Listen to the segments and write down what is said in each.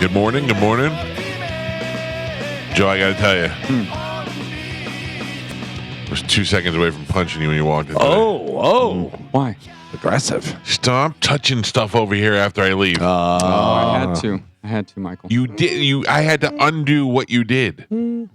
Good morning. Good morning. Joe, I got to tell you. I was 2 seconds away from punching you when you walked in. Why? Aggressive. Stop touching stuff over here after I leave. I had to, Michael. You did. I had to undo what you did. You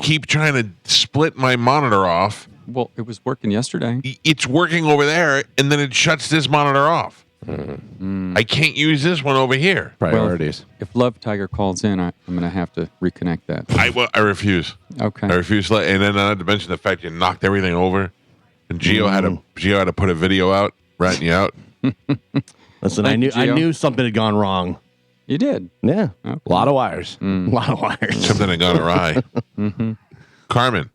keep trying to split my monitor off. Well, it was working yesterday. It's working over there, and then it shuts this monitor off. I can't use this one over here. Priorities. Well, if Love Tiger calls in, I'm going to have to reconnect that. I refuse. Okay. I refuse to let. And then not to mention the fact you knocked everything over, and Gio had to put a video out, ratting you out. Listen, I knew something had gone wrong. You did? Yeah. Okay. A lot of wires. A lot of wires. Something had gone awry. Carmen,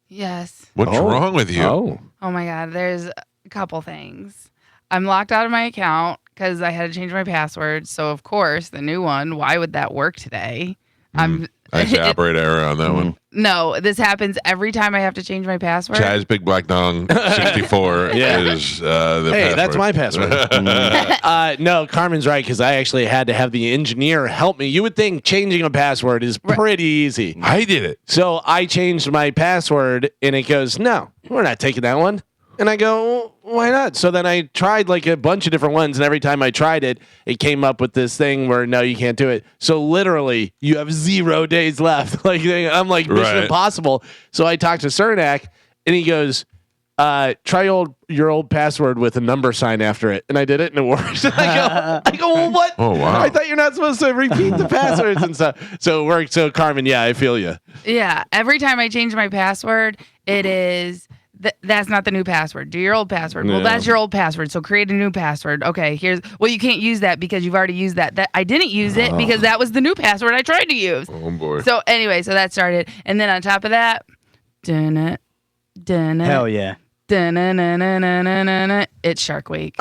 Yes. what's wrong with you? Oh my God. There's a couple things. I'm locked out of my account because I had to change my password. So of course, the new one. Why would that work today? I say operator error on that one. No, this happens every time I have to change my password. Chaz Big Black Dong 64 is the Hey, password. that's my password. No, Carmen's right, because I actually had to have the engineer help me. You would think changing a password is pretty easy. I did it. So I changed my password, and it goes, no, we're not taking that one. And I go, well, why not? So then I tried like a bunch of different ones, and every time I tried it, it came up with this thing where, no, you can't do it. So literally, you have 0 days left. Like I'm like, mission impossible. So I talked to Cernak, and he goes, try your old password with a number sign after it. And I did it, and it worked. I go, well, what? Oh, wow. I thought you're not supposed to repeat the passwords and stuff. So it worked. So, Carmen, yeah, I feel you. Yeah. Every time I change my password, it is... that's not the new password. Do your old password. Well, that's your old password. So create a new password. Okay, well, you can't use that because you've already used that. I didn't use it because that was the new password I tried to use. Oh, boy. So anyway, so that started. And then on top of that, Hell yeah. It's Shark Week.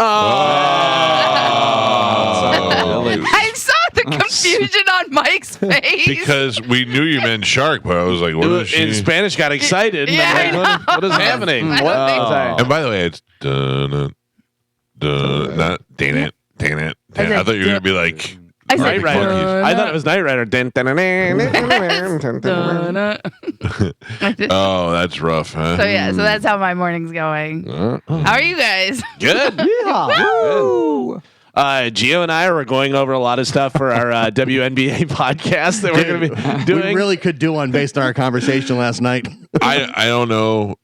I saw the confusion on Mike's face. Because we knew you meant shark, but I was like, what is she? In Spanish, got excited. Yeah, And I'm like, what is happening? I don't think so. And by the way, it's not dang it. I thought you were gonna be like Night Rider. I thought it was Night Rider. Oh, that's rough, huh? So yeah, so that's how my morning's going. How are you guys? Good. Woo! Gio and I were going over a lot of stuff for our WNBA podcast that we're going to be doing. We really could do one based on our conversation last night. I don't know.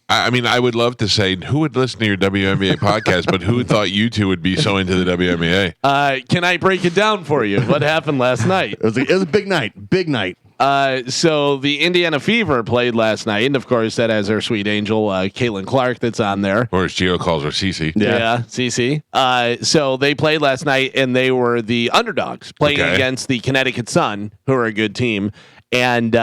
I mean, I would love to say who would listen to your WNBA podcast, but who thought you two would be so into the WNBA? Can I break it down for you? What happened last night? It was a big night. Big night. So the Indiana Fever played last night, and of course that has our sweet angel Caitlin Clark that's on there. Or as Gio calls her, Cece. Yeah, Cece. So they played last night, and they were the underdogs playing against the Connecticut Sun, who are a good team. And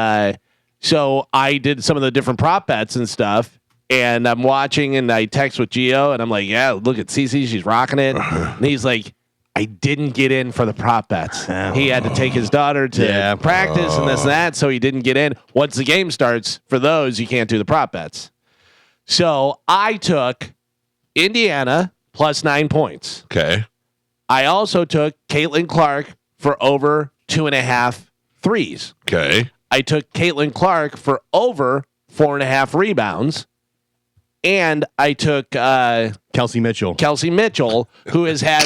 so I did some of the different prop bets and stuff. And I'm watching, and I text with Gio, and I'm like, yeah, look at Cece. She's rocking it. And he's like, I didn't get in for the prop bets. He had to take his daughter to practice and this and that, so he didn't get in. Once the game starts, for those, you can't do the prop bets. So I took Indiana plus 9 points. Okay. I also took Caitlin Clark for over 2.5 threes. Okay. I took Caitlin Clark for over 4.5 rebounds. And I took Kelsey Mitchell, who has had,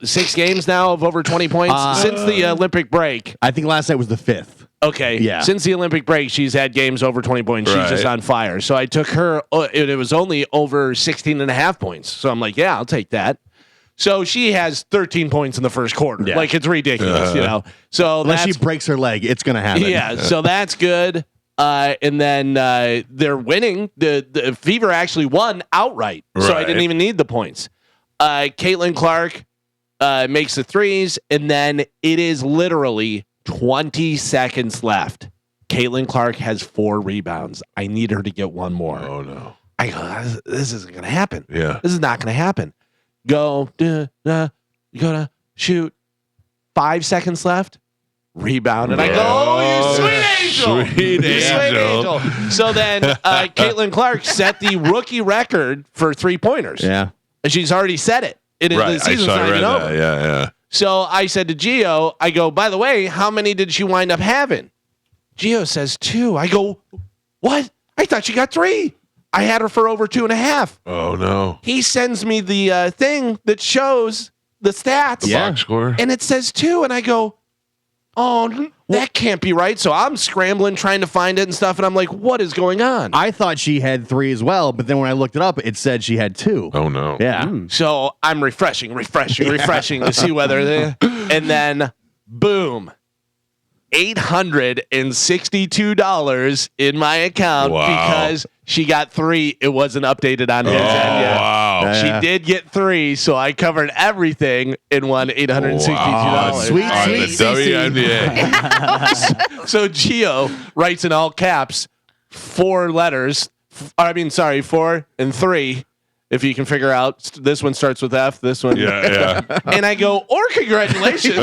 6 games now of over 20 points since the Olympic break. I think last night was the 5th. Okay. Yeah. Since the Olympic break, she's had games over 20 points. She's just on fire. So I took her. It was only over 16.5 points. So I'm like, yeah, I'll take that. So she has 13 points in the first quarter. Yeah. Like, it's ridiculous, you know. So unless she breaks her leg, it's going to happen. Yeah. So that's good. And then they're winning. The Fever actually won outright, so I didn't even need the points. Caitlin Clark makes the threes, and then it is literally 20 seconds left. Caitlin Clark has 4 rebounds. I need her to get one more. Oh, no. I go, this isn't going to happen. Yeah. This is not going to happen. Go, you gotta shoot. 5 seconds left. Rebound, and I go, oh, you sweet angel. Sweet angel. So then Caitlin Clark set the rookie record for 3-pointers. Yeah. And she's already set it. The season's not even over. Yeah. So I said to Gio, I go, by the way, how many did she wind up having? Gio says 2. I go, what? I thought she got 3. I had her for over 2.5. Oh, no. He sends me the thing that shows the stats. The box score. And it says 2. And I go, oh, that can't be right. So I'm scrambling, trying to find it and stuff. And I'm like, what is going on? I thought she had 3 as well, but then when I looked it up, it said she had 2. Oh, no. Yeah. So I'm refreshing to see whether they, and then boom, $862 in my account because she got 3. It wasn't updated on his end yet. Wow. She did get 3, so I covered everything and won $862. Wow. Sweet, On the WNBA. So Gio writes in all caps 4 letters. 4 and 3. If you can figure out, this one starts with F, this one. Yeah. And I go, or congratulations. I go,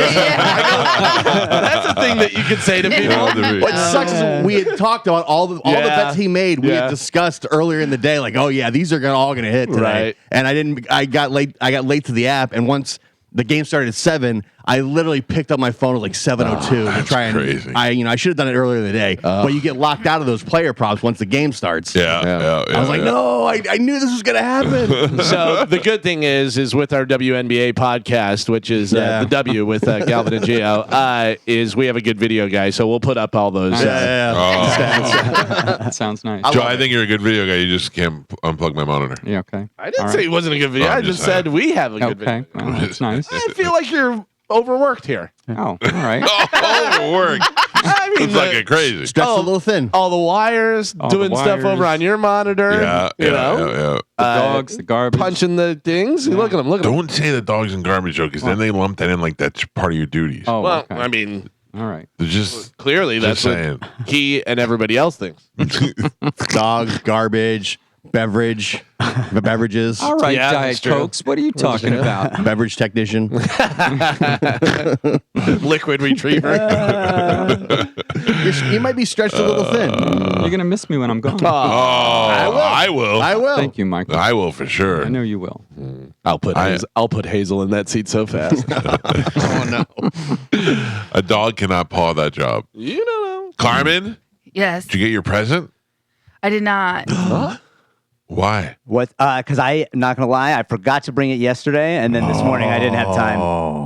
that's a thing that you could say to people. What sucks is we had talked about all the bets he made. We had discussed earlier in the day, like, oh yeah, these are all gonna hit today. Right. And I got late to the app, and once the game started at 7, I literally picked up my phone at like 7:02 to try and crazy. I should have done it earlier in the day. But you get locked out of those player props once the game starts. Yeah. I was like, no, I knew this was gonna happen. So the good thing is with our WNBA podcast, which is the W with Galvin and Gio, is we have a good video guy. So we'll put up all those. That sounds nice. Joe, I think you're a good video guy. You just can't unplug my monitor. Yeah, okay. I didn't All say right. it wasn't a good video. I just said we have a good Okay, video. well, that's nice. I feel like you're overworked here. Oh, all right. Overworked. I mean, It's like crazy. Stretched a little thin. all the wires, All doing the stuff over wires. on your monitor. Yeah. you know, The dogs, the garbage. punching the things. Look at them. Look at them. Don't say the dogs and garbage joke because then they lump that in like that's part of your duties. Oh, Well, okay. I mean, all right. They're just clearly that's just what saying. he and everybody else thinks. Dogs, garbage, beverages. All right, Yeah, Diet that's true. Cokes. What are you talking about? Beverage technician. Liquid retriever. You might be stretched a little thin. You're gonna miss me when I'm gone. I will. I will. Thank you, Michael. I will for sure. I know you will. I'll put Hazel in that seat so fast. Oh no. A dog cannot paw that job. You don't know. Carmen, Yes, did you get your present? I did not. Why? What? Because I'm not gonna lie, I forgot to bring it yesterday, and then this morning I didn't have time.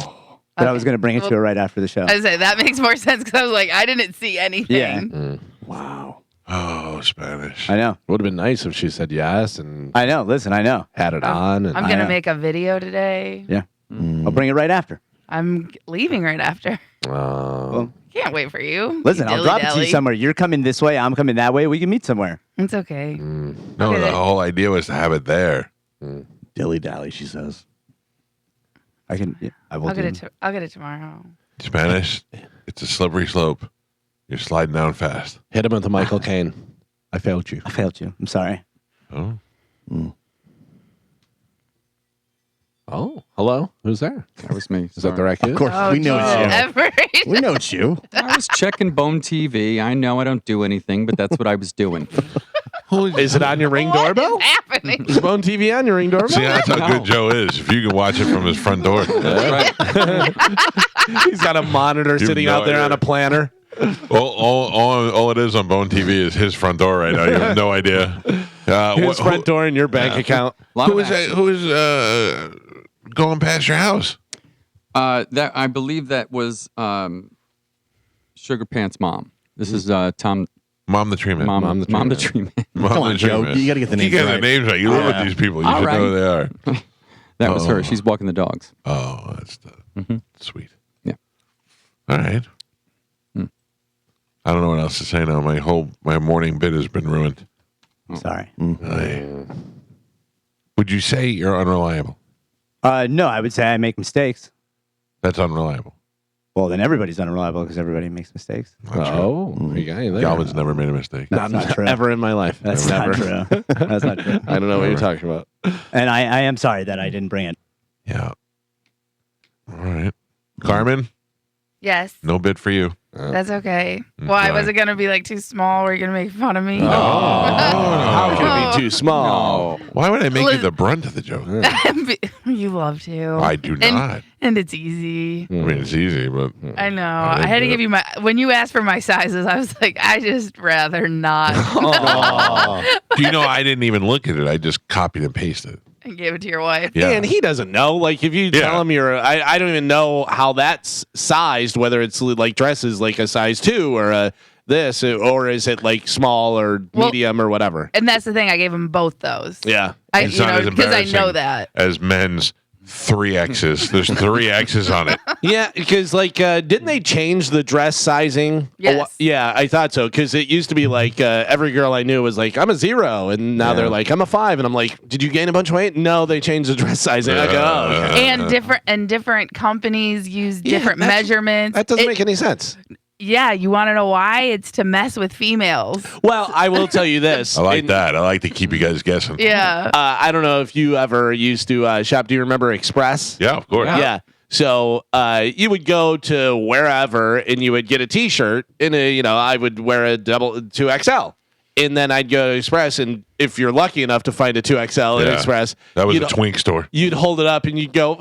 But I was gonna bring it to her right after the show. I say that makes more sense because I was like, I didn't see anything. Yeah. Wow. Oh, Spanish. I know. Would have been nice if she said yes and I know. Listen, I know. had it on. And I'm gonna know. make a video today. Yeah. I'll bring it right after. I'm leaving right after. Can't wait for you. Listen, you I'll drop it to dilly-dally. you somewhere. You're coming this way. I'm coming that way. We can meet somewhere. It's okay. No, Okay, the then. whole idea was to have it there. Dilly dally, she says. I can. Yeah, I will. I'll get do- it. I'll get it tomorrow. Spanish, it's a slippery slope. You're sliding down fast. hit him with the Michael Caine. I failed you. I failed you. I'm sorry. Oh, Oh, hello. Who's there? That was me. Is that the right kid? Of course, Oh, we know it's you. Everett. We know it's you. I was checking Bone TV. I know I don't do anything, but that's what I was doing. Is it on your ring What doorbell? is happening? Is Bone TV on your ring doorbell? see, that's how good Joe is. If you can watch it from his front door. Right. He's got a monitor sitting no out there idea. on a planner. All it is on Bone TV is his front door right now. You have no idea. His front door and your bank account. Lot Who of is that? Who is going past your house? That I believe that was Sugar Pants' mom. This is Tom. Mom the Tree Man. Mom the Tree Man. Mom Come the on, Tree Joe. Man. You gotta get the You names get the right. names right. You live with these people. You All should know who they are. That was her. She's walking the dogs. Oh, that's sweet. Yeah. All right. I don't know what else to say now. My morning bit has been ruined. Sorry. Would you say you're unreliable? No, I would say I make mistakes. That's unreliable. Well, then everybody's unreliable because everybody makes mistakes. Oh, you got you there. Galvin's never made a mistake. That's not true. Ever in my life. That's Never. not true. That's not true. I don't know what you're talking about. And I am sorry that I didn't bring it. Yeah. All right. Carmen, Yes. no bid for you. That's okay. Why was it gonna be like too small? Were you gonna make fun of me? How can it be too small? Why would I make you the brunt of the joke? You love to. I do not. And it's easy. I mean, it's easy, but I know. I had to give you when you asked for my sizes, I was like, I just rather not. Do you know I didn't even look at it? I just copied and pasted. And gave it to your wife. Yeah. And he doesn't know. Like, if you tell him I don't even know how that's sized, whether it's like dresses like a size 2 or a this, or is it like small or medium or whatever. And that's the thing. I gave him both those. Yeah. It's not as because I know embarrassing that. as men's 3 X's. There's 3 X's on it. Yeah, because like, didn't they change the dress sizing? Yes. Yeah, I thought so. Because it used to be like every girl I knew was like, I'm a 0, and now they're like, I'm a 5, and I'm like, did you gain a bunch of weight? No, they changed the dress sizing. I go, oh, okay. And different companies use different measurements. That doesn't make any sense. Yeah, you want to know why? It's to mess with females. Well, I will tell you this. I like that. I like to keep you guys guessing. Yeah. I don't know if you ever used to shop. Do you remember Express? Yeah, of course. Yeah. So you would go to wherever and you would get a T-shirt and I would wear a 2XL, and then I'd go to Express, and if you're lucky enough to find a 2XL at Express, that was a twink store. You'd hold it up and you'd go,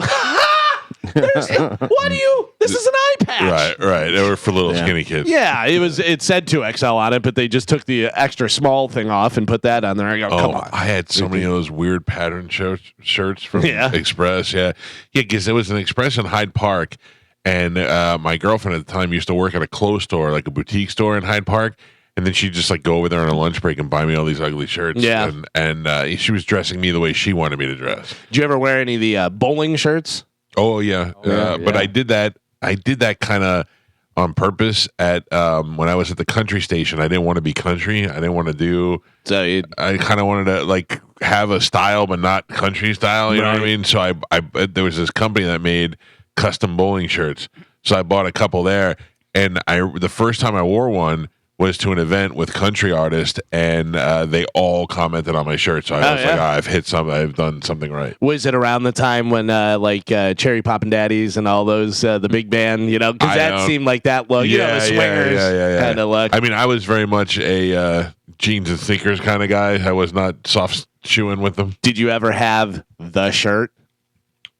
what do you? This is an eye patch. Right. They were for little skinny kids. Yeah, it said 2XL on it, but they just took the extra small thing off and put that on there. I go, come on. I had so many of those weird pattern shirts from Express. Yeah, because there was an Express in Hyde Park, and my girlfriend at the time used to work at a clothes store, like a boutique store in Hyde Park. And then she'd just like go over there on a lunch break and buy me all these ugly shirts. Yeah. And she was dressing me the way she wanted me to dress. Did you ever wear any of the bowling shirts? Oh yeah. But I did that. I did that kind of on purpose at when I was at the country station. I didn't want to be country. I didn't want to do. I kind of wanted to like have a style, but not country style. You know what I mean? So I there was this company that made custom bowling shirts. So I bought a couple there, and the first time I wore one was to an event with country artists, and they all commented on my shirt. So I was like, I've hit something. I've done something right. Was it around the time when Cherry Poppin' Daddies and all those the big band, because that seemed like that look, the swingers kind of look. I mean, I was very much a jeans and sneakers kind of guy. I was not soft shoeing with them. Did you ever have the shirt?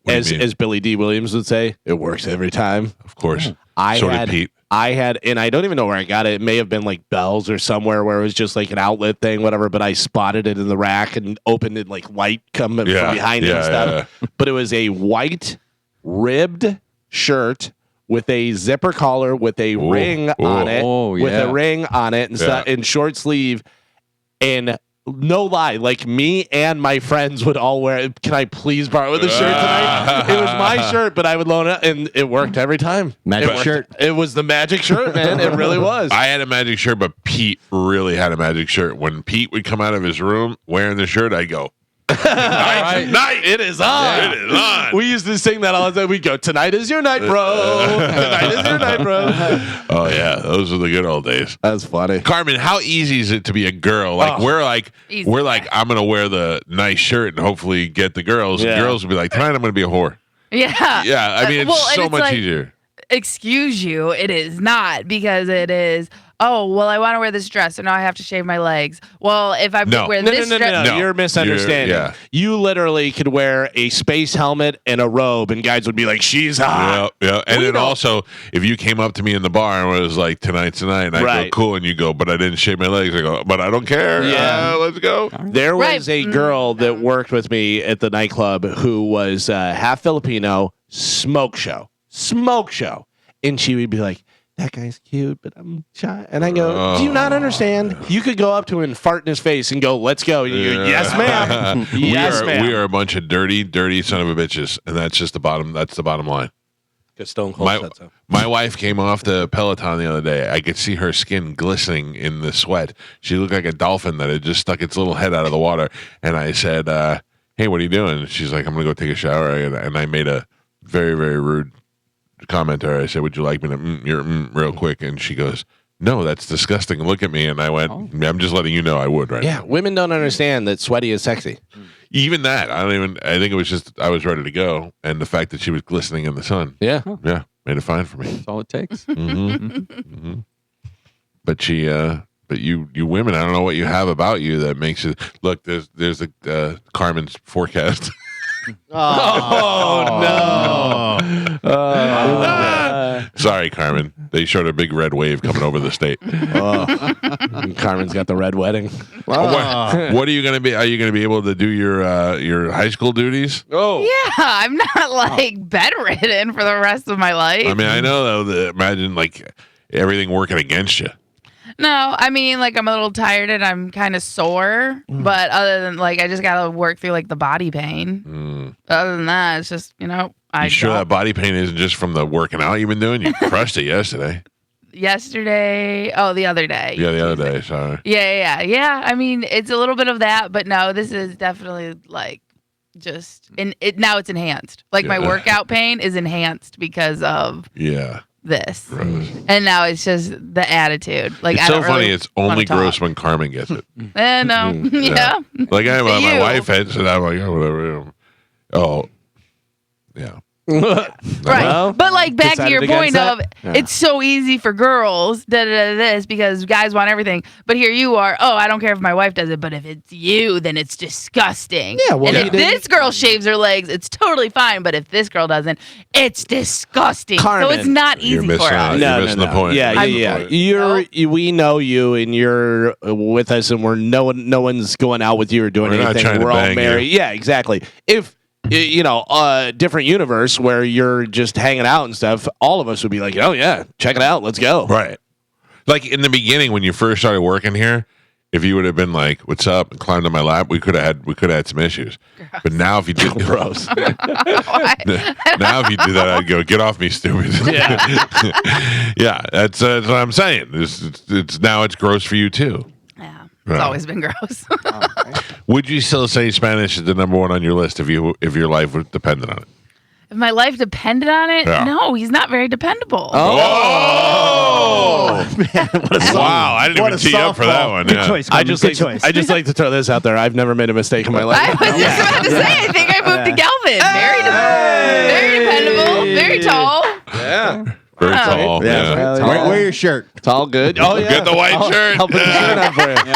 As Billy D. Williams would say, it works every time. Of course. Did Pete. I had, and I don't even know where I got it. It may have been like Bell's or somewhere where it was just like an outlet thing, whatever. But I spotted it in the rack and opened it, like light coming from behind it and stuff. Yeah. But it was a white ribbed shirt with a zipper collar with a ring on it, with a ring on it and stuff, and short sleeve. And no lie, like me and my friends would all wear it. Can I please borrow the shirt tonight? It was my shirt, but I would loan it, and it worked every time. Magic shirt. It was the magic shirt, man. It really was. I had a magic shirt, but Pete really had a magic shirt. When Pete would come out of his room wearing the shirt, I'd go, Night. It is on. It is on. We used to sing that all the time. We go, tonight is your night, bro. Tonight is your night, bro. Oh yeah, those were the good old days. That's funny. Carmen, how easy is it to be a girl? Like we're like I'm gonna wear the nice shirt and hopefully get the girls. And girls will be like, tonight I'm gonna be a whore. Yeah. Yeah. I mean, it's so much easier. Excuse you, it is not, because it is. Oh, well, I want to wear this dress, so now I have to shave my legs. Well, if I wear this dress... No, you're misunderstanding. You literally could wear a space helmet and a robe, and guys would be like, she's hot. Yeah. And then also, if you came up to me in the bar and was like, tonight's the night, and I go, cool, and you go, but I didn't shave my legs. I go, but I don't care. Yeah. Let's go. There was a girl that worked with me at the nightclub who was half Filipino, smoke show. And she would be like, that guy's cute, but I'm shy. And I go, do you not understand? You could go up to him and fart in his face and go, let's go. And you go, yes, ma'am. Yes, ma'am. We are a bunch of dirty son of a bitches. And that's just the bottom line. Because Stone Cold said so. My wife came off the Peloton the other day. I could see her skin glistening in the sweat. She looked like a dolphin that had just stuck its little head out of the water. And I said, hey, what are you doing? She's like, I'm going to go take a shower. And I made a very, very rude commenter. I said, would you like me to real quick? And she goes, no, that's disgusting. Look at me. And I went, I'm just letting you know I would right now. Women don't understand that sweaty is sexy. Even that. I think it was just I was ready to go. And the fact that she was glistening in the sun. Yeah. Made it fine for me. That's all it takes. But you women, I don't know what you have about you that makes it look. There's a Carmen's forecast. Sorry, Carmen. They showed a big red wave coming over the state. Carmen's got the red wedding. What are you going to be? Are you going to be able to do your high school duties? Oh, Yeah, I'm not like bedridden for the rest of my life. I mean, I know though. Imagine like everything working against you. No, I mean, like, I'm a little tired and I'm kind of sore, but other than, like, I just got to work through, like, the body pain. Other than that, it's just, you sure that body pain isn't just from the working out you've been doing? You crushed it yesterday. Yesterday? Oh, the other day. Yeah, the other day, sorry. Yeah. I mean, it's a little bit of that, but no, this is definitely, like, just, now it's enhanced. Like, my workout pain is enhanced because of... Yeah. This Gross. And now it's just the attitude. Like, it's I so don't funny. really It's only talk. gross when Carmen gets it. No, yeah. Like my You. wife had said, I'm like, oh, whatever. Oh, yeah. Right. Well, but like back to your decided point against of that? it's so easy for girls, this because guys want everything. But here you are, I don't care if my wife does it, but if it's you, then it's disgusting. Yeah, well, and you if didn't- this girl shaves her legs, it's totally fine. But if this girl doesn't, it's disgusting. Carmen, so it's not you're easy missing for out. us. You're missing the point. Yeah. We know you, and you're with us, and no one's going out with you or doing We're not anything. trying to We're all bang married. you. Yeah, exactly. If a different universe where you're just hanging out and stuff, all of us would be like, oh yeah, check it out, let's go. Right. Like in the beginning when you first started working here, if you would have been like, "What's up?" and climbed on my lap, we could have had some issues. But now if you did, Gross. now if you do that, I'd go, "Get off me, stupid." Yeah, that's what I'm saying. It's now it's gross for you too. Yeah, it's Right. always been gross. Would you still say Spanish is the number one on your list if your life was dependent on it? If my life depended on it, Yeah. no, he's not very dependable. Oh, Man, what a song. wow! I didn't What even a tee up for that softball. one. Good Yeah. choice. I Carmen. just Good choice. like to throw this out there. I've never made a mistake in my life. I was just about to say, I think I moved to Galvin. Very dependable, very tall. Yeah. Very Wow. tall. Yeah. Yeah. Hell yeah. Wear your shirt. It's all good. Oh yeah. Get the white shirt. I'll put the shirt on for you.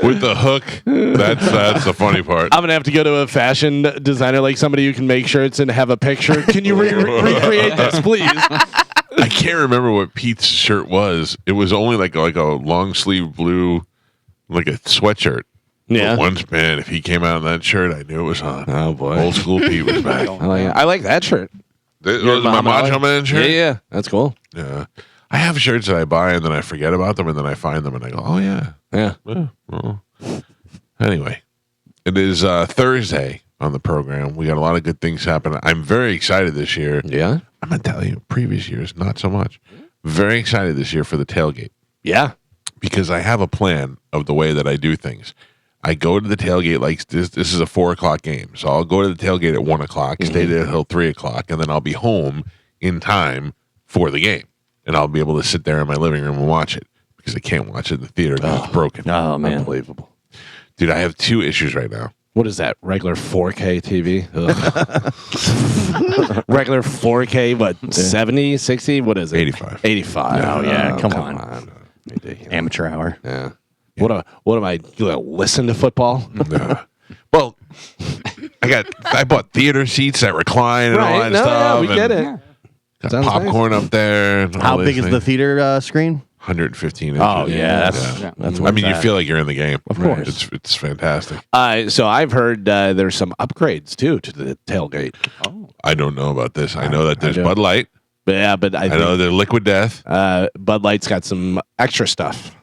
With the hook. That's the funny part. I'm gonna have to go to a fashion designer, like somebody who can make shirts and have a picture. Can you recreate this, please? I can't remember what Pete's shirt was. It was only like a long sleeve blue, like a sweatshirt. Yeah. But once, man, if he came out in that shirt, I knew it was on. Oh boy. Old school Pete was back. I like that shirt. This was my Macho Man shirt. Yeah, that's cool. Yeah. I have shirts that I buy and then I forget about them and then I find them and I go, oh yeah. Yeah. Well. Anyway, it is Thursday on the program. We got a lot of good things happening. I'm very excited this year. Yeah. I'm gonna tell you, previous years not so much. Very excited this year for the tailgate Yeah. because I have a plan of the way that I do things. I go to the tailgate like this is a 4:00 game, so I'll go to the tailgate at 1:00, stay there till 3:00, and then I'll be home in time for the game, and I'll be able to sit there in my living room and watch it because I can't watch it in the theater because it's broken. Oh man. Unbelievable. Dude, I have two issues right now. What is that? Regular 4K TV? Regular 4K, what? 70, 60? What is it? 85. 85. Oh, yeah, come on. Ridiculous. Amateur hour. Yeah. What am I? Listen to football? Well, I bought theater seats that recline and all that No, stuff. we and get it. Got Sounds popcorn up there. and all How these big is things. the theater screen? 115 inches. Oh, yeah, that's I mean, you feel like you're in the game. Of course. It's fantastic. So I've heard there's some upgrades too to the tailgate. I don't know about this. I know that there's do. Bud Light. But yeah, but I I know think there's Liquid Death. Bud Light's got some extra stuff.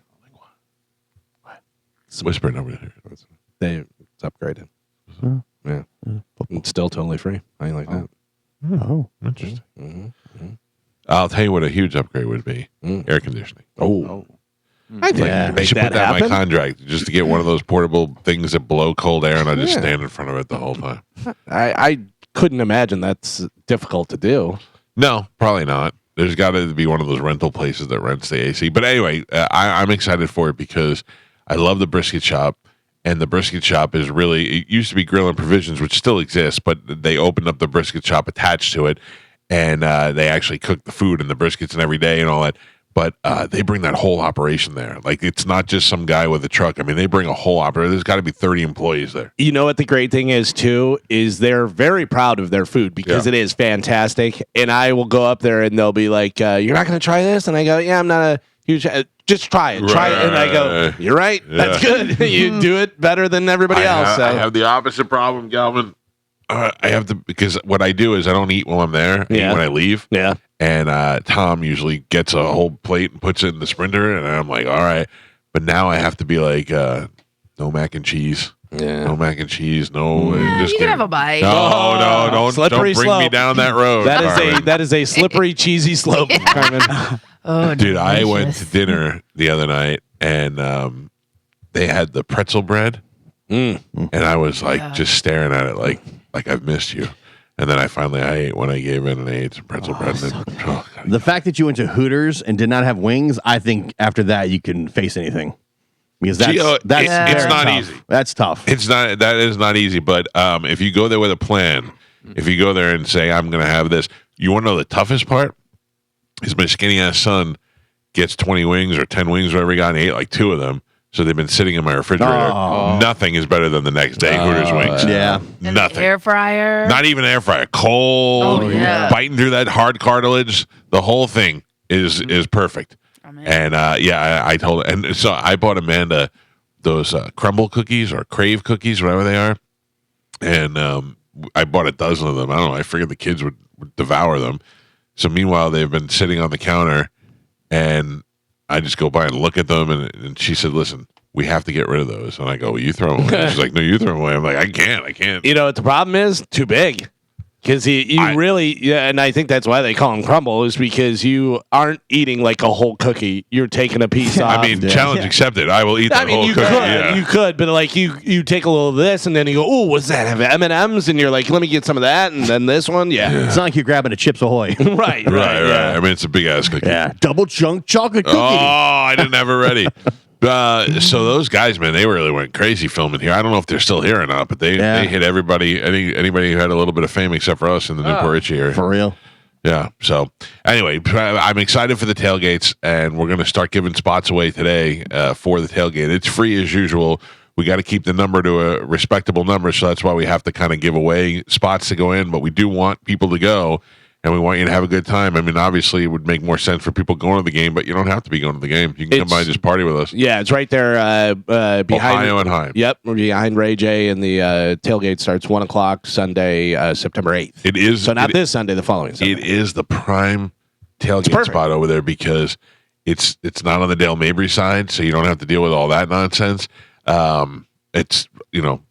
Whispering over here. It's upgraded. Yeah. It's still totally free. I like that. Oh. Interesting. I'll tell you what a huge upgrade would be: air conditioning. Oh. I think Yeah. they Make should put that that in my happen? contract just to get one of those portable things that blow cold air, and I just stand in front of it the whole time. I couldn't imagine that's difficult to do. No, probably not. There's got to be one of those rental places that rents the AC. But anyway, I'm excited for it because I love the brisket shop. And the brisket shop is really, it used to be Grill and Provisions, which still exists, but they opened up the brisket shop attached to it. and they actually cook the food and the briskets and every day and all that. But they bring that whole operation there. Like, it's not just some guy with a truck. I mean, they bring a whole operation. There's got to be 30 employees there. You know what the great thing is, too, is they're very proud of their food because it is fantastic. And I will go up there and they'll be like, you're not going to try this? And I go, yeah, I'm not a huge... just try it. Try it. And I go, you're right. Yeah. That's good. You do it better than everybody else. I have the opposite problem, Galvin. I have to, because what I do is I don't eat while I'm there. I eat when I leave. Yeah. And Tom usually gets a whole plate and puts it in the Sprinter, and I'm like, all right. But now I have to be like, no mac and cheese. Yeah. No mac and cheese. No. Just you can have a bite. No, don't bring slope. me down that road. That is a slippery, cheesy slope, Carmen. Oh, dude, delicious. I went to dinner the other night, and they had the pretzel bread, and I was like just staring at it like I've missed you. And then I ate when I gave in, and I ate some pretzel bread. The fact that you went to Hooters and did not have wings, I think after that you can face anything. Because that's it's not tough. easy. That's tough. That is not easy. But if you go there with a plan, if you go there and say, I'm going to have this, you want to know the toughest part? Is my skinny ass son gets 20 wings or 10 wings, whatever he got, and he ate like 2 of them. So they've been sitting in my refrigerator. Oh. Nothing is better than the next day Hooters wings. Yeah. And Nothing. Air fryer. Not even air fryer. Cold. Oh, yeah. Biting through that hard cartilage. The whole thing is perfect. Oh, man. And I told her. And so I bought Amanda those crumble cookies or crave cookies, whatever they are. And I bought a dozen of them. I don't know. I figured the kids would devour them. So meanwhile, they've been sitting on the counter, and I just go by and look at them, and she said, listen, we have to get rid of those. And I go, well, you throw them away. She's like, no, you throw them away. I'm like, I can't. You know what the problem is? Too big. Because and I think that's why they call them crumble, is because you aren't eating like a whole cookie. You're taking a piece off. I mean, challenge accepted. I will eat that whole cookie. You could, but like you take a little of this, and then you go, oh, what's that? Have M&Ms? And you're like, let me get some of that, and then this one, It's not like you're grabbing a Chips Ahoy. right. Yeah. I mean, it's a big ass cookie. Yeah, double chunk chocolate cookie. Oh, I didn't have it ready. So those guys, man, they really went crazy filming here. I don't know if they're still here or not, but they hit everybody, anybody who had a little bit of fame except for us in the Newport Richie area. For real. Yeah. So anyway, I'm excited for the tailgates, and we're going to start giving spots away today for the tailgate. It's free as usual. We got to keep the number to a respectable number, so that's why we have to kind of give away spots to go in, but we do want people to go. And we want you to have a good time. I mean, obviously, it would make more sense for people going to the game, but you don't have to be going to the game. You can come by and just party with us. Yeah, it's right there behind Ohio and Heim. Yep, we're behind Ray J, and the tailgate starts 1 o'clock Sunday, September 8th. It is. So not this Sunday, the following Sunday. It is the prime tailgate spot over there because it's not on the Dale Mabry side, so you don't have to deal with all that nonsense. It's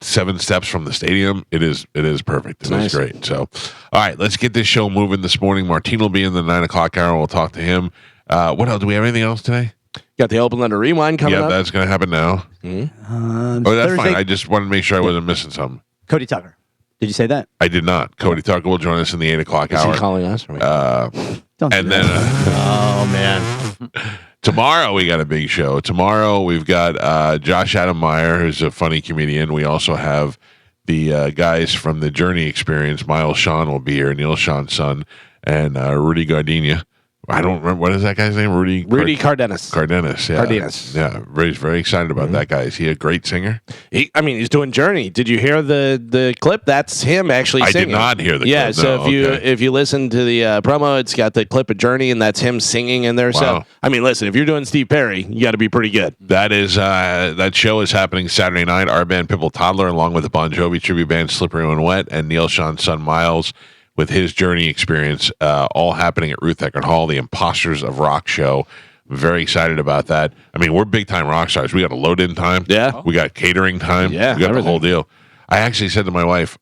7 steps from the stadium. It is perfect. It is great. So, all right, let's get this show moving this morning. Martine will be in the 9 o'clock hour. We'll talk to him. What else? Do we have anything else today? Got the open letter rewind coming up. Yeah, that's going to happen now. Mm-hmm. That's Thursday. Fine. I just wanted to make sure I wasn't missing something. Cody Tucker. Did you say that? I did not. Cody Tucker will join us in the 8 o'clock hour. Is he calling us? Don't and do then, oh man. Tomorrow we got a big show. Tomorrow we've got Josh Adam Meyer, who's a funny comedian. We also have the guys from the Journey Experience. Miles Shawn will be here, Neil Shawn's son, and Rudy Gardenia. I don't remember, what is that guy's name? Rudy Cardenas. Cardenas, yeah. Cardenas. Yeah, Rudy's very excited about that guy. Is he a great singer? He's doing Journey. Did you hear the clip? That's him actually singing. I did not hear the clip. Yeah, so if you listen to the promo, it's got the clip of Journey, and that's him singing in there. Wow. So, listen, if you're doing Steve Perry, you got to be pretty good. That is that show is happening Saturday night. Our band, Pipple Toddler, along with the Bon Jovi tribute band, Slippery When Wet, and Neil Shawn's son, Miles, with his Journey Experience, all happening at Ruth Eckerd Hall, the Imposters of Rock show. I'm very excited about that. I mean, we're big-time rock stars. We got a load-in time. Yeah. We got catering time. Yeah, we got the whole deal. I actually said to my wife,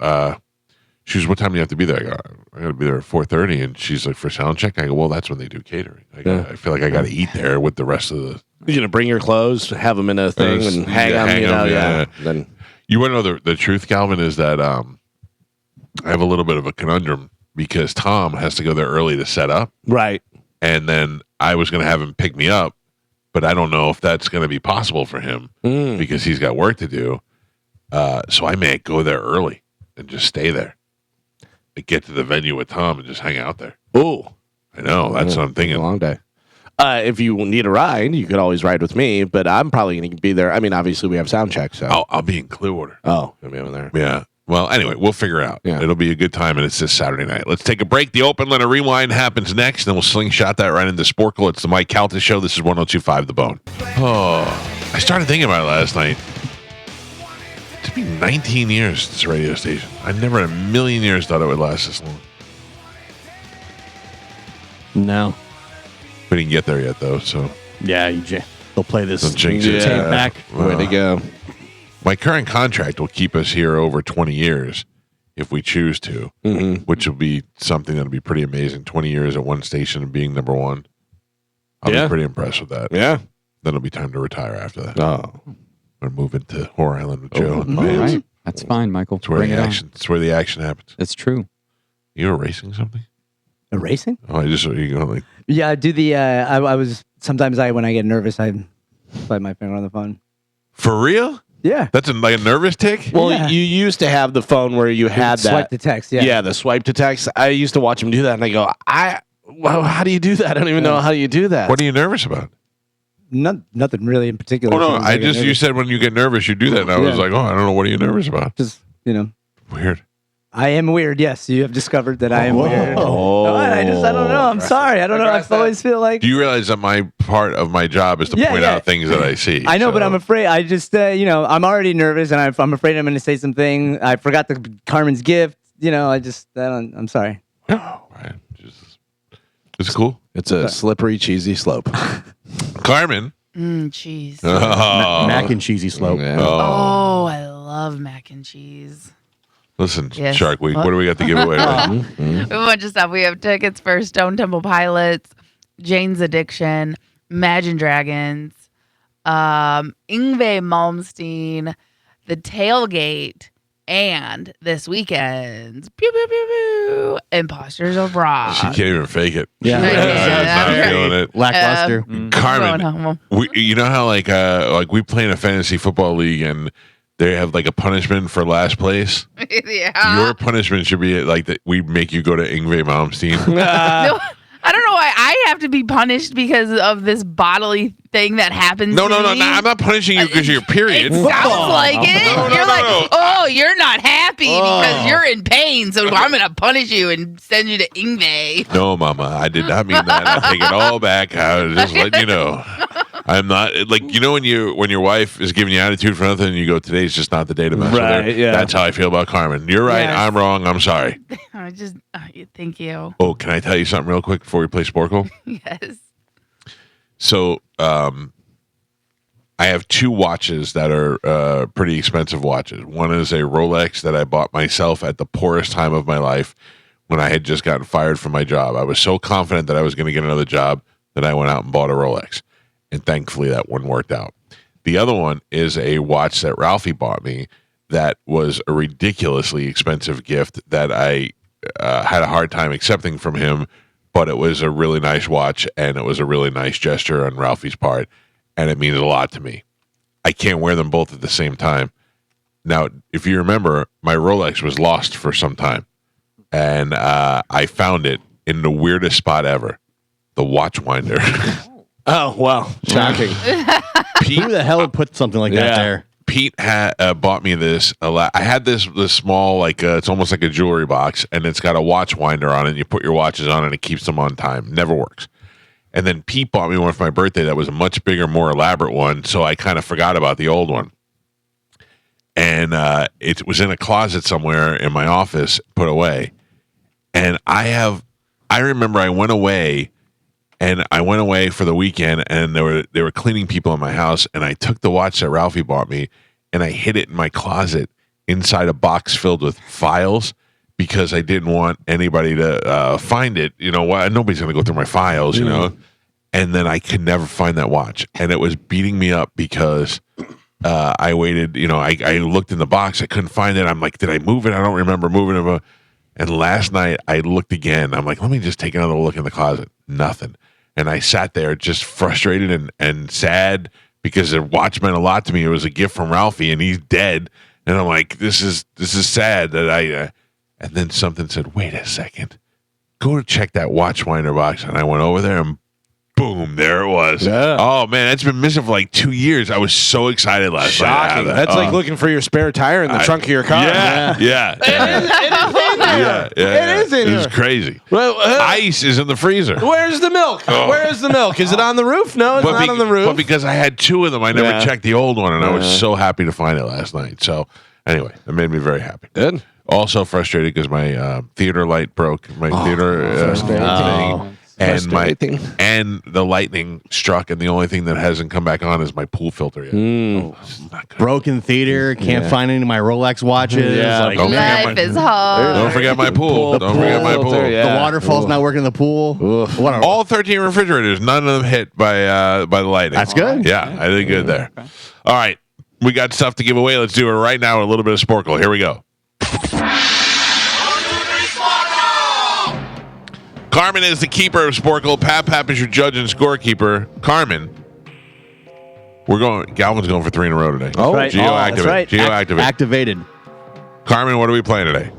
she was, what time do you have to be there? I got to be there at 4:30. And she's like, for sound check? I go, well, that's when they do catering. I feel like I got to eat there with the rest of the... You're going to bring your clothes, have them in a thing, and hang them, yeah. Then you want to know the truth, Calvin, is that I have a little bit of a conundrum because Tom has to go there early to set up. Right. And then I was going to have him pick me up, but I don't know if that's going to be possible for him because he's got work to do. So I may go there early and just stay there. Get to the venue with Tom and just hang out there. Oh, I know. That's what I'm thinking. A long day. If you need a ride, you could always ride with me, but I'm probably going to be there. I mean, obviously, we have sound check, so. I'll be in Clearwater. Oh, you'll be over there. Yeah. Well, anyway, we'll figure it out. Yeah. It'll be a good time, and it's this Saturday night. Let's take a break. The Open Letter Rewind happens next, then we'll slingshot that right into Sporcle. It's the Mike Calta Show. This is 102.5 The Bone. Oh, I started thinking about it last night. It's been 19 years since a radio station. I never in a million years thought it would last this long. No. We didn't get there yet, though, so. Yeah, they'll play this tape back. Way to go. My current contract will keep us here over 20 years if we choose to, which will be something that'll be pretty amazing. 20 years at one station and being number one. I'll be pretty impressed with that. Yeah. Then it'll be time to retire after that. Oh. Or move into Whore Island with Joe and the All bands. right. That's fine, Michael. It's where Bring the it action. It's where the action happens. It's true. You erasing something? Erasing? Oh, I just you go like. Yeah, I do the. I was sometimes when I get nervous, I slide my finger on the phone. For real? Yeah. That's like a nervous tick? Well, Yeah. you used to have the phone where you had that. Swipe to text, yeah. Yeah, the swipe to text. I used to watch him do that, and I go, well, how do you do that? I don't even know how you do that. What are you nervous about? Nothing really in particular. Oh, no. Sometimes I get you nervous. said when you get nervous, you do that. And I was like, oh, I don't know. What are you nervous about? Just, Weird. I am weird. Yes, you have discovered that I am weird. Oh. No, I don't know. I'm sorry. I don't know. I always feel like. Do you realize that my part of my job is to point out things that I see? I know, but I'm afraid. I just, I'm already nervous, and I'm afraid I'm going to say something. I forgot Carmen's gift. I'm sorry. Right. It's cool. It's a slippery, cheesy slope. Carmen. Cheese. Mac and cheesy slope. Yeah. Oh, I love mac and cheese. Listen, Yes. Shark Week, what do we got to give away? We have a bunch of stuff. We have tickets for Stone Temple Pilots, Jane's Addiction, Imagine Dragons, Yngwie Malmsteen, The Tailgate, and this weekend's Pew Pew Pew Pew, Imposters of Rock. She can't even fake it. Yeah. She's Yeah. not feeling it. Lackluster. Going Carmen, home. you know how like we play in a fantasy football league and they have like a punishment for last place. Yeah. Your punishment should be like that. We make you go to Yngwie Malmsteen. No, I don't know why I have to be punished because of this bodily thing that happens. No, to me. I'm not punishing you because of your period. It sounds like it. No, You're like, no. oh, you're not happy because you're in pain, so I'm gonna punish you and send you to Yngwie. No, Mama, I did not mean that. I take it all back. I was just letting you know. I'm not like when your wife is giving you attitude for nothing and you go, today's just not the day to mess with her. Yeah. That's how I feel about Carmen. You're right. Yes. I'm wrong. I'm sorry. I just thank you. Oh, can I tell you something real quick before we play Sporcle? Yes. So, I have two watches that are pretty expensive watches. One is a Rolex that I bought myself at the poorest time of my life when I had just gotten fired from my job. I was so confident that I was going to get another job that I went out and bought a Rolex. And thankfully that one worked out. The other one is a watch that Ralphie bought me that was a ridiculously expensive gift that I had a hard time accepting from him, but it was a really nice watch and it was a really nice gesture on Ralphie's part, and it means a lot to me. I can't wear them both at the same time. Now, if you remember, my Rolex was lost for some time, and I found it in the weirdest spot ever, the watch winder. Oh, wow. Shocking. Who the hell would put something like that there? Pete had bought me this. I had this small, like it's almost like a jewelry box, and it's got a watch winder on it. And you put your watches on, and it keeps them on time. Never works. And then Pete bought me one for my birthday that was a much bigger, more elaborate one. So I kind of forgot about the old one, and it was in a closet somewhere in my office, put away. And I remember I went away. And I went away for the weekend, and they were cleaning people in my house, and I took the watch that Ralphie bought me, and I hid it in my closet inside a box filled with files because I didn't want anybody to find it. You know what? Nobody's going to go through my files, you know. And then I could never find that watch, and it was beating me up because I waited. You know, I looked in the box, I couldn't find it. I'm like, did I move it? I don't remember moving it. And last night I looked again. I'm like, let me just take another look in the closet. Nothing. And I sat there just frustrated and sad because the watch meant a lot to me. It was a gift from Ralphie, and he's dead. And I'm like, this is sad that and then something said, wait a second. go to check that watch winder box. And I went over there and boom, there it was. Yeah. Oh, man, that's been missing for like 2 years. I was so excited last night. Shocking. That's like looking for your spare tire in the trunk of your car. Yeah. It is in It was here. crazy. Well, Ice is in the freezer. where's the milk? Where's the milk? Is it on the roof? No, it's not on the roof. But because I had 2 of them, I never Yeah. checked the old one, and I was so happy to find it last night. So anyway, it made me very happy. Good. Also frustrated because my theater light broke. My theater frustrating. thing. And Frustrating. and the lightning struck, and the only thing that hasn't come back on is my pool filter yet. It's not good. Broken theater. Can't find any of my Rolex watches. Yeah. Like, Don't forget Life my- is hard. Don't forget my pool. Don't forget my pool. filter, yeah. the waterfall's not working in the pool. What a, All 13 refrigerators, none of them hit by the lightning. That's good. Yeah, I did good there. All right, we got stuff to give away. Let's do it right now with a little bit of Sporcle. Here we go. Carmen is the keeper of Sporcle. Pap is your judge and scorekeeper. Carmen, Galvin's going for 3 in a row today. Oh, right. Geo That's activate. right. Geo activate. activated. Carmen, what are we playing today?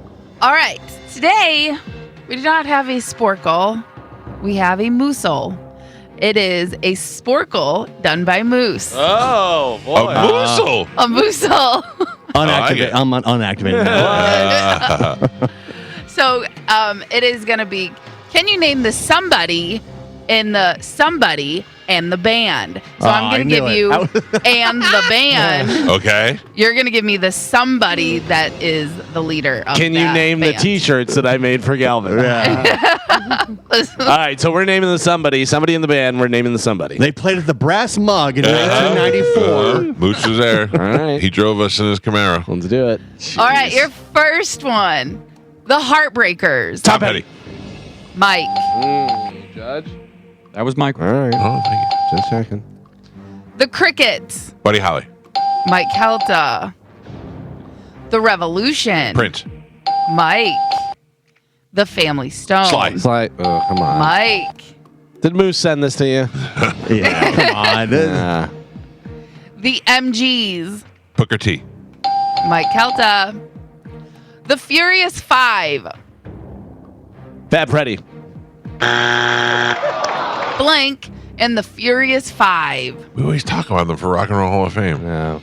All right. Today, we do not have a sporkle. We have a moosel. It is a sporkle done by moose. Oh, boy. A moosel. A moosel. Unactivated. I'm unactivated now. So it is going to be, can you name the somebody in the somebody and the band? So I'm I going to give knew it. you and the band. Okay. You're going to give me the somebody that is the leader of Can you that name the band. T-shirts that I made for Galvin? All right, so we're naming the somebody in the band. We're naming the somebody. They played at the Brass Mug in 1994. Moose was there. All right. He drove us in his Camaro. Let's do it. All right, your first one. The Heartbreakers. Top Eddie. Mike. Judge. That was Mike. All right. Oh, thank you. Just checking. The Crickets. Buddy Holly. Mike Calta. The Revolution. Prince. Mike. The Family Stone. Sly. It's like, oh, come on. Mike. Did Moose send this to you? Yeah, come on. Nah. The MGs. Booker T. Mike Calta. The Furious Five. Fat Freddy. Blank and the Furious Five. We always talk about them for Rock and Roll Hall of Fame. No.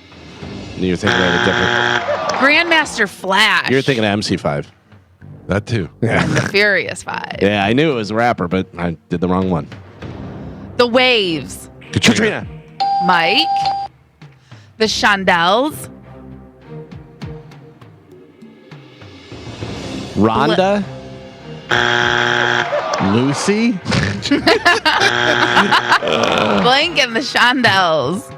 You're thinking of a different. Grandmaster Flash. You're thinking of MC5. That too. The Furious Five. Yeah, I knew it was a rapper, but I did the wrong one. The Waves. Katrina. Mike. The Shondells. Rhonda. Lucy. Blank and the Shondells.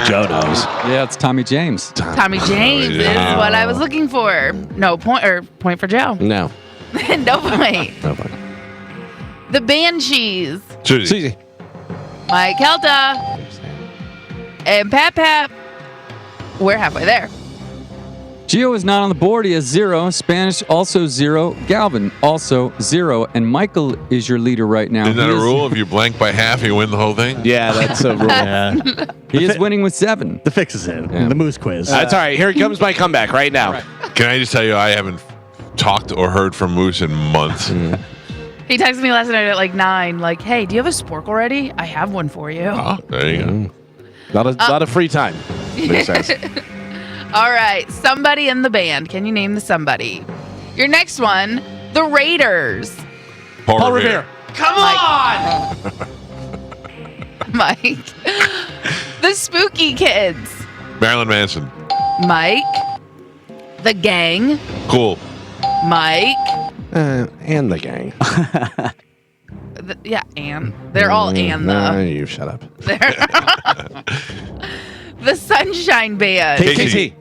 Joe knows. Yeah, it's Tommy James. Tommy James is what I was looking for. No point for Joe. No. No point. No point. The Banshees. Susie. Susie. Mike Kelta. And Pap. We're halfway there. Gio is not on the board. He has 0. Spanish also 0. Galvin also 0. And Michael is your leader right now. Isn't that He a is- rule? If you blank by half, you win the whole thing? Yeah, that's a rule. Yeah. He is winning with 7. The fix is in. Yeah. The Moose quiz. That's all right. Here comes my comeback right now. Can I just tell you, I haven't talked or heard from Moose in months. He texted me last night at like 9, like, hey, do you have a Sporcle ready? I have one for you. Oh, there you go. Lot of free time. Makes sense. All right, somebody in the band. Can you name the somebody? Your next one, the Raiders. Paul Revere. Come on! Mike. The Spooky Kids. Marilyn Manson. Mike. The Gang. Cool. Mike. And the gang. And. They're all and Nah, though. you shut up. The Sunshine Band. KT.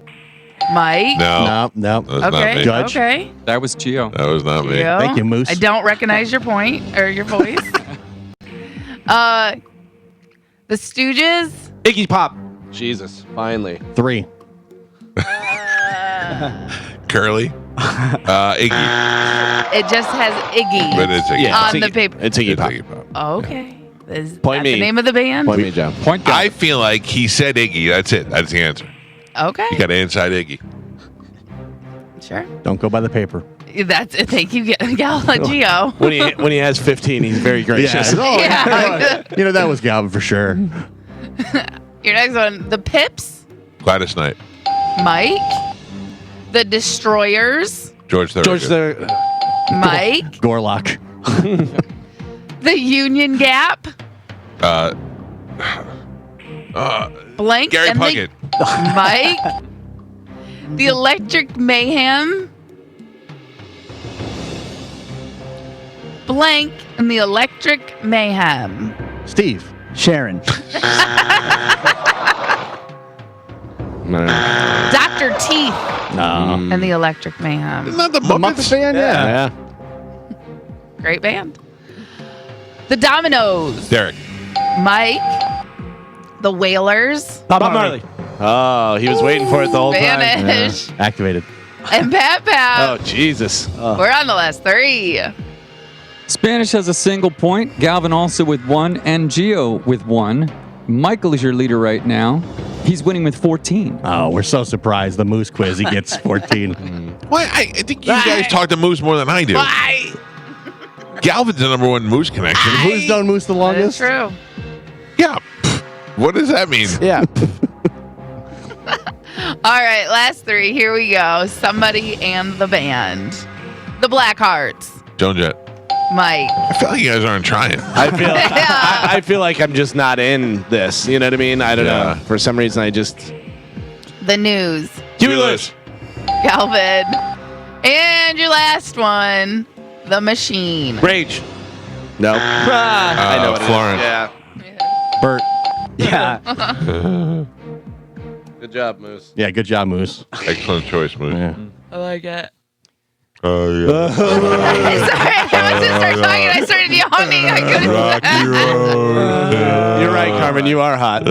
Mike. No. No. That's not Okay. me. Judge. Okay. That was Gio. That was not me. Gio. Thank you, Moose. I don't recognize your point or your voice. The Stooges. Iggy Pop. Jesus, finally. 3. Curly. Iggy. It just has Iggy But it's Iggy. on it's the Iggy. paper. It's Iggy It's Pop. Iggy Pop. Oh, okay. Is Point that me. the name of the band? Point me, Joe. Point Galvin. I feel like he said Iggy. That's it. That's the answer. Okay. You got to inside Iggy. Sure. Don't go by the paper. Thank you, Gio. When he has 15, he's very gracious. Yeah. That was Galvin for sure. Your next one, the Pips, Gladys Knight. Mike. The Destroyers, George Thorogood. Mike. Gorlock. The Union Gap, blank. Gary and Puckett. Mike. The Electric Mayhem, blank. And the Electric Mayhem. Steve. Sharon. Dr. Teeth and the Electric Mayhem. Isn't that the Muppets? Band? Yeah. Great band. The Dominoes, Derek. Mike. The Whalers, Bob Marley. Oh, he was waiting for it the whole time. Vanish, Activated. and Pat Oh, Pat. Jesus. We're on the last 3. Spanish has a single point. Galvin also with 1, and Gio with 1. Michael is your leader right now. He's winning with 14. Oh, we're so surprised. The Moose quiz, he gets 14. Why? I think you guys talk to Moose more than I do. Galvin's the number 1 Moose connection. Who's known Moose the That longest? is true. Yeah. What does that mean? Yeah. All right, last 3. Here we go. Somebody and the band. The Blackhearts, Joan Jett. Mike. I feel like you guys aren't trying. I feel like I'm just not in this. You know what I mean? I don't Yeah. know. For some reason, I just. The News, Huey Lewis. Galvin. And your last one, The Machine. Rage. No. I know what it is. Florence. Yeah. Bert. Yeah. Good job, Moose. Yeah, good job, Moose. Excellent choice, Moose. Yeah. I like it. Oh, yeah. Sorry, I was just started talking. I started yawning. I couldn't. Rocky Road. You're right, Carmen. You are hot.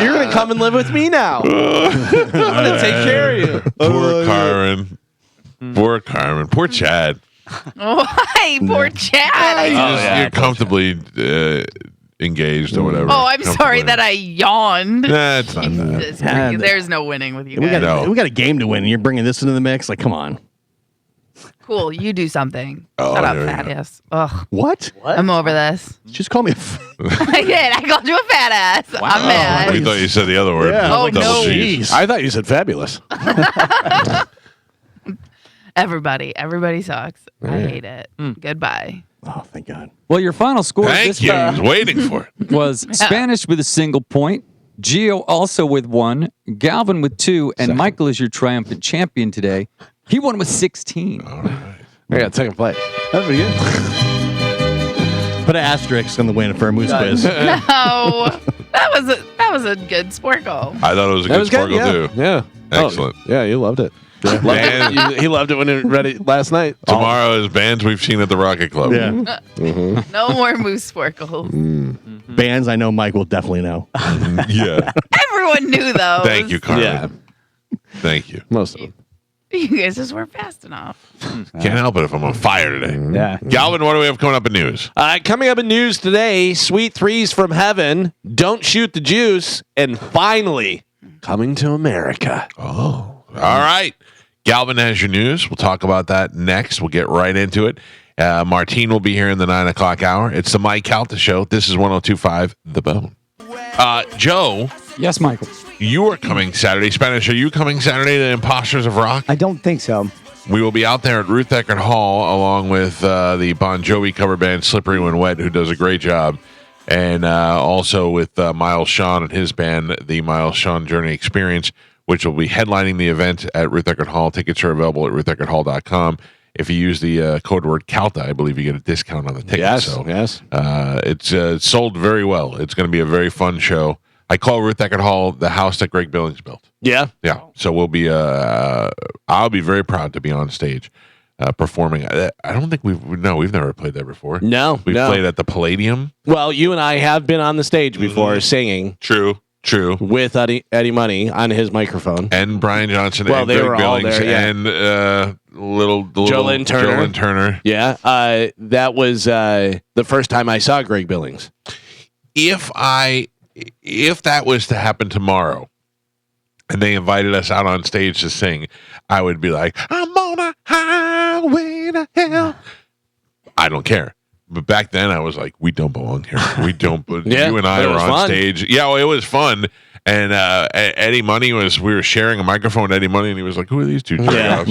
You're going to come and live with me now. I'm going to take care of you. Poor Carmen. Poor Carmen. Poor Chad. Why? Poor Chad. You're comfortably engaged or whatever. Oh, I'm sorry that I yawned. Nah, it's not that. Jesus Christ. There's no winning with you We guys. got, we got a game to win, and you're bringing this into the mix? Like, come on. Cool. You do something. Oh, Shut up, there we fat go. ass. Ugh. What? I'm over this. Just call me I did. I called you a fat ass. I'm mad. We thought you said the other word. Yeah, Oh, Double no. G's. I thought you said fabulous. Everybody sucks. I hate it. Goodbye. Oh, thank God. Well, your final score Thank this you. I was waiting for it. was Spanish with a single point, Gio also with 1, Galvin with 2, and Michael is your triumphant champion today. He won with 16. I got second place. That's pretty good. Put an asterisk on the win for a Moose quiz. No, that was a good Sporcle. I thought it was a good Sporcle, yeah. too. Yeah. Excellent. Oh, yeah, you loved it. Man, He loved it when it read it last night. tomorrow is bands we've seen at the Rocket Club. Yeah. No more Moose Sporcles. Bands I know Mike will definitely know. Yeah. Everyone knew those. Thank you, Carmen. Yeah. Thank you. Most of them. You guys just weren't fast enough. Can't help it if I'm on fire today. Yeah. Galvin, what do we have coming up in news? Coming up in news today, Sweet Threes from Heaven, Don't Shoot the Juice, and finally, Coming to America. Oh, all right. Galvin has your news. We'll talk about that next. We'll get right into it. Martine will be here in the 9 o'clock hour. It's the Mike Calta Show. This is 102.5 The Bone. Joe, Yes, Michael. you are coming Saturday. Spanish, are you coming Saturday to Imposters of Rock? I don't think so. We will be out there at Ruth Eckerd Hall along with the Bon Jovi cover band Slippery When Wet, who does a great job. And also with Miles Shawn and his band, the Miles Shawn Journey Experience, which will be headlining the event at Ruth Eckerd Hall. Tickets are available at rutheckerdhall.com. If you use the code word CALTA, I believe you get a discount on the ticket. Yes, So, yes. it's sold very well. It's going to be a very fun show. I call Ruth Eckerd Hall the house that Greg Billings built. Yeah. Yeah. So we'll be. I'll be very proud to be on stage performing. I don't think we've never played there before. No. We've played at the Palladium. Well, you and I have been on the stage before singing True. with Eddie Money on his microphone. And Brian Johnson Well, and they Greg were all Billings there, yeah. and Jolyn Turner. Yeah. That was the first time I saw Greg Billings. If that was to happen tomorrow, and they invited us out on stage to sing, I would be like, I'm on a highway to hell. I don't care. But back then, I was like, we don't belong here. We don't. Yeah, you and I were on fun. stage. Yeah, well, it was fun. And Eddie Money we were sharing a microphone with Eddie Money, and he was like, who are these two jerk-offs?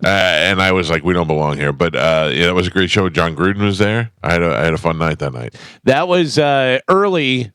And I was like, we don't belong here. But yeah, it was a great show. John Gruden was there. I had a fun night that night. That was early.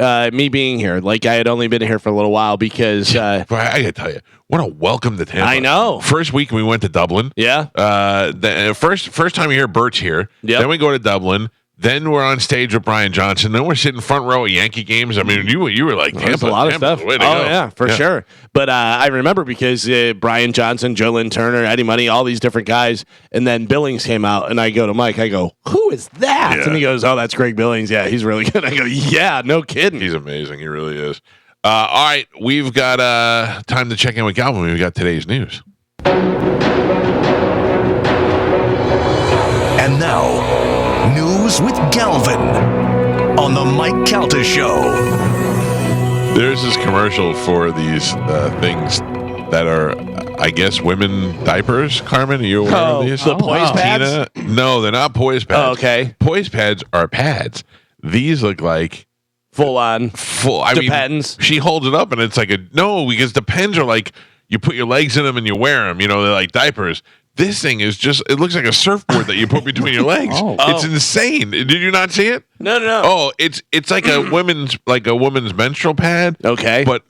Me being here, like I had only been here for a little while because I gotta tell you, what a welcome to Tampa. I know. First week we went to Dublin. Yeah. The first time you hear Bert's here. Yep. Then we go to Dublin. Then we're on stage with Brian Johnson. Then we're sitting front row at Yankee games. I mean, you were like Tampa. There's a lot of stuff. Way to Oh go. yeah, for sure. But I remember because Brian Johnson, Joe Lynn Turner, Eddie Money, all these different guys, and then Billings came out, and I go to Mike. I go, who is that? Yeah. And he goes, oh, that's Greg Billings. Yeah, he's really good. I go, yeah, no kidding. He's amazing. He really is. All right, we've got time to check in with Galvin. We've got today's news. And now, news with Galvin on the Mike Calta Show. There's this commercial for these things that are, I guess, women diapers. Carmen, are you aware of these? The poise pads? Tina? No, they're not poise pads. Oh, okay. Poise pads are pads. These look like Full on. mean, Depends. she holds it up and it's like because Depends are like you put your legs in them and you wear them. You know, they're like diapers. This thing is it looks like a surfboard that you put between your legs. It's insane. Did you not see it? No. Oh, it's like a women's menstrual pad. Okay. But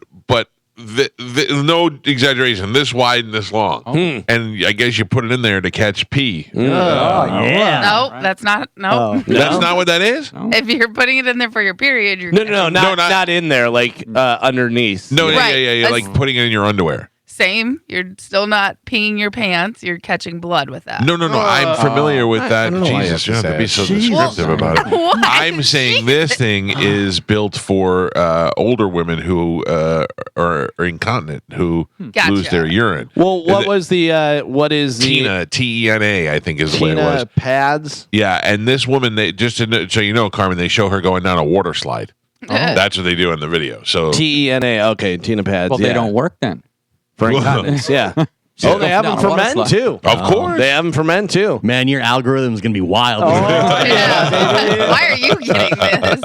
no exaggeration. This wide and this long. And I guess you put it in there to catch pee. No, that's not. No. That's not what that is? If you're putting it in there for your period, you're No, not in there, like underneath. No, Right. yeah. You're like putting it in your underwear. same. You're still not peeing your pants. You're catching blood with that. No. I'm familiar with that. Jesus, you don't have to be so descriptive about it. What? I'm saying this thing is built for older women who are incontinent, who lose their urine. Well, what is the Tina, T-E-N-A, I think is what it was. Tina pads? Yeah, and this woman, they just so you know, Carmen, they show her going down a water slide. That's what they do in the video. So T-E-N-A. Okay, Tina pads. Well, they don't work then. For incontinence, yeah. Oh, they have them for men too. Of course, they have them for men too. Man, your algorithm is gonna be wild. Why are you getting this?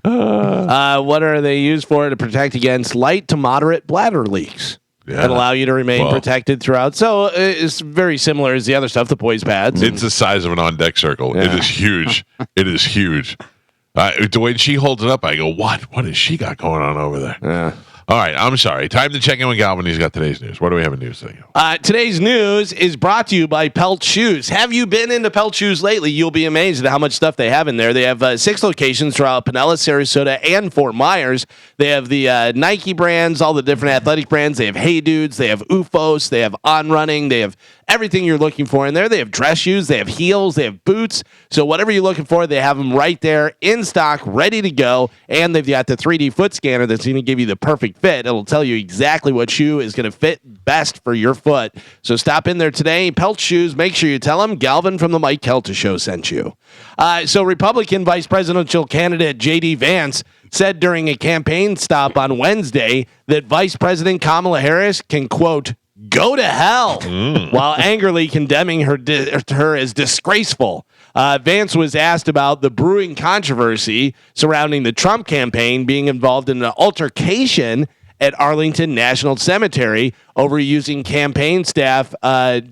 What are they used for? To protect against light to moderate bladder leaks. Yeah. And allow you to remain protected throughout. So it's very similar as the other stuff, the poise pads. It's the size of an on-deck circle. Yeah. It is huge. It is huge. The way she holds it up, I go, what? What has she got going on over there? Yeah. All right, I'm sorry. Time to check in with Galvin. He's got today's news. What do we have in news today? Today's news is brought to you by Pelt Shoes. Have you been into Pelt Shoes lately? You'll be amazed at how much stuff they have in there. They have 6 locations throughout Pinellas, Sarasota, and Fort Myers. They have the Nike brands, all the different athletic brands. They have Hey Dudes. They have UFOS. They have On Running. They have everything you're looking for in there. They have dress shoes. They have heels. They have boots. So whatever you're looking for, they have them right there in stock, ready to go. And they've got the 3D foot scanner that's going to give you the perfect fit. It'll tell you exactly what shoe is going to fit best for your foot. So stop in there today. Pelt Shoes. Make sure you tell them Galvin from the Mike Calta Show sent you. So Republican vice presidential candidate J.D. Vance said during a campaign stop on Wednesday that Vice President Kamala Harris can, quote, go to hell, while angrily condemning her as disgraceful. Vance was asked about the brewing controversy surrounding the Trump campaign being involved in an altercation at Arlington National Cemetery over using campaign staff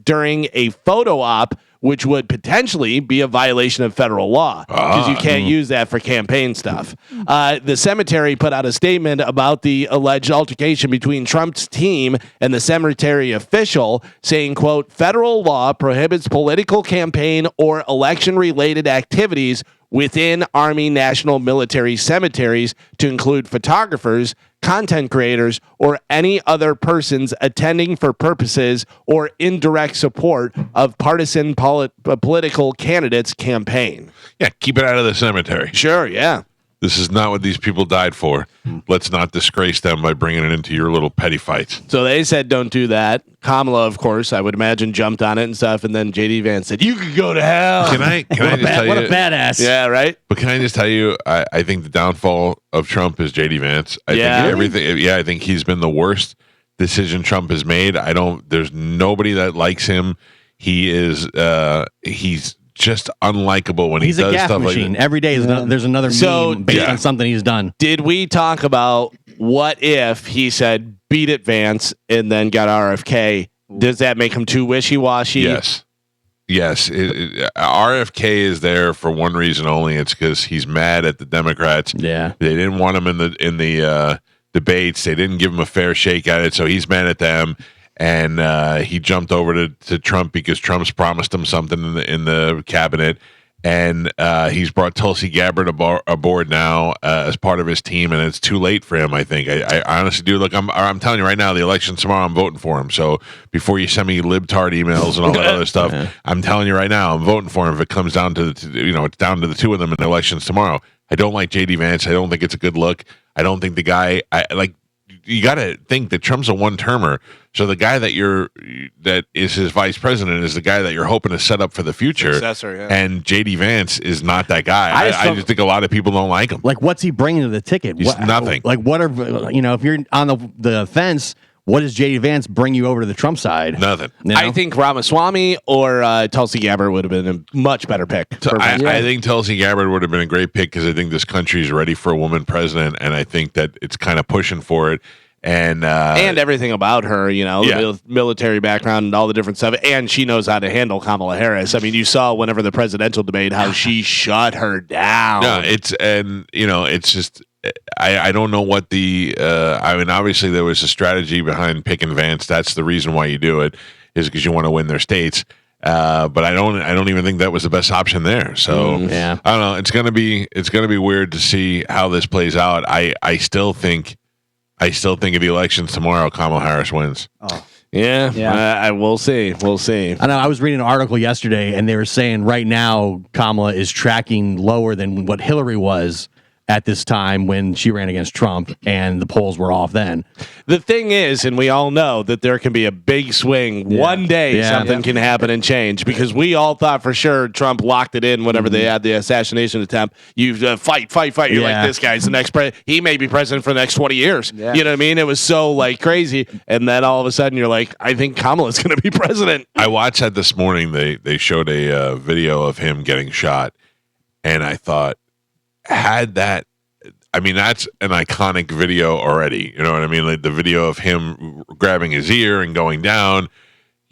during a photo op, which would potentially be a violation of federal law because you can't use that for campaign stuff. The cemetery put out a statement about the alleged altercation between Trump's team and the cemetery official, saying, quote, federal law prohibits political campaign or election-related activities within Army National Military cemeteries to include photographers, content creators, or any other persons attending for purposes or indirect support of partisan political candidates' campaign. Yeah, keep it out of the cemetery. Sure, yeah. This is not what these people died for. Let's not disgrace them by bringing it into your little petty fights. So they said don't do that. Kamala, of course, I would imagine, jumped on it and stuff. And then J.D. Vance said, you could go to hell. Can I just tell you? What a badass. Yeah, right? But can I just tell you, I think the downfall of Trump is J.D. Vance. I think everything. Yeah, I think he's been the worst decision Trump has made. There's nobody that likes him. He's just unlikable when he's he does a gaff stuff machine. like that. Every day there's another meme based on something he's done. Did we talk about what if he said beat it, Vance, and then got RFK? Does that make him too wishy-washy? Yes. RFK is there for one reason only. It's because he's mad at the Democrats. Yeah, they didn't want him in the debates. They didn't give him a fair shake at it, so he's mad at them. And he jumped over to Trump because Trump's promised him something in the cabinet, and he's brought Tulsi Gabbard aboard now as part of his team, and it's too late for him. I think. I honestly do. Look, I'm telling you right now, the election's tomorrow. I'm voting for him. So before you send me libtard emails and all that other stuff, I'm telling you right now, I'm voting for him. If it comes down to it's down to the two of them in the elections tomorrow. I don't like J.D. Vance. I don't think it's a good look. I don't think the guy. You got to think that Trump's a one-termer. So the guy that is his vice president is the guy that you're hoping to set up for the future. Successor, yeah. And J.D. Vance is not that guy. I just think a lot of people don't like him. Like, what's he bringing to the ticket? Nothing. Like, what are if you're on the fence, what does J.D. Vance bring you over to the Trump side? Nothing. I think Ramaswamy or Tulsi Gabbard would have been a much better pick. I think Tulsi Gabbard would have been a great pick because I think this country is ready for a woman president, and I think that it's kind of pushing for it. And everything about her, the military background and all the different stuff. And she knows how to handle Kamala Harris. I mean, you saw whenever the presidential debate, how she shut her down. No, it's just, I don't know what obviously there was a strategy behind picking Vance. That's the reason why you do it, is because you want to win their states. But I don't even think that was the best option there. So I don't know. It's gonna be weird to see how this plays out. I still think at the elections tomorrow, Kamala Harris wins. Oh. Yeah. We'll see. I know. I was reading an article yesterday, and they were saying right now Kamala is tracking lower than what Hillary was at this time when she ran against Trump, and the polls were off then. The thing is, and we all know that there can be a big swing. Yeah. One day something can happen and change, because we all thought for sure Trump locked it in whenever they had the assassination attempt. You fight. You're like, this guy's the next president. He may be president for the next 20 years. Yeah. You know what I mean? It was so crazy. And then all of a sudden you're like, I think Kamala's going to be president. I watched that this morning. They showed a video of him getting shot, and I thought, that's an iconic video already. You know what I mean? Like the video of him grabbing his ear and going down.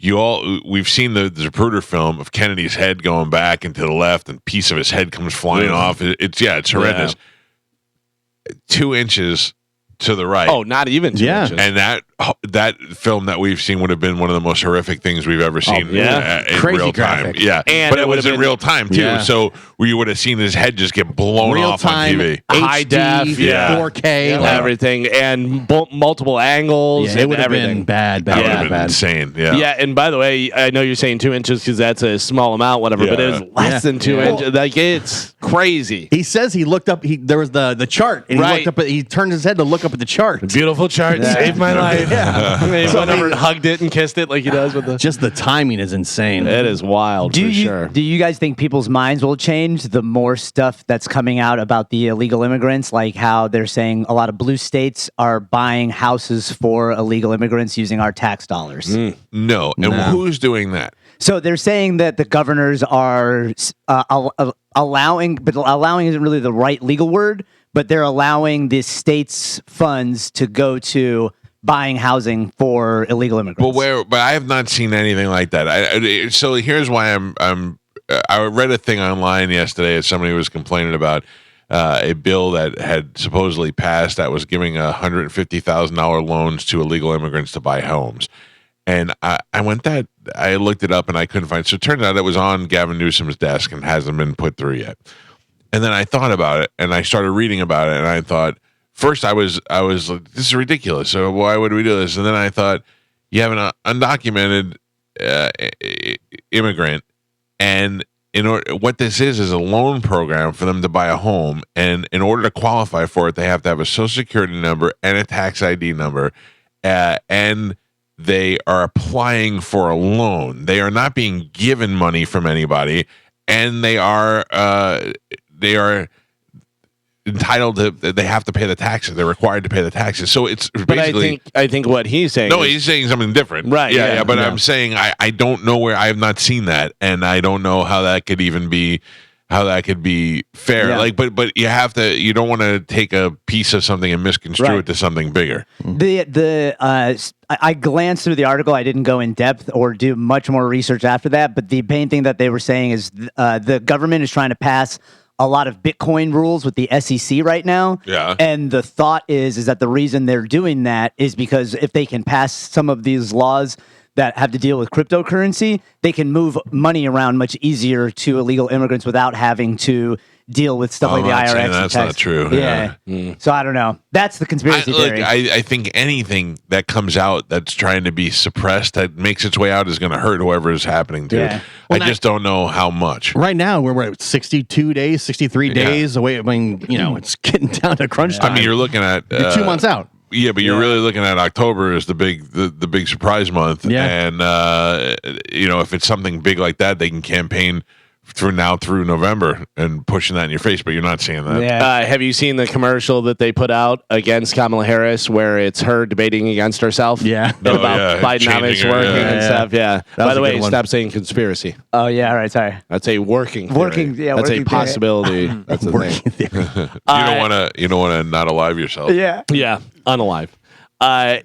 We've seen the Zapruder film of Kennedy's head going back and to the left, and a piece of his head comes flying off. It's horrendous. 2 inches to the right. Oh, not even 2 inches. And that film that we've seen would have been one of the most horrific things we've ever seen in Crazy real graphic. time. Yeah, but it was in real time too. Yeah. So you would have seen his head just get blown off on TV. High def, 4K, everything, and multiple angles. Yeah, it would have everything. been bad. That would have been insane. Yeah. Yeah, and by the way, I know you're saying 2 inches because that's a small amount, whatever, but it was less than 2 inches. Like, it's crazy. He says he looked up. There was the chart, and he looked up. He turned his head to look up at the chart. Beautiful chart, saved my life. Yeah, whenever hugged it and kissed it like he does with the. Just the timing is insane. It is wild. Sure. Do you guys think people's minds will change the more stuff that's coming out about the illegal immigrants, like how they're saying a lot of blue states are buying houses for illegal immigrants using our tax dollars? No. And who's doing that? So they're saying that the governors are allowing, but allowing isn't really the right legal word, but they're allowing the state's funds to go to buying housing for illegal immigrants. But I have not seen anything like that. So here's why I read a thing online yesterday as somebody was complaining about a bill that had supposedly passed that was giving $150,000 loans to illegal immigrants to buy homes. And I looked it up and I couldn't find it. So it turned out it was on Gavin Newsom's desk and hasn't been put through yet. And then I thought about it and I started reading about it and I thought, first I was like, this is ridiculous. So why would we do this? And then I thought, you have an undocumented immigrant and what this is a loan program for them to buy a home, and in order to qualify for it, they have to have a social security number and a tax ID number, and they are applying for a loan. They are not being given money from anybody, and they are entitled to. They have to pay the taxes. They're required to pay the taxes. So it's basically. But I think what he's saying. No, he's saying something different. Right. Yeah. But I'm saying I don't know where. I have not seen that, and I don't know how that could even be. How that could be fair. Yeah. Like, but you have to. You don't want to take a piece of something and misconstrue it to something bigger. I glanced through the article. I didn't go in depth or do much more research after that. But the main thing that they were saying is the government is trying to pass a lot of Bitcoin rules with the SEC right now. Yeah. And the thought is that the reason they're doing that is because if they can pass some of these laws that have to deal with cryptocurrency, they can move money around much easier to illegal immigrants without having to deal with stuff like the I'm IRS. saying that's not true. Yeah. So I don't know. That's the conspiracy theory. I think anything that comes out that's trying to be suppressed, that makes its way out, is going to hurt whoever is happening to. Yeah. I just don't know how much. Right now, we're at 62 days, 63 days away. I mean, it's getting down to crunch time. I mean, you're looking at You're 2 months out. Yeah, but you're really looking at October as the big surprise month. Yeah. And if it's something big like that, they can campaign through November and pushing that in your face, but you're not seeing that. Yeah. Have you seen the commercial that they put out against Kamala Harris where it's her debating against herself? Yeah. About Bidenomics Changing her, working yeah. and stuff. Yeah. That By was the a way, good one. stop saying conspiracy. Oh, yeah. All right. Sorry. That's a working theory. Working, yeah, That's working a theory. possibility. That's a thing. You don't want to not alive yourself. Yeah. Yeah, unalive.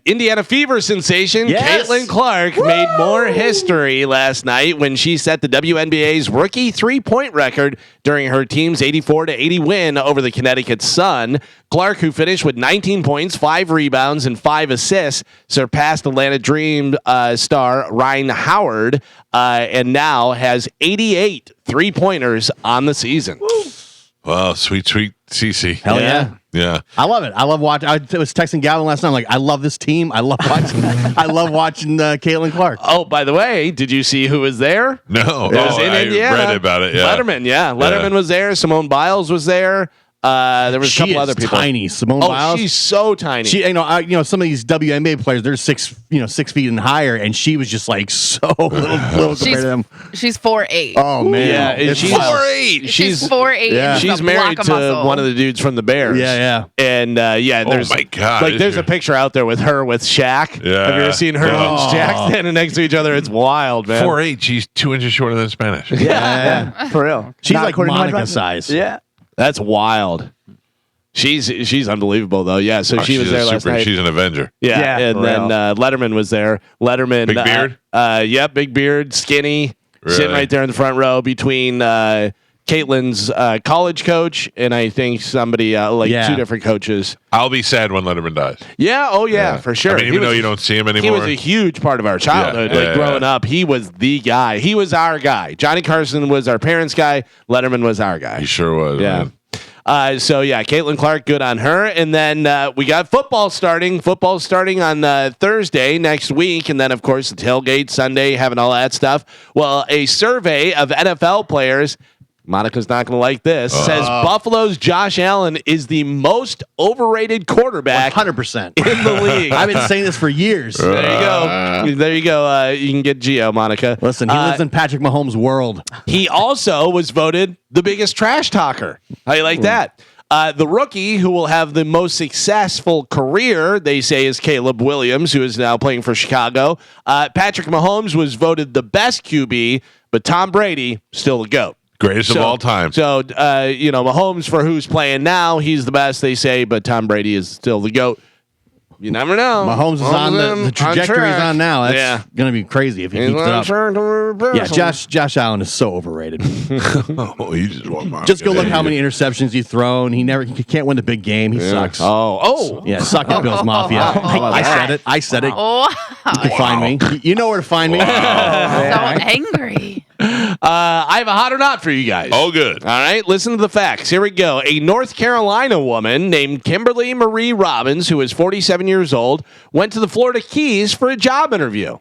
Indiana Fever sensation Yes. Caitlin Clark made more history last night when she set the WNBA's rookie three-point record during her team's 84-80 win over the Connecticut Sun. Clark, who finished with 19 points, 5 rebounds, and 5 assists, surpassed Atlanta Dream star Ryan Howard and now has 88 three-pointers on the season. Wow, sweet Cece. Hell yeah. Yeah. I love it. I love watching. I was texting Gavin last night. I'm like, I love this team. I love watching. I love watching Caitlin Clark. Oh, by the way, did you see who was there? No. It was in I Indiana. read about it. Yeah. Letterman, Letterman was there. Simone Biles was there. There was a couple other people. Tiny. Simone Oh, Biles. she's so tiny. She, some of these WNBA players, they're 6 feet and higher, and she was just like so little compared to them. She's 4'8". Oh man, Yeah, and It's she's wild. 4'8". She's 4'8". Yeah. and She's a married block of to muscle. one of the dudes from the Bears. Yeah. And there's my God. like there's a picture out there with her with Shaq. Yeah. Have you ever seen her and Shaq standing next to each other? It's wild, man. 4'8". She's 2 inches shorter than Spanish. Yeah. For real. She's Not like according to my Monica brother. size. Yeah. That's wild. She's unbelievable though. Yeah, so she was there last night. She's an Avenger. Yeah, Yeah, and for then real. Letterman was there. Letterman, Big beard? Yep, big beard, skinny, sitting Really? right there in the front row between Caitlin's college coach and I think somebody two different coaches. I'll be sad when Letterman dies. Yeah, for sure. I mean, even though you don't see him he anymore. was a huge part of our childhood. Yeah, Growing up, he was the guy. He was our guy. Johnny Carson was our parents' guy. Letterman was our guy. He sure was. Yeah. Man. Caitlin Clark, good on her. And then we got football starting. Football starting on Thursday next week. And then, of course, the tailgate Sunday, having all that stuff. Well, a survey of NFL players, Monica's not going to like this, says Buffalo's Josh Allen is the most overrated quarterback 100%. in the league. I've been saying this for years. There you go. There you go. You can get Gio, Monica. Listen, he lives in Patrick Mahomes' world. He also was voted the biggest trash talker. How you like that? The rookie who will have the most successful career, they say, is Caleb Williams, who is now playing for Chicago. Patrick Mahomes was voted the best QB, but Tom Brady, still the GOAT. Greatest of all time. So, Mahomes, for who's playing now, he's the best, they say, but Tom Brady is still the GOAT. You never know. Mahomes is on the trajectory he's on now. That's going to be crazy if he keeps it up. Yeah, Josh Allen is so overrated. Oh, he just walked by. Just go look how many interceptions he's thrown. He can't win the big game. He sucks. Oh. Suck it, Bills Mafia. I said it. Oh, You can find me. You know where to find me. so angry. I have a hot or not for you guys. Oh, good. All right, listen to the facts. Here we go. A North Carolina woman named Kimberly Marie Robbins, who is 47 years old, went to the Florida Keys for a job interview.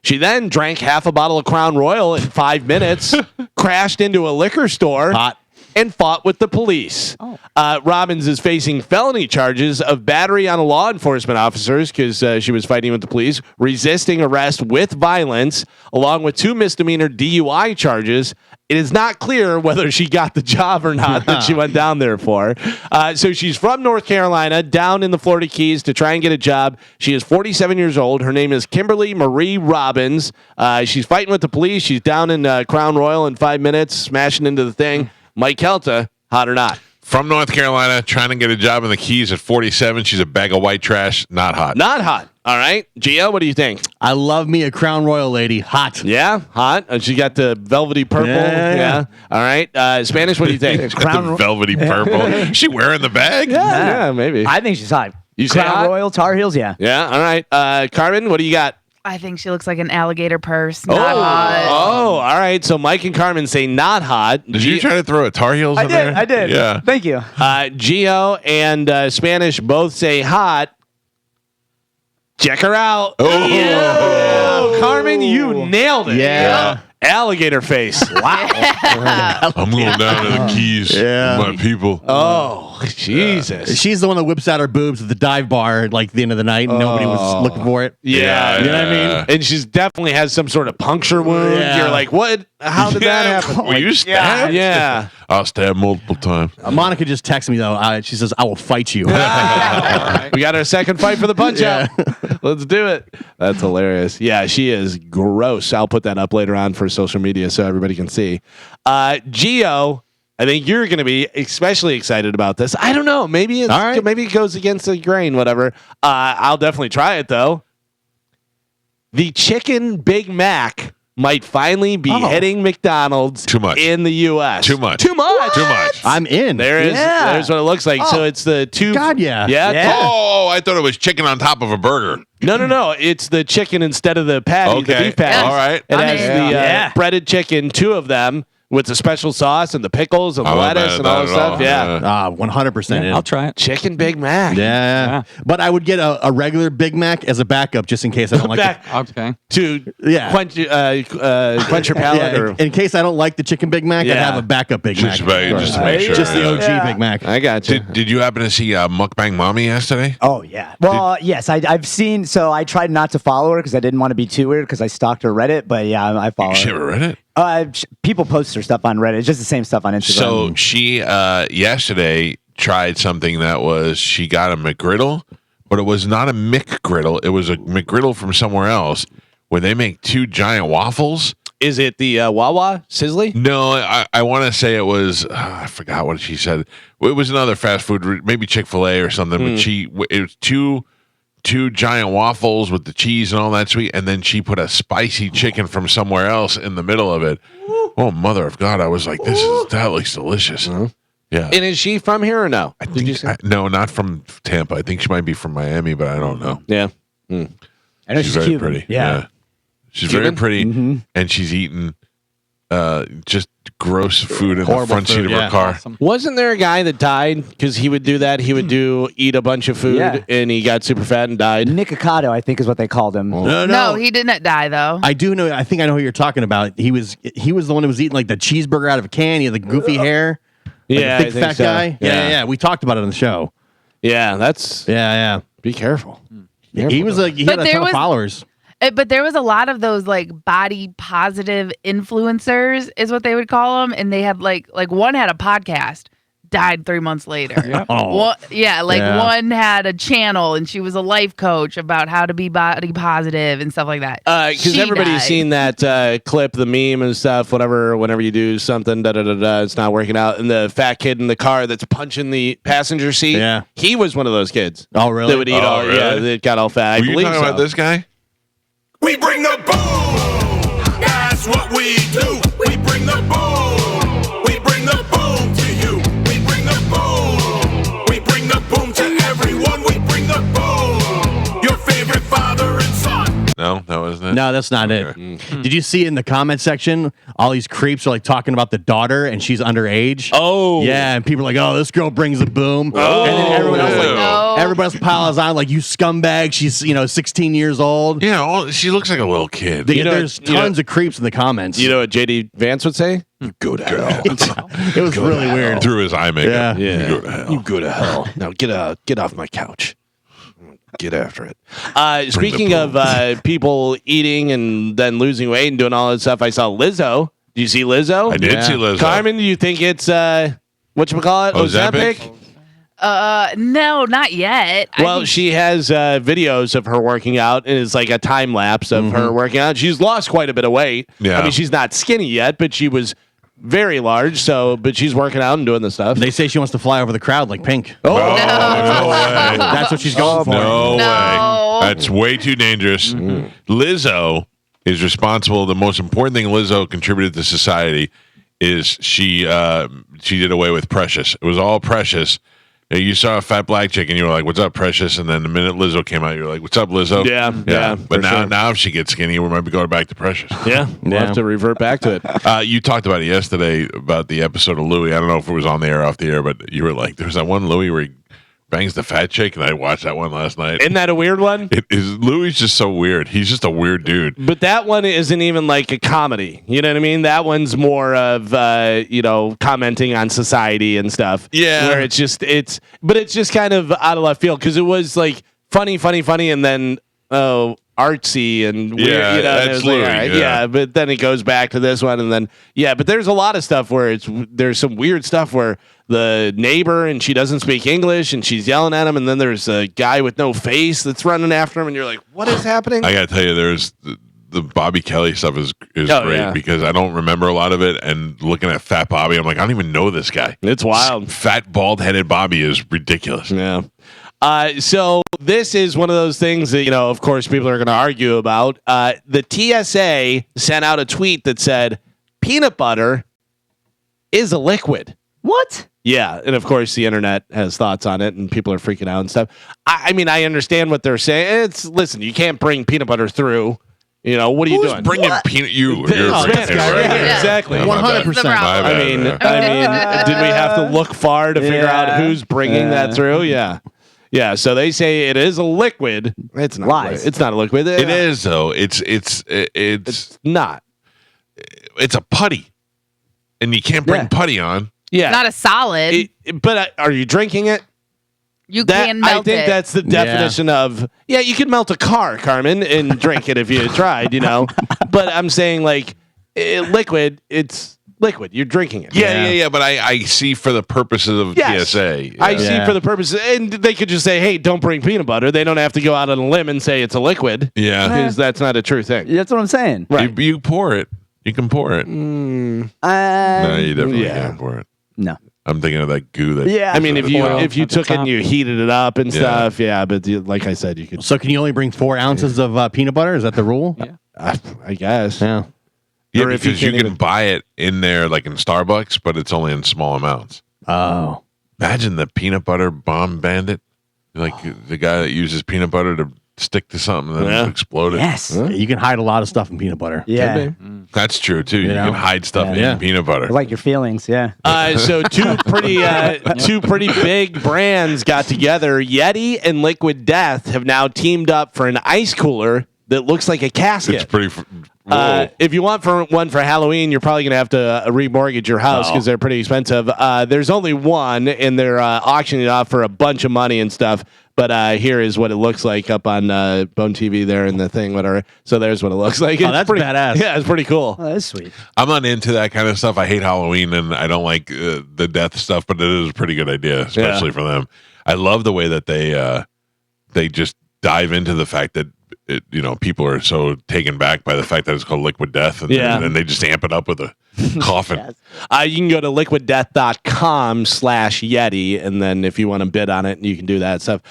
She then drank half a bottle of Crown Royal in 5 minutes, crashed into a liquor store. Hot. And fought with the police. Robbins is facing felony charges of battery on law enforcement officers because she was fighting with the police, resisting arrest with violence, along with 2 misdemeanor DUI charges. It is not clear whether she got the job or not that she went down there for. So she's from North Carolina, down in the Florida Keys to try and get a job. She is 47 years old. Her name is Kimberly Marie Robbins. She's fighting with the police. She's down in Crown Royal in 5 minutes, smashing into the thing. Mike Calta, hot or not? From North Carolina, trying to get a job in the Keys at 47. She's a bag of white trash. Not hot. Not hot. All right. Gio, what do you think? I love me a Crown Royal lady. Hot. Yeah, hot. She got the velvety purple. Yeah. All right. Spanish, what do you think? She's got the velvety purple. Is she wearing the bag? Yeah, maybe. I think she's hot. You say Crown hot? Royal, Tar Heels, yeah. Yeah. All right. Carmen, what do you got? I think she looks like an alligator purse. Not Oh, hot. all right. So Mike and Carmen say not hot. Did you try to throw a Tar Heels in there? I did. Yeah. Thank you. Gio and Spanish both say hot. Check her out. Oh. Carmen, you nailed it. Yeah. Alligator face. Wow. I'm going down to the Keys Yeah. with my people. Oh, Jesus. She's the one that whips out her boobs at the dive bar like the end of the night and nobody was looking for it. Yeah. You know what I mean? And she's definitely has some sort of puncture wound. Yeah. You're like, what? How did that happen? Were you stabbed? Yeah. I'll stab multiple times. Monica just texted me though. She says, "I will fight you." We got our second fight for the punch out. Let's do it. That's hilarious. Yeah, she is gross. I'll put that up later on for social media so everybody can see. Gio, I think you're going to be especially excited about this. I don't know. Maybe maybe it goes against the grain, whatever. I'll definitely try it though. The Chicken Big Mac might finally be hitting McDonald's Too much. in the U.S. Too much. Too much. Too much. I'm in. There's what it looks like. So it's the two. God, yeah. Yeah. Oh, I thought it was chicken on top of a burger. No. It's the chicken instead of the patty, the Okay. beef patty. All right. It I'm has in. the breaded chicken, 2 of them, with the special sauce and the pickles and the I'm not lettuce mad and at all that the at stuff. all. Yeah. 100% in. I'll try it. Chicken Big Mac. Yeah. But I would get a regular Big Mac as a backup just in case I don't like Back Okay. to Yeah. quench your palate. Or, in case I don't like the chicken Big Mac, I'd Yeah. have a backup Big Just Mac. to make sure. Just the yeah. OG Big Mac. I got you. Did you happen to see Mukbang Mommy yesterday? Oh, yeah. Well, yes, I've seen. So I tried not to follow her because I didn't want to be too weird because I stalked her Reddit. But yeah, I follow She her. ever read it? People post her stuff on Reddit. It's just the same stuff on Instagram. So she yesterday tried something that was she got a McGriddle, but it was not a McGriddle. It was a McGriddle from somewhere else where they make 2 giant waffles. Is it the Wawa Sizzly? No, I want to say it was. I forgot what she said. It was another fast food, maybe Chick-fil-A or something. But it was two giant waffles with the cheese and all that sweet, and then she put a spicy chicken from somewhere else in the middle of it. Oh, mother of God! I was like, that looks delicious. Yeah. And is she from here or no? No, not from Tampa. I think she might be from Miami, but I don't know. Yeah. I know she's very Cuban. pretty. Yeah. She's Cuban? very pretty, and she's eating just gross food in the Horrible front seat food, of her yeah. car. Awesome. Wasn't there a guy that died because he would do that? He would eat a bunch of food Yeah. and he got super fat and died. Nick Ocado, I think, is what they called him. No, he did not die though. I do know. I think I know who you're talking about. He was the one who was eating like the cheeseburger out of a can. He had the goofy hair. Like Yeah, the I big think fat so. guy. Yeah. We talked about it on the show. Yeah, that's. Yeah. Be careful. He had But a there ton of was- followers. But there was a lot of those like body positive influencers, is what they would call them, and they had like one had a podcast, died 3 months later. Oh. One had a channel, and she was a life coach about how to be body positive and stuff like that. Because She everybody's died. seen that clip, the meme and stuff. Whenever you do something, it's not working out, and the fat kid in the car that's punching the passenger seat. Yeah. He was one of those kids. Oh, really? That would eat all. really? Yeah, that got all fat. Were I you believe talking so. about this guy? We bring the boom. That's what we do. We bring the boom. We bring the boom to you. We bring the boom. We bring the boom to everyone. We bring the boom. Your favorite father and son. No, that wasn't it. it? No, that's not it. Did you see in the comment section, all these creeps are like talking about the daughter and she's underage? Oh. Yeah, and people are like, oh, this girl brings a boom. Oh, and then everyone else like, no. everybody else piles on like, you scumbag. She's 16 years old. Yeah, she looks like a little kid. There's tons of creeps in the comments. You know what JD Vance would say? Go to hell. It was really weird. Through his eye makeup. Yeah. You go to hell. You go to hell. Now get off my couch. Get after it. Speaking of people eating and then losing weight and doing all that stuff, I saw Lizzo. Do you see Lizzo? I did see Lizzo. Carmen, do you think it's whatchamacallit? Ozempic? No, not yet. Well, she has videos of her working out, and it's like a time lapse of her working out. She's lost quite a bit of weight. Yeah. I mean, she's not skinny yet, but she was very large. But she's working out and doing the stuff. They say she wants to fly over the crowd like Pink. Oh, no way. That's what she's going for. No No. way. That's way too dangerous. Lizzo is responsible. The most important thing Lizzo contributed to society is she did away with Precious. It was all Precious. You saw a fat black chick and you were like, "What's up, Precious?" And then the minute Lizzo came out, you're like, "What's up, Lizzo?" Yeah. But now if she gets skinny, we might be going back to Precious. Yeah, we'll have to revert back to it. You talked about it yesterday about the episode of Louis. I don't know if it was on the air or off the air, but you were like, "There's that one Louis where he bangs the fat chick," and I watched that one last night. Isn't that a weird one? It is. Louis is just so weird. He's just a weird dude. But that one isn't even like a comedy. You know what I mean? That one's more of commenting on society and stuff. Yeah. Where it's just kind of out of left field because it was like funny, and then artsy and weird. Yeah, and that's it was Louis, like, all right, yeah. but then it goes back to this one, and then but there's a lot of stuff where there's some weird stuff where the neighbor and she doesn't speak English and she's yelling at him, and then there's a guy with no face that's running after him, and you're like, what is happening? I gotta tell you, there's the Bobby Kelly stuff is great because I don't remember a lot of it. And looking at Fat Bobby, I'm like, I don't even know this guy. It's wild. Fat bald headed Bobby is ridiculous. Yeah. So this is one of those things that, of course, people are going to argue about. The TSA sent out a tweet that said, peanut butter is a liquid. What? Yeah. And of course, the internet has thoughts on it and people are freaking out and stuff. I mean, I understand what they're saying. Listen, you can't bring peanut butter through. What are you doing? Bringing peanut? You're Spanish guy, right? Yeah. Exactly. 100%. I mean, did we have to look far to figure out who's bringing that through? Yeah. Yeah, so they say it is a liquid. It's not. Lies. It's not a liquid. It is though. It's not. It's a putty, and you can't bring putty on. Yeah, Not a solid. but are you drinking it? You can melt I think it. that's the definition of. Yeah, you can melt a car, Carmen, and drink it if you tried. But I'm saying like liquid. It's liquid. You're drinking it. Yeah. But I see for the purposes of TSA. I see for the purposes, and they could just say, "Hey, don't bring peanut butter." They don't have to go out on a limb and say it's a liquid. Yeah, because that's not a true thing. That's what I'm saying. Right. You pour it. You can pour it. No, you definitely can't pour it. No. I'm thinking of that goo that. Yeah. I mean, if you Oil took it and you heated it up and stuff, but like I said, you could. So can you only bring 4 ounces of peanut butter? Is that the rule? Yeah, I guess. Yeah. Yeah, Or if you because you can't can even- buy it in there like in Starbucks, but it's only in small amounts. Oh. Imagine the peanut butter bomb bandit, like the guy that uses peanut butter to stick to something and then explode it. Yes. You can hide a lot of stuff in peanut butter. Yeah. That's true too. You know? can hide stuff Yeah. in peanut butter. I like your feelings. Yeah. So two pretty big brands got together. Yeti and Liquid Death have now teamed up for an ice cooler that looks like a casket. It's pretty. Whoa. If you want one for Halloween, you're probably going to have to remortgage your house because they're pretty expensive. There's only one, and they're auctioning it off for a bunch of money and stuff. But here is what it looks like up on Bone TV there and the thing, whatever. So there's what it looks like. That's pretty badass. Yeah, it's pretty cool. Oh, that's sweet. I'm not into that kind of stuff. I hate Halloween and I don't like the death stuff, but it is a pretty good idea, especially for them. I love the way that they just dive into the fact that people are so taken back by the fact that it's called Liquid Death, and they just amp it up with a coffin. You can go to liquiddeath.com/Yeti, and then if you want to bid on it, you can do that stuff.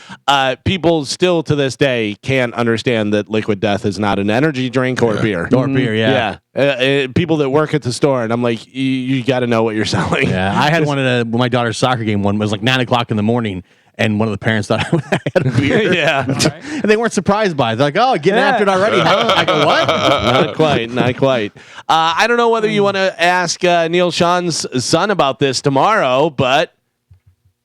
People still to this day can't understand that Liquid Death is not an energy drink or beer. Or beer, yeah. People that work at the store, and I'm like, you got to know what you're selling. Yeah, I had one at my daughter's soccer game. One was like 9:00 in the morning, and one of the parents thought I had a beard. Yeah. And they weren't surprised by it. They're like, oh, getting after it already. I go, what? Not quite. I don't know whether you want to ask Neil Sean's son about this tomorrow, but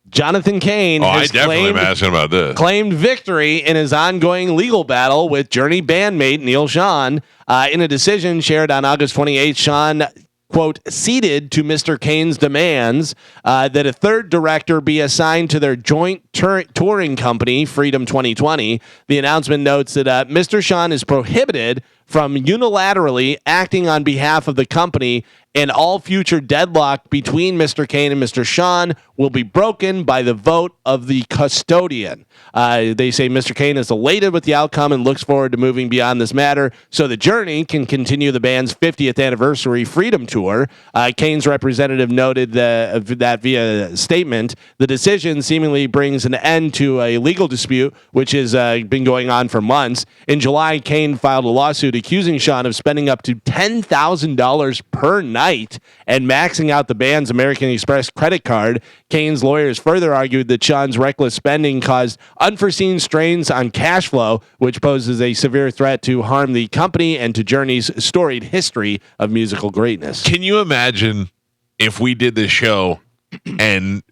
Jonathan Cain I has definitely am asking about this. claimed victory in his ongoing legal battle with Journey bandmate Neil Sean. In a decision shared on August 28th, Sean, quote, ceded to Mr. Cain's demands that a third director be assigned to their joint touring company, Freedom 2020. The announcement notes that Mr. Sean is prohibited from unilaterally acting on behalf of the company, and all future deadlock between Mr. Cain and Mr. Sean will be broken by the vote of the custodian. They say Mr. Cain is elated with the outcome and looks forward to moving beyond this matter so the Journey can continue the band's 50th anniversary Freedom Tour. Cain's representative noted that via statement, the decision seemingly brings an end to a legal dispute which has been going on for months. In July, Cain filed a lawsuit accusing Sean of spending up to $10,000 per night and maxing out the band's American Express credit card. Cain's lawyers further argued that Sean's reckless spending caused unforeseen strains on cash flow, which poses a severe threat to harm the company and to Journey's storied history of musical greatness. Can you imagine if we did this show and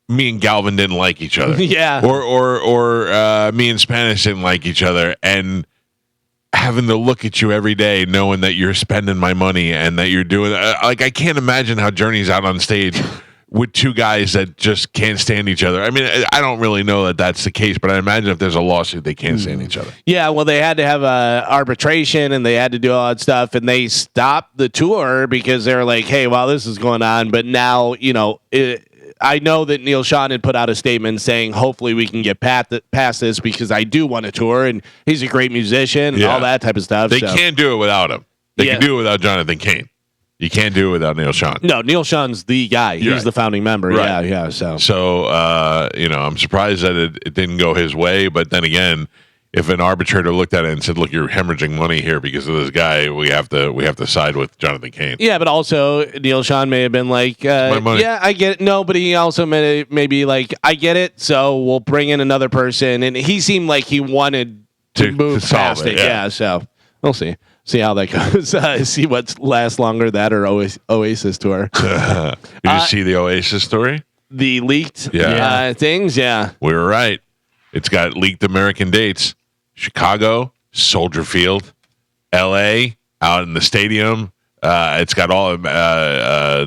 me and Galvin didn't like each other? Yeah. Or me and Spanish didn't like each other, and having to look at you every day knowing that you're spending my money and that you're doing like, I can't imagine how Journey's out on stage with two guys that just can't stand each other. I mean, I don't really know that that's the case, but I imagine if there's a lawsuit, they can't stand each other. Yeah, well, they had to have arbitration and they had to do all that stuff, and they stopped the tour because they were like, hey, well, this is going on, but now, I know that Neil Sean had put out a statement saying, hopefully we can get past this because I do want to tour, and he's a great musician and all that type of stuff. They can't do it without him. They can do it without Jonathan Cain. You can't do it without Neil Sean. No, Neil Sean's the guy. He's the founding member. Right. Yeah. So I'm surprised that it didn't go his way. But then again, if an arbitrator looked at it and said, "Look, you're hemorrhaging money here because of this guy," we have to side with Jonathan Cain. Yeah, but also Neil Sean may have been like, "Yeah, I get it." No, but he also may be like, "I get it." So we'll bring in another person, and he seemed like he wanted to move past it. Yeah. So we'll see. See how that goes. See what lasts longer, that or Oasis tour. Did you see the Oasis story? The leaked things? Yeah. We were right. It's got leaked American dates. Chicago, Soldier Field, L.A., out in the stadium. It's got all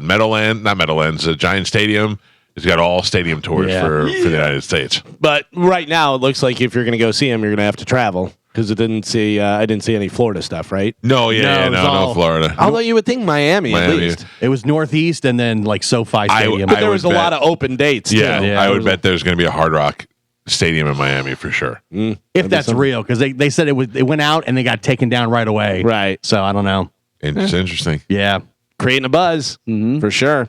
Meadowlands, Giant Stadium. It's got all stadium tours for the United States. But right now, it looks like if you're going to go see him, you're going to have to travel. Because I didn't see any Florida stuff, right? No, no Florida. Although you would think Miami at least. It was Northeast and then like SoFi Stadium. But there was a lot of open dates. Yeah, too. I would bet there's going to be a Hard Rock Stadium in Miami for sure. If that's real, because they said it went out and they got taken down right away. Right. So I don't know. It's interesting. Yeah. Creating a buzz for sure.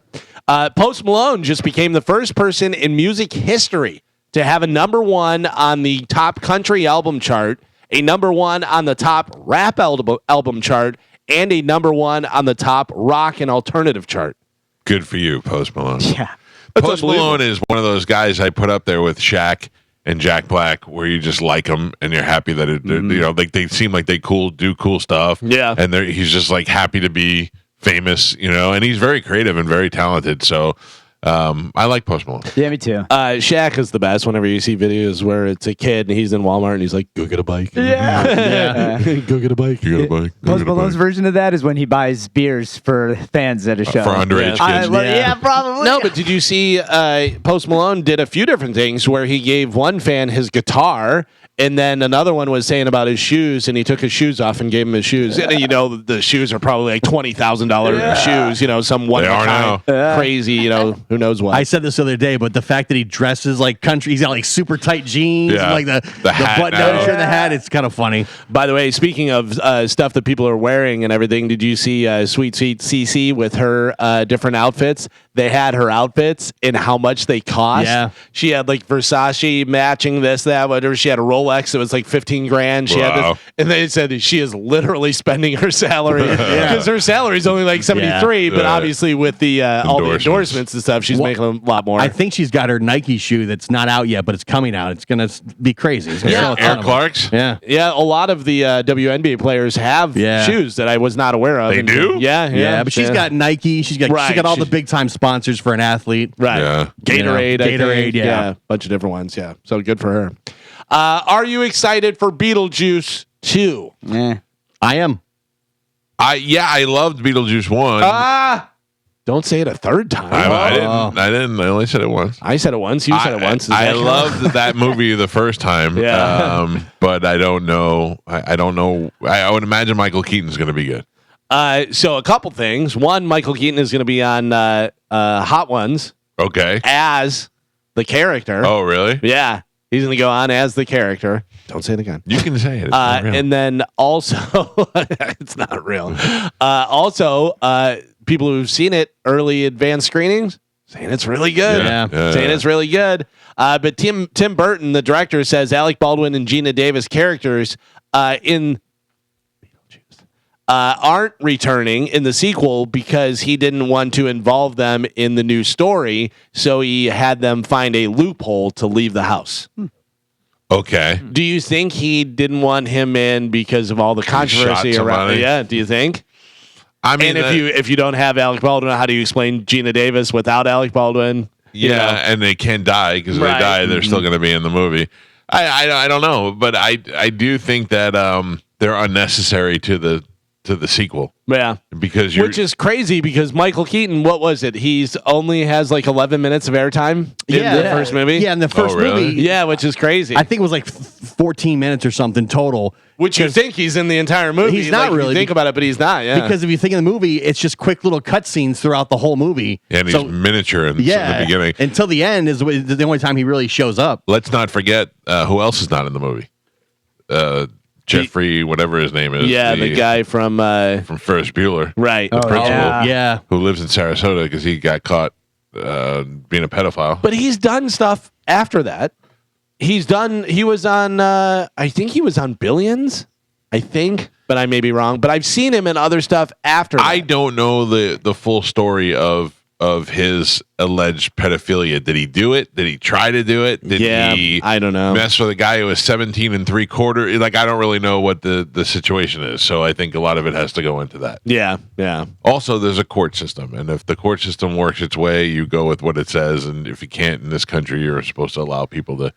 Post Malone just became the first person in music history to have a #1 on the top country album chart, a #1 on the top rap album chart, and a #1 on the top rock and alternative chart. Good for you, Post Malone. Yeah. Post Malone is one of those guys I put up there with Shaq and Jack Black, where you just like them and you're happy that like they seem like they do cool stuff. Yeah, and he's just like happy to be famous, and he's very creative and very talented. So. I like Post Malone. Yeah, me too. Shaq is the best. Whenever you see videos where it's a kid and he's in Walmart and he's like, "Go get a bike." Yeah. Go get a bike. You got a bike. Post Malone's version of that is when he buys beers for fans at a show. For underage kids. Yeah, probably. No, but did you see Post Malone did a few different things where he gave one fan his guitar, and then another one was saying about his shoes, and he took his shoes off and gave him his shoes. And the shoes are probably like $20,000 shoes. Some one kind crazy. Who knows what. I said this the other day, but the fact that he dresses like country, he's got like super tight jeans, and like the button down shirt and the hat. It's kind of funny. By the way, speaking of stuff that people are wearing and everything, did you see Sweet CC with her different outfits? They had her outfits and how much they cost. Yeah. She had like Versace matching this, that, whatever. She had a Rolex Rolex that was like 15 grand. She had this, and they said she is literally spending her salary because her salary is only like 73, but obviously with the all the endorsements and stuff, she's making a lot more. I think she's got her Nike shoe that's not out yet, but it's coming out. It's gonna be crazy. It's gonna sell a ton Air of Clarks. them. Yeah. A lot of the WNBA players have shoes that I was not aware of. They do? Yeah. But she's got Nike. She got all the big time sponsors for an athlete. Right. Yeah. Gatorade. Gatorade. Yeah. A bunch of different ones. Yeah. So good for her. Are you excited for Beetlejuice 2? I am. I loved Beetlejuice 1. Don't say it a third time. I didn't. I only said it once. I said it once. You said it once. I loved that movie the first time. But I don't know. I don't know. I would imagine Michael Keaton's going to be good. So a couple things. One, Michael Keaton is going to be on Hot Ones. Okay. As the character. Oh, really? Yeah. He's going to go on as the character. Don't say it again. You can say it. It's not real. And then also, it's not real. People who've seen it early advanced screenings saying it's really good. Saying it's really good. But Tim Burton, the director, says Alec Baldwin and Gina Davis characters in aren't returning in the sequel because he didn't want to involve them in the new story, so he had them find a loophole to leave the house. Okay. Do you think he didn't want him in because of all the controversy around it? Yeah, do you think? I mean, and if you don't have Alec Baldwin, how do you explain Gina Davis without Alec Baldwin? And they can't die because if they die, they're still going to be in the movie. I don't know, but I do think that they're unnecessary to the sequel. Yeah, because which is crazy because Michael Keaton, what was it? He's only has like 11 minutes of airtime in the first movie. Yeah, in the first movie. Yeah, which is crazy. I think it was like 14 minutes or something total. Which you think he's in the entire movie. He's not really. Think about it, but he's not. Yeah, because if you think of the movie, it's just quick little cutscenes throughout the whole movie. And he's miniature in the beginning until the end is the only time he really shows up. Let's not forget who else is not in the movie. Jeffrey, whatever his name is. Yeah, the guy from Ferris Bueller. Right. The principal. Yeah. Who lives in Sarasota because he got caught being a pedophile. But he's done stuff after that. He was on, I think he was on Billions, but I may be wrong. But I've seen him in other stuff after that. I don't know the full story of his alleged pedophilia. Did he do it? Did he try to do it? Did he I don't know. Mess with a guy who was 17 3/4? Like, I don't really know what the situation is. So I think a lot of it has to go into that. Yeah. Also, there's a court system. And if the court system works its way, you go with what it says. And if you can't in this country, you're supposed to allow people to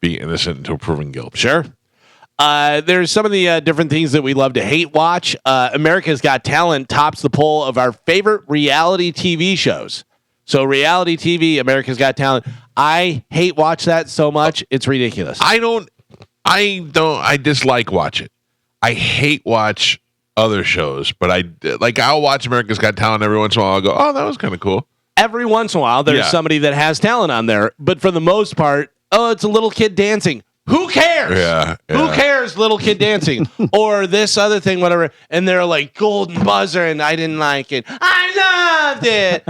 be innocent until proven guilty. Sure. There's some of the different things that we love to hate watch. America's Got Talent tops the poll of our favorite reality TV shows. So reality TV, America's Got Talent. I hate watch that so much. It's ridiculous. I dislike watch it. I hate watch other shows, but I'll watch America's Got Talent every once in a while. I'll go, oh, that was kind of cool. Every once in a while, there's somebody that has talent on there. But for the most part, it's a little kid dancing. Who cares? Yeah. Who cares, little kid dancing? Or this other thing, whatever. And they're like, golden buzzer, and I didn't like it. I loved it.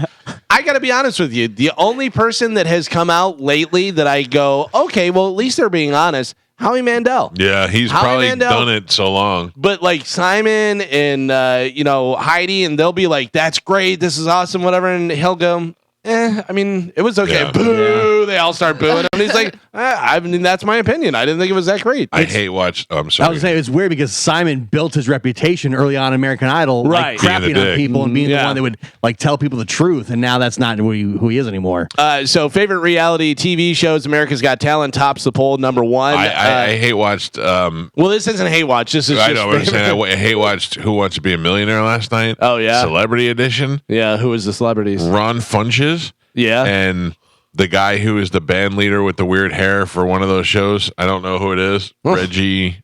I got to be honest with you. The only person that has come out lately that I go, okay, well, at least they're being honest, Howie Mandel. Yeah, he's probably done it so long. But like Simon and, Heidi, and they'll be like, that's great. This is awesome, whatever. And he'll go, I mean, it was okay. Yeah. Boo! Yeah. They all start booing him. And he's like, I mean, that's my opinion. I didn't think it was that great. I hate watch. I'm sorry. I was saying it's weird because Simon built his reputation early on in American Idol, right? Crapping on people and being the one that would tell people the truth. And now that's not who he is anymore. So favorite reality TV shows, America's Got Talent tops the poll number one. I hate watched. Well, this isn't hate watch. This is. I know. I'm saying I hate watched Who Wants to Be a Millionaire last night. Oh yeah, Celebrity Edition. Yeah, who was the celebrities? Ron Funches. Yeah, and the guy who is the band leader with the weird hair for one of those shows. I don't know who it is. Reggie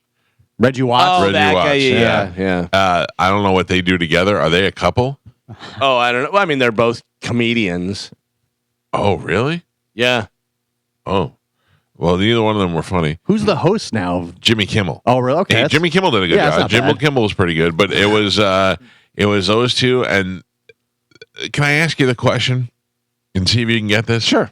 Watts. Oh, Reggie that Watts. guy. Yeah. I don't know what they do together. Are they a couple? Oh, I don't know. Well, I mean, they're both comedians. Oh, really? Yeah. Oh. Well, neither one of them were funny. Who's the host now? Jimmy Kimmel. Oh, really? Okay. Hey, Jimmy Kimmel did a good job. Jimmy Kimmel was pretty good, but it was those two. And can I ask you the question and see if you can get this? Sure.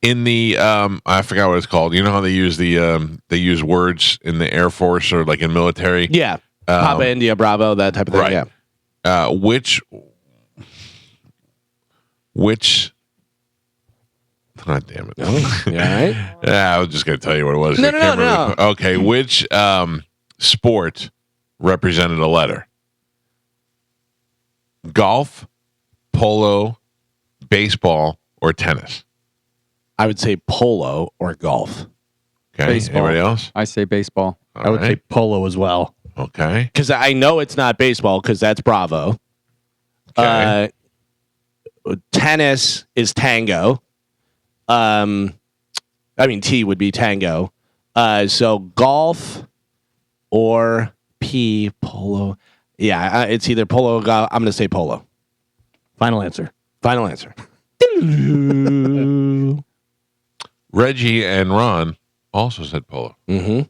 in the I forgot what it's called. You know how they use they use words in the Air Force or like in military. Yeah, Papa India Bravo, that type of thing. Right. Yeah. Which? God damn it! Yeah, right. Yeah, I was just gonna tell you what it was. No, I can't no. remember. Okay, which sport represented a letter? Golf, polo, baseball, or tennis? I would say polo or golf. Okay. Baseball. Anybody else? I say baseball. I would say polo as well. Okay. Because I know it's not baseball because that's Bravo. Okay. Tennis is tango. I mean, T would be tango. So golf or P, polo. Yeah, it's either polo or golf. I'm going to say polo. Final answer. Final answer. Reggie and Ron also said polo. Mm-hmm.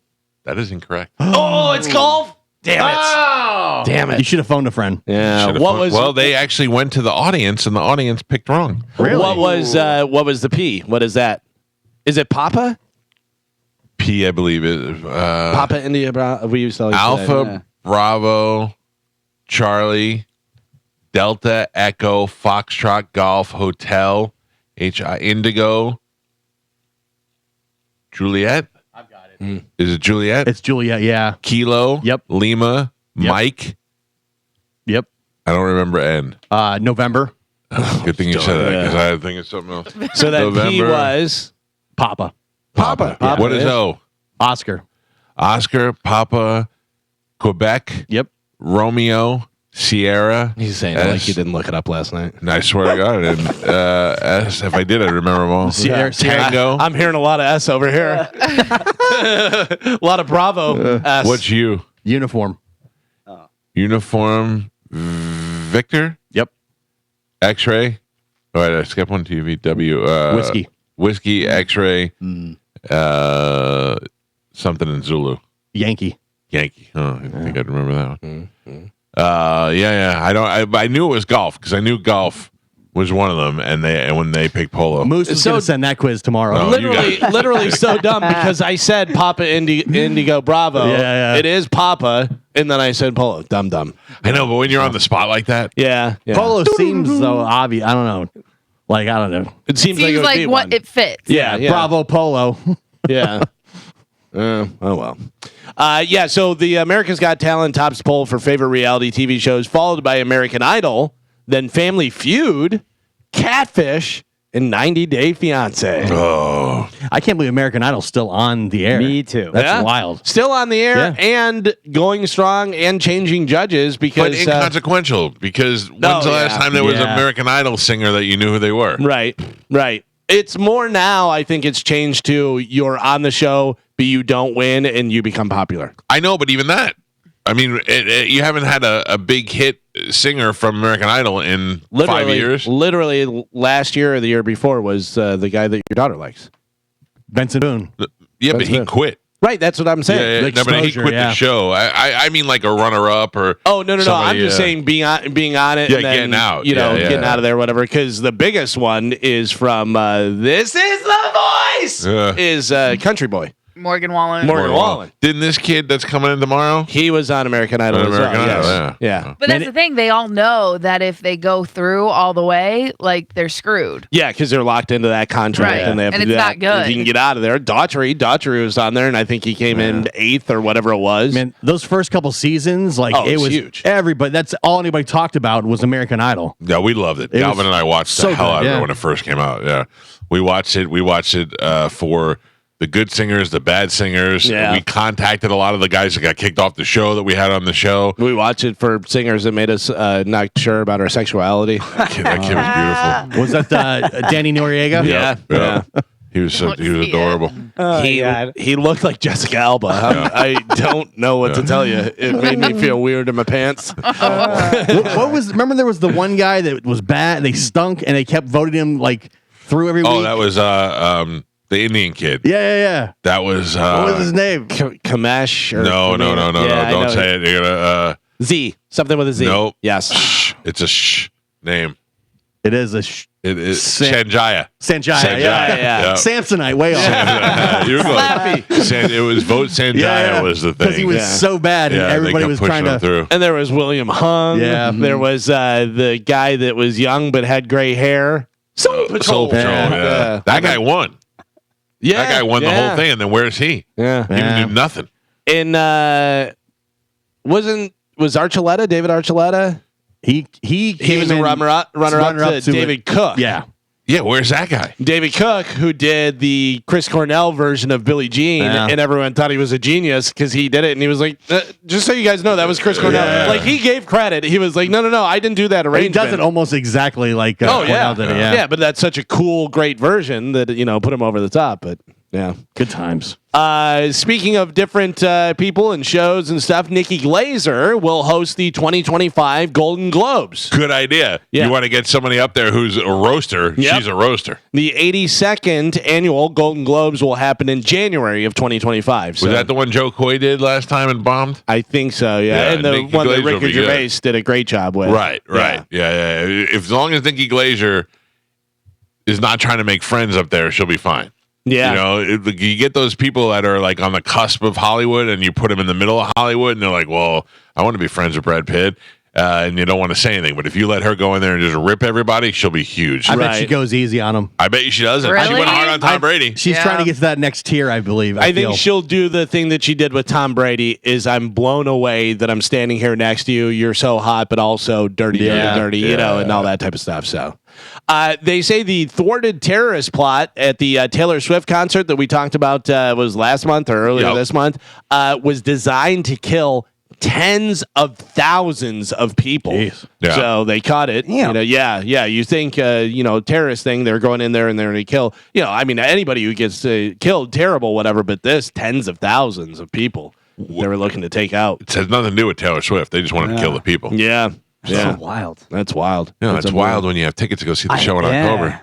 That is incorrect. Oh, it's golf. Damn it. Damn You it. should have phoned a friend. Yeah. Should've What fun- was Well, they actually went to the audience, and the audience picked wrong. Really? What was the P? What is that? Is it Papa? P, I believe, is Papa India Bravo. We used to always say Alpha, that. Bravo, Charlie, Delta, Echo, Foxtrot, Golf, Hotel, HI, Indigo, Juliet. I've got it. Is it Juliet? It's Juliet. Yeah. Kilo. Yep. Lima. Yep. Mike. Yep. I don't remember N. November. Good thing you said that because I think it's something else. So that P November. was Papa. Papa. Yeah. What is is. O? Oscar. Oscar, Papa, Quebec, Yep. Romeo, Sierra. He's saying it like he didn't look it up last night. And I swear to God, and S. If I did, I'd remember them all. Sierra- Tango. I'm hearing a lot of S over here. A lot of Bravo S. What's you? Uniform. Uniform. Victor. Yep. X-ray. All right, I skipped one. TV. W. Whiskey. Whiskey. X-ray. Something in Zulu. Yankee. Yankee. Oh, I think I'd remember that one. Yeah. I knew it was golf because I knew golf was one of them, and when they picked polo. Moose is going to send that quiz tomorrow. Oh, literally so dumb because I said Papa Indigo Bravo. Yeah. It is Papa, and then I said Polo. Dumb. I know, but when you're on the spot like that, Yeah. Polo seems so obvious. I don't know. Like, I don't know. It seems Seems like, like it would be what one. it fits. Yeah. Bravo Polo. Yeah. Oh well. Yeah. So the America's Got Talent tops poll for favorite reality TV shows, followed by American Idol, then Family Feud, Catfish, and 90 Day Fiance. oh, I can't believe American Idol's still on the air. Me too. That's Yeah. wild. Still on the air Yeah. and going strong and changing judges but because inconsequential. Because when's the last time there was an Yeah. American Idol singer that you knew who they were? Right. It's more now. I think it's changed to you're on the show, but you don't win and you become popular. I know, but even that. I mean, you haven't had a big hit singer from American Idol in 5 years. Literally last year or the year before was the guy that your daughter likes. Benson Boone. Yeah, but That's he it. quit. Right. That's what I'm saying. Yeah, The no, but he exposure, quit yeah. the show. I mean, like a runner-up or. Oh no! I'm somebody, just saying being on it. Yeah, and then, getting out. You know, Yeah, getting yeah. out of there, whatever. Because the biggest one is from This Is the Voice. Yeah. Is Country Boy Morgan Wallen. Morgan Wallen. Didn't this kid that's coming in tomorrow? He was on American Idol. On as American well, Idol, yes. yeah. But that's the thing. They all know that if they go through all the way, like they're screwed. Yeah, because they're locked into that contract, Right. and they have And to do it's that. not good. If you can get out of there. Daughtry was on there, and I think he came in 8th or whatever it was. Man, those first couple seasons, like Oh, it it's was huge. everybody. That's all anybody talked about was American Idol. Yeah, we loved it. It Galvin was and I watched so the hell good, out of yeah. it when it first came out. Yeah, we watched it. We watched it for the good singers, the bad singers. Yeah. We contacted a lot of the guys that got kicked off the show that we had on the show. We watch it for singers that made us not sure about our sexuality. That kid was beautiful. Was that Danny Noriega? Yeah. He was Don't see it. adorable. He looked like Jessica Alba. I don't know what to tell you. It made me feel weird in my pants. What was? Remember, there was the one guy that was bad. They stunk, and they kept voting him like through every Oh, week. that was the Indian kid. Yeah. That was What was his name? Kamesh? Or no. Yeah, I Don't know. say it. You're gonna Z. Something with a Z. Nope. Yes. It's a name. It is a It is Sanjaya. Sanjaya. Yeah. Samsonite, way off. You're close. It was vote Sanjaya was the thing. Because he was so bad and everybody was trying to. Through. And there was William Hung. Yeah. There was the guy that was young but had gray hair. Soul Patrol. Yeah. That guy won. Yeah. That guy won the whole thing. And then where's he? Yeah. He didn't do nothing. And was Archuleta, David Archuleta? He was a runner-up to David Cook. Yeah. Yeah, where's that guy? David Cook, who did the Chris Cornell version of Billie Jean, and everyone thought he was a genius because he did it, and he was like, just so you guys know, that was Chris Cornell. Yeah. Like, he gave credit. He was like, no, I didn't do that arrangement. He does it almost exactly like Cornell did it. Yeah, but that's such a cool, great version that, put him over the top, but... Yeah. Good times. Speaking of different people and shows and stuff, Nikki Glazer will host the 2025 Golden Globes. Good idea. Yeah. You want to get somebody up there who's a roaster. Yep. She's a roaster. The 82nd annual Golden Globes will happen in January of 2025. So Was that the one Joe Coy did last time and bombed? I think so, yeah. And the Nikki one that Glazer will Ricky be good. Gervais did a great job with. Right. Yeah. As long as Nikki Glazer is not trying to make friends up there, she'll be fine. Yeah. You get those people that are like on the cusp of Hollywood and you put them in the middle of Hollywood and they're like, well, I want to be friends with Brad Pitt. And you don't want to say anything. But if you let her go in there and just rip everybody, she'll be huge. I bet she goes easy on him. I bet you she doesn't. Really? She went hard on Tom Brady. She's trying to get to that next tier, I believe. I think she'll do the thing that she did with Tom Brady is I'm blown away that I'm standing here next to you. You're so hot, but also dirty, and all that type of stuff. So they say the thwarted terrorist plot at the Taylor Swift concert that we talked about was last month or earlier this month was designed to kill tens of thousands of people. Yeah. So they caught it. You think terrorist thing, they're going in there and they're going to kill, anybody who gets killed, terrible, whatever, but this tens of thousands of people they were looking to take out. It has nothing to do with Taylor Swift. They just wanted to kill the people. Yeah. So wild. That's wild. Yeah, it's wild when you have tickets to go see the show in October.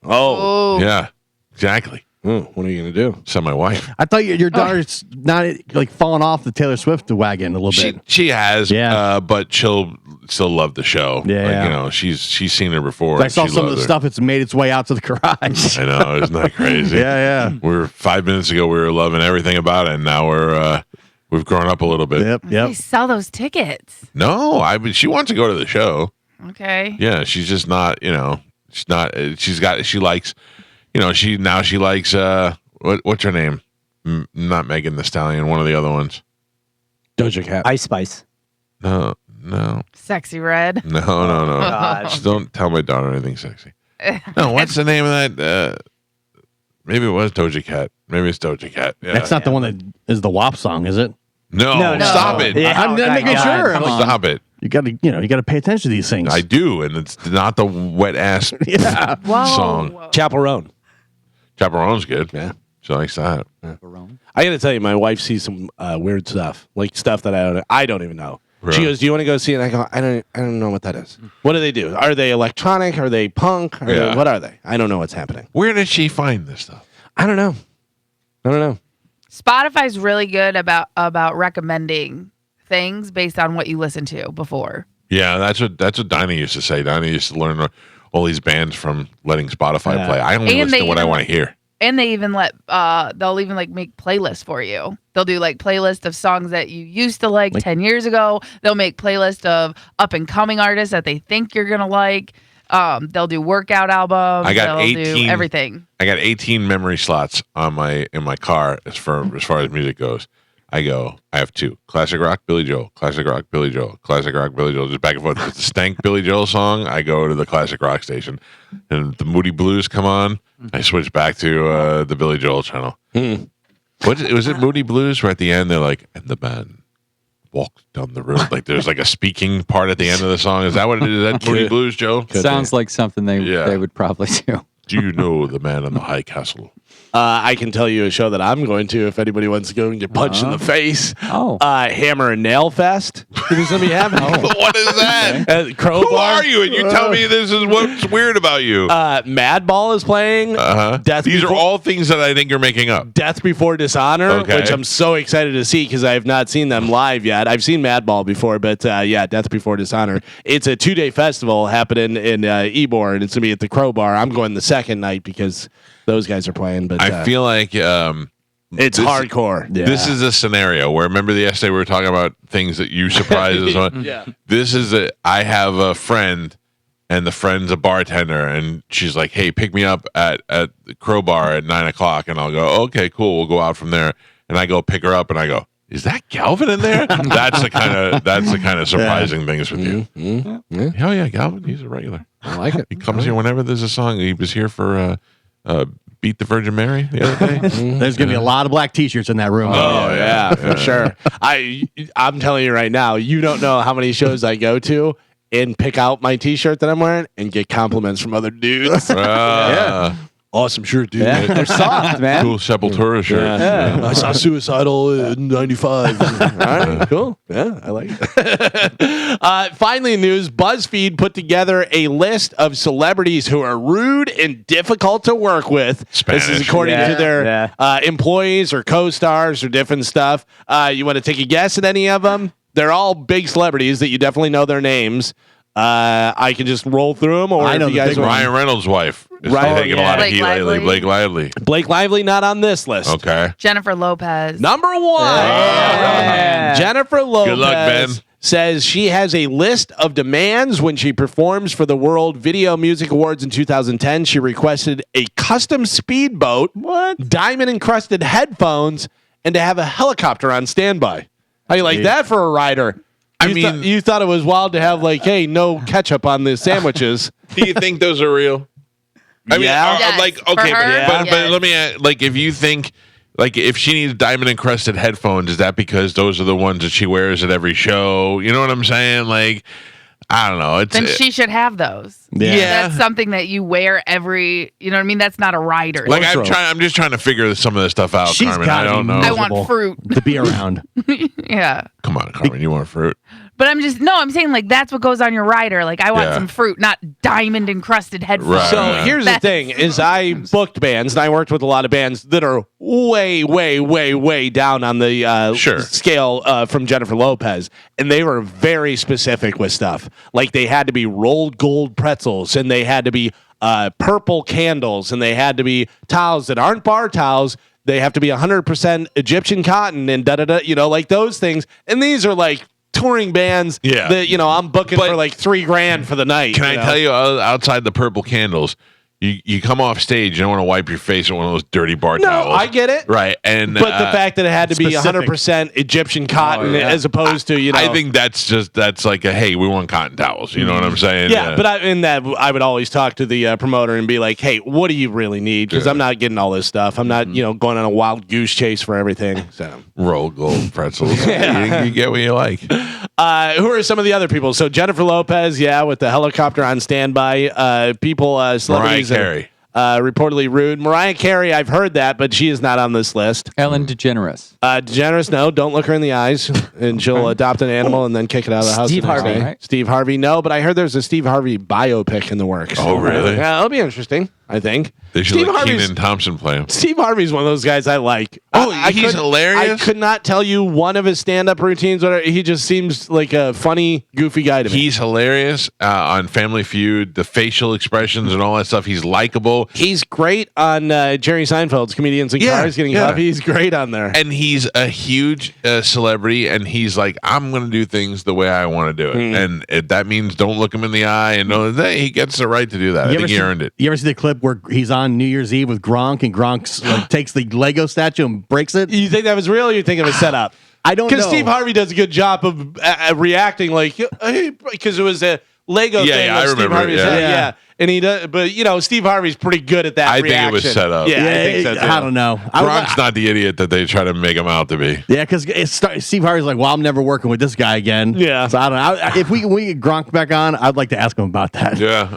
Oh. Yeah, exactly. What are you going to do? So my wife. I thought your daughter's not like falling off the Taylor Swift wagon a little bit. She has, but she'll still love the show. Yeah. She's seen her before. I saw some of the stuff that's made its way out to the garage. I know, isn't that crazy? Yeah. We were 5 minutes ago. We were loving everything about it, and now we've grown up a little bit. They sell those tickets. No, she wants to go to the show. Okay. Yeah, she's just not. She's not. She likes. She likes. What's her name? Not Megan Thee Stallion. One of the other ones. Doja Cat. Ice Spice. No. Sexy Red. No. God. Just don't tell my daughter anything sexy. No, what's the name of that? Maybe it was Doja Cat. Maybe it's Doja Cat. Yeah. That's not the one that is the WAP song, is it? No, stop it. Yeah, I'm making sure. Stop it. You got to pay attention to these things. I do, and it's not the wet ass song. Chaperone. Chaperone's good. Yeah. She likes that. I got to tell you, my wife sees some weird stuff, like stuff that I don't even know. Really? She goes, "Do you want to go see it?" And I go, "I don't know what that is. What do they do? Are they electronic? Are they punk? What are they? I don't know what's happening." Where did she find this stuff? I don't know. Spotify's really good about recommending things based on what you listened to before. Yeah, that's what Dinah used to say. Dinah used to learn all these bands from letting Spotify play. I only listen to what I want to hear. And they even they'll even make playlists for you. They'll do playlists of songs that you used to like 10 years ago. They'll make playlists of up and coming artists that they think you're gonna like. They'll do workout albums. I got they'll 18 do everything. I got 18 memory slots in my car as far as music goes. I have two. Classic rock, Billy Joel. Classic rock, Billy Joel. Classic rock, Billy Joel. Just back and forth. If it's the stank Billy Joel song, I go to the classic rock station. And the Moody Blues come on, I switch back to the Billy Joel channel. Was it Moody Blues where at the end they're like, and the band walks down the road? Like there's like a speaking part at the end of the song. Is that what it is? Is that Moody Blues, Joe? Sounds like something they would probably do. Do you know the man on the high castle? I can tell you a show that I'm going to if anybody wants to go and get punched in the face. Hammer and Nail Fest. There's going to be happening. What is that? Crowbar. Who are you? And you tell me this is what's weird about you. Madball is playing. These are all things that I think you're making up. Death Before Dishonor, which I'm so excited to see because I have not seen them live yet. I've seen Madball before, but Death Before Dishonor. It's a 2-day festival happening in Ybor, and it's going to be at the Crowbar. I'm going the second night because those guys are playing. But I feel like it's hardcore. This is a scenario where, remember yesterday we were talking about things that you surprised us on? This is I have a friend, and the friend's a bartender, and she's like, hey, pick me up at the Crowbar at 9:00. And I'll go, okay, cool. We'll go out from there. And I go pick her up, and I go, is that Galvin in there? That's the kind of surprising things with you. Hell yeah, Galvin. He's a regular. I like it. He comes here whenever there's a song. He was here for Beat the Virgin Mary the other day. There's going to be a lot of black T-shirts in that room. Oh yeah, for sure. I'm telling you right now, you don't know how many shows I go to and pick out my T-shirt that I'm wearing and get compliments from other dudes. Awesome shirt, dude. Yeah, they're soft, man. Cool Sepultura shirt. I saw Suicidal in 95. All right, cool. Yeah, I like it. Finally, in news, BuzzFeed put together a list of celebrities who are rude and difficult to work with. Spanish. This is according to their employees or co-stars or different stuff. You want to take a guess at any of them? They're all big celebrities that you definitely know their names. I can just roll through them, or I know if you guys Ryan Reynolds' wife is taking a lot of heat lately. Blake Lively. Blake Lively not on this list. Okay. Jennifer Lopez. Number 1. Jennifer Lopez. Good luck, Ben. Says she has a list of demands when she performs for the World Video Music Awards in 2010. She requested a custom speedboat, diamond encrusted headphones, and to have a helicopter on standby. How you like that for a rider? You thought it was wild to have hey, no ketchup on the sandwiches. Do you think those are real? I mean, Yes, okay, but let me ask, if you think, if she needs diamond encrusted headphones, is that because those are the ones that she wears at every show? You know what I'm saying? I don't know. Then she should have those. Yeah. That's something that you wear every, you know what I mean? That's not a rider. I'm just trying to figure some of this stuff out, She's Carmen. I don't know. I want fruit. to be around. Yeah. Come on, Carmen. You want fruit? But I'm saying that's what goes on your rider. I want some fruit, not diamond encrusted headphones. Right. So here's the thing: is I booked bands and I worked with a lot of bands that are way, way, way, way down on the scale from Jennifer Lopez, and they were very specific with stuff. They had to be rolled gold pretzels, and they had to be purple candles, and they had to be towels that aren't bar towels. They have to be 100% Egyptian cotton and those things. And these are touring bands that I'm booking for $3,000 for the night. Can I tell you, outside the purple candles, you come off stage, you don't want to wipe your face with one of those dirty bar towels. No, I get it. Right. But the fact that it had to be 100% Egyptian cotton as opposed to, I think that's hey, we want cotton towels. You know what I'm saying? Yeah, but I would always talk to the promoter and be like, hey, what do you really need? Because I'm not getting all this stuff. I'm not, going on a wild goose chase for everything. So roll gold pretzels. You get what you like. Who are some of the other people? So Jennifer Lopez, with the helicopter on standby. Celebrities. Mariah Carey. Reportedly rude. Mariah Carey, I've heard that, but she is not on this list. Ellen DeGeneres. DeGeneres, no, don't look her in the eyes, and she'll adopt an animal and then kick it out of the house. Steve the next Harvey. day. Right. Steve Harvey, no, but I heard there's a Steve Harvey biopic in the works. Oh, really? Yeah, that'll be interesting, I think. They should let Kenan Thompson play him. Steve Harvey's one of those guys I like. He's hilarious. I could not tell you one of his stand-up routines. He just seems like a funny, goofy guy to me. He's hilarious on Family Feud. The facial expressions and all that stuff. He's likable. He's great on Jerry Seinfeld's Comedians in Cars Getting Coffee. He's great on there. And he's a huge celebrity, and he's like, I'm going to do things the way I want to do it. And that means don't look him in the eye and know that he gets the right to do that. I think he earned it. You ever see the clip where he's on New Year's Eve with Gronk, and Gronk takes the Lego statue and breaks it? You think that was real, or you think it was set up? I don't know. Because Steve Harvey does a good job of reacting because it was a Lego thing. I remember. Steve Harvey said, and he does. But Steve Harvey's pretty good at that. I reaction. think it was set up. Yeah, I think so too. I don't know. Gronk's not the idiot that they try to make him out to be. Yeah, because Steve Harvey's like, well, I'm never working with this guy again. Yeah. So I don't know. If we get Gronk back on, I'd like to ask him about that. Yeah.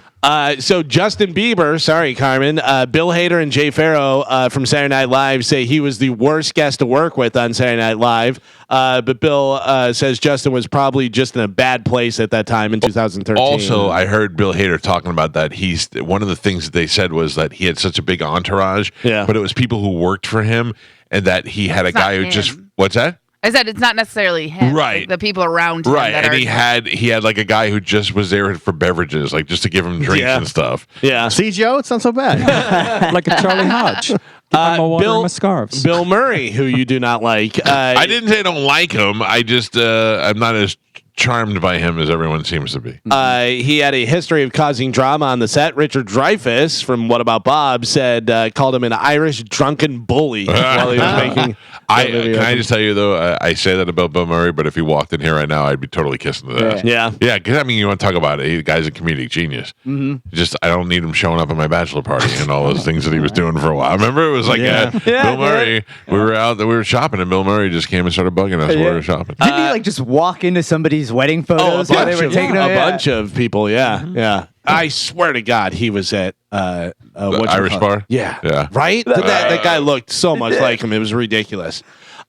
So Justin Bieber, sorry, Carmen, Bill Hader and Jay Farrow from Saturday Night Live say he was the worst guest to work with on Saturday Night Live. But Bill says Justin was probably just in a bad place at that time in 2013. Also, I heard Bill Hader talking about that. One of the things that they said was that he had such a big entourage, but it was people who worked for him, and that he had a guy who just what's that? I said it's not necessarily him, right? Like the people around him, right? That And are he had like a guy who just was there for beverages, like just to give him drinks and stuff. Yeah, see, Joe, it's not so bad. Like a Charlie Hodge. My water and my scarves. Bill Murray, who you do not like. I didn't say I don't like him. I just I'm not as charmed by him as everyone seems to be. He had a history of causing drama on the set. Richard Dreyfuss from What About Bob called him an Irish drunken bully while he was making. Can I just tell you though? I say that about Bill Murray, but if he walked in here right now, I'd be totally kissing the ass. Yeah. Because I mean, you want to talk about it? The guy's a comedic genius. Just I don't need him showing up at my bachelor party and all those things that he was doing for a while. I remember it was like Bill Murray. We were out, we were shopping, and Bill Murray just came and started bugging us while we were shopping. Didn't he like just walk into somebody's wedding photos while they were taking a bunch of people? Yeah. I swear to God, he was at Irish bar. Yeah. Right. That guy looked so much like him. It was ridiculous.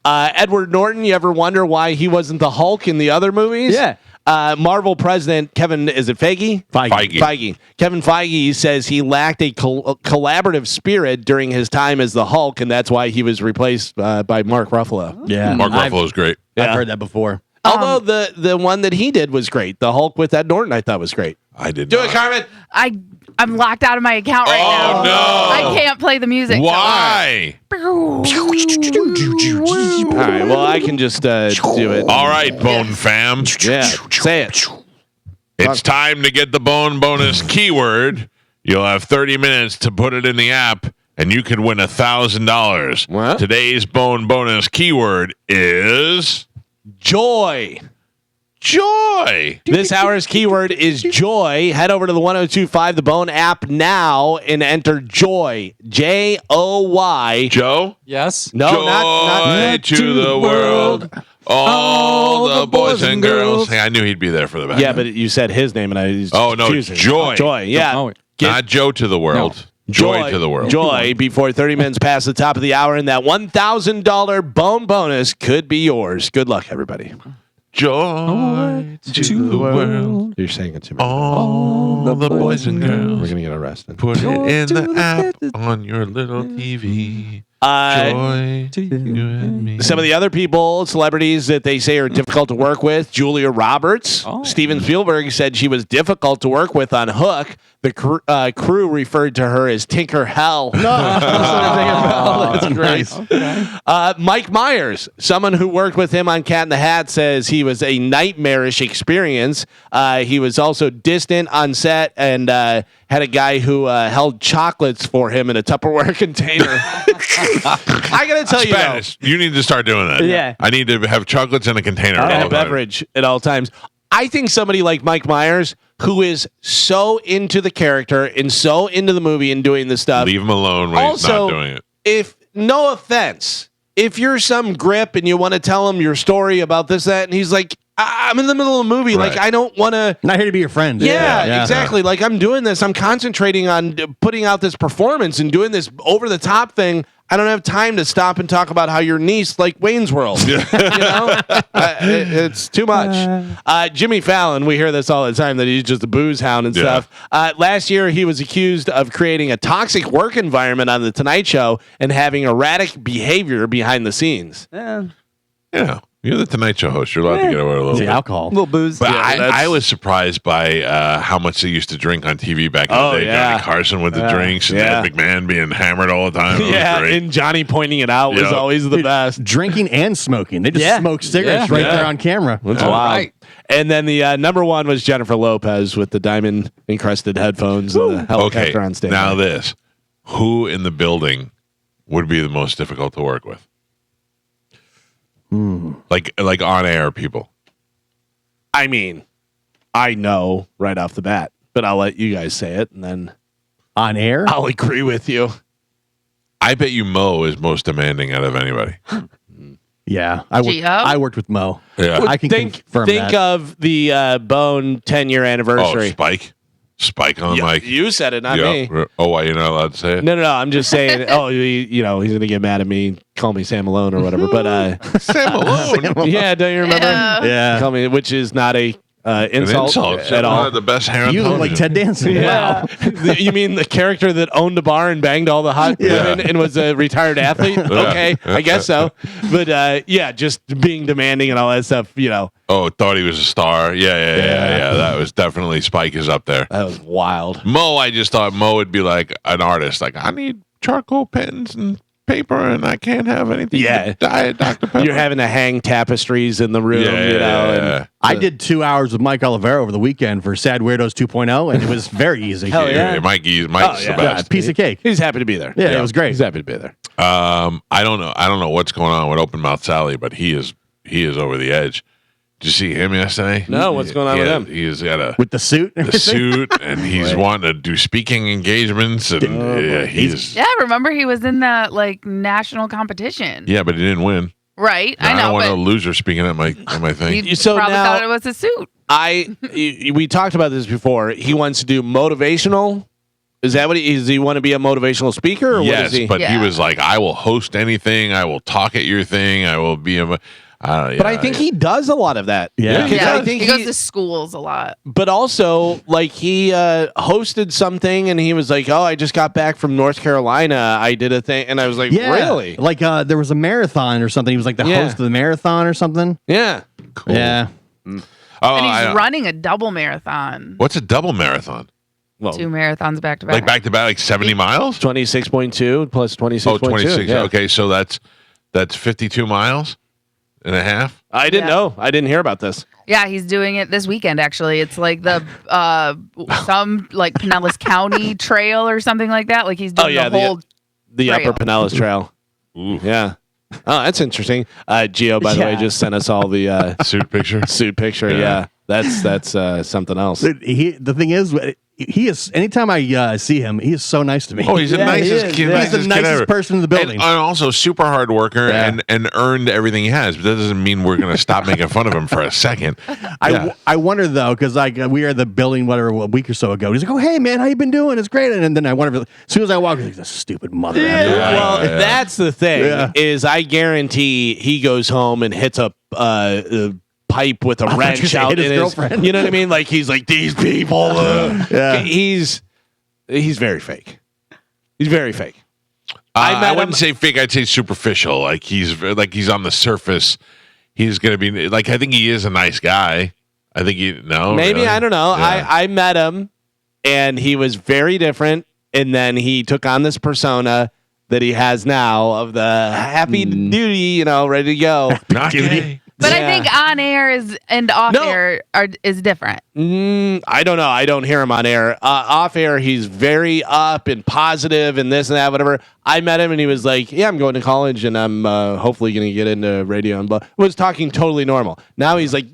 Edward Norton. You ever wonder why he wasn't the Hulk in the other movies? Yeah. Marvel president Kevin, is it Feige? Feige. Kevin Feige says he lacked a collaborative spirit during his time as the Hulk, and that's why he was replaced by Mark Ruffalo. Yeah, Mark Ruffalo's great. I've heard that before. Although the one that he did was great. The Hulk with Ed Norton, I thought was great. I did. Do it, Carmen. I'm locked out of my account right now. Oh no! I can't play the music. Why? All right. Well, I can just do it. All right, Bone Fam. Yeah. Say it. It's time to get the Bone Bonus keyword. You'll have 30 minutes to put it in the app, and you can win $1,000. What? Today's Bone Bonus keyword is Joy. joy. This hour's keyword is joy. Head over to the 102.5 The Bone app now and enter joy. Joy. Joe? Yes. No, joy not to the world. All the boys and girls. Hey, I knew he'd be there for the back. Yeah, but you said his name and I was confusing. Joy. Joy, yeah. Oh, Not Joe to the world. No. Joy to the world. Joy before 30 minutes past the top of the hour, and that $1,000 bone bonus could be yours. Good luck, everybody. Joy to the world. You're saying it to me. All the boys and We're girls. going to get arrested. Put it in the app on your little TV. Joy to you and me. Some of the other people, celebrities that they say are difficult to work with, Julia Roberts. Steven Spielberg said she was difficult to work with on Hook. The crew referred to her as Tinker Hell. That's nice. Mike Myers, someone who worked with him on Cat in the Hat, says he was a nightmarish experience. He was also distant on set and had a guy who held chocolates for him in a Tupperware container. I gotta tell Spanish. You need to start doing that. Yeah. I need to have chocolates in a container. and all a the time. beverage at all times. I think somebody like Mike Myers, who is so into the character and so into the movie and doing this stuff. Leave him alone when he's not doing it. If no offense, if you're some grip and you want to tell him your story about this, that, and he's like, I'm in the middle of a movie. Right. Like, I don't want to. Not here to be your friend. Yeah, exactly. Like, I'm doing this. I'm concentrating on putting out this performance and doing this over the top thing. I don't have time to stop and talk about how your niece like Wayne's World. You know, it's too much. Jimmy Fallon, we hear this all the time that he's just a booze hound and stuff. Last year, he was accused of creating a toxic work environment on the Tonight Show and having erratic behavior behind the scenes. Yeah. You're the Tonight Show host. You're allowed to get away with a little The bit. alcohol. little booze. But Yeah, I was surprised by how much they used to drink on TV back in the day. yeah. Johnny Carson with the drinks and Yeah. Ed McMahon being hammered all the time. It was Yeah, great. and Johnny pointing it out was Yeah. always the best. Drinking and smoking. They just Yeah. smoke cigarettes right there on camera. That's All wild. right. And then the number one was Jennifer Lopez with the diamond encrusted headphones and the helicopter on stage. Now this. Who in the building would be the most difficult to work with? Like on air people. I mean, I know right off the bat. but I'll let you guys say it, and then on air, I'll agree with you. I bet you Mo is most demanding out of anybody. Yeah, Gio? I worked with Mo. Yeah. I can confirm Think that. of the Bone 10-year Oh, anniversary. Spike on the mic. You said it, not me. Oh, why you're not allowed to say it? No. I'm just saying. He's gonna get mad at me, call me Sam Malone or whatever. But Sam Malone. yeah, don't you remember? Yeah. Call me, which is not a insult It's at one all. of the best hair on You look like television. Ted Danson. Yeah. You mean the character that owned a bar and banged all the hot women and was a retired athlete? Okay, I guess so. But just being demanding and all that stuff, Oh, thought he was a star. Yeah. That was definitely Spike is up there. that was wild. Mo, I just thought Mo would be like an artist. Like, I need charcoal pens and paper, and I can't have anything. Yeah. Diet Dr. Pepper. You're having to hang tapestries in the room, Yeah. I did 2 hours with Mike Olivero over the weekend for Sad Weirdos 2.0, and it was very easy. Hell yeah. Mike's the Yeah, best. piece of cake. He's happy to be there. Yeah, it was great. He's happy to be there. I don't know what's going on with Open Mouth Sally, but he is over the edge. Did you see him yesterday? No, what's going on with him? He's got With the suit? the suit, and he's wanting to do speaking engagements, and he's Yeah, remember he was in that like national competition. yeah, but he didn't win. Right. I I know, don't want but a loser speaking at my thing. you So probably now- thought it was a suit. We talked about this before. He wants to do motivational. Is that what does he want to be a motivational speaker? Or what Yes, is he? but he Yeah. was like, I will host anything. I will talk at your thing. I will be a. But I think he does a lot of that. Yeah. Because Yeah, I think he goes to schools a lot. but also like he hosted something and he was like, "Oh, I just got back from North Carolina. I did a thing," and I was like, Yeah. "Really? Like there was a marathon or something. He was like the Yeah. host of the marathon or something. Yeah." Cool. Yeah. Oh, And he's running a double marathon. What's a double marathon? Well, 2 marathons back to back. Like back to back, like 70 miles? 26.2 plus 26.2. Oh, 26. Yeah. Okay, so that's 52 miles and a half. I didn't Yeah. know. I didn't hear about this. Yeah, he's doing it this weekend. Actually, it's like the some like Pinellas County Trail or something like that. Like he's doing yeah, the whole. The Trail. Upper Pinellas Trail. Ooh. Yeah. Oh, that's interesting. Gio, by the way, Yeah. just sent us all the Suit picture. suit picture. Yeah. That's something else. Dude, the thing is, he is. Anytime I see him, he is so nice to me. Oh, he's the Yeah, he nicest is, kid. yeah. He's the kid nicest ever. person in the building. And also super hard worker Yeah. and earned everything he has. But that doesn't mean we're going to stop making fun of him for a second. Yeah. I wonder though, because like we were at the building whatever a week or so ago. He's like, "Oh hey man, how you been doing? It's great." And then I wonder, as soon as I walk, he's like, "This stupid mother." Well, yeah. that's the thing Yeah. is I guarantee he goes home and hits a pipe with a thought you wrench said out hit his in girlfriend. You know what I mean? Like he's like these people. Yeah. He's very fake. He's very fake. I wouldn't say fake. I'd say superficial. Like he's on the surface. He's going to be like, I think he is a nice guy. I think Maybe, really? I don't know. Yeah. I met him and he was very different. And then he took on this persona that he has now of the happy duty, ready to go. Not gay. But Yeah. I think on air and off air is different. I don't know. I don't hear him on air. Off air, he's very up and positive and this and that, whatever. I met him and he was like, "Yeah, I'm going to college and I'm hopefully going to get into radio." And was talking totally normal. Now he's like,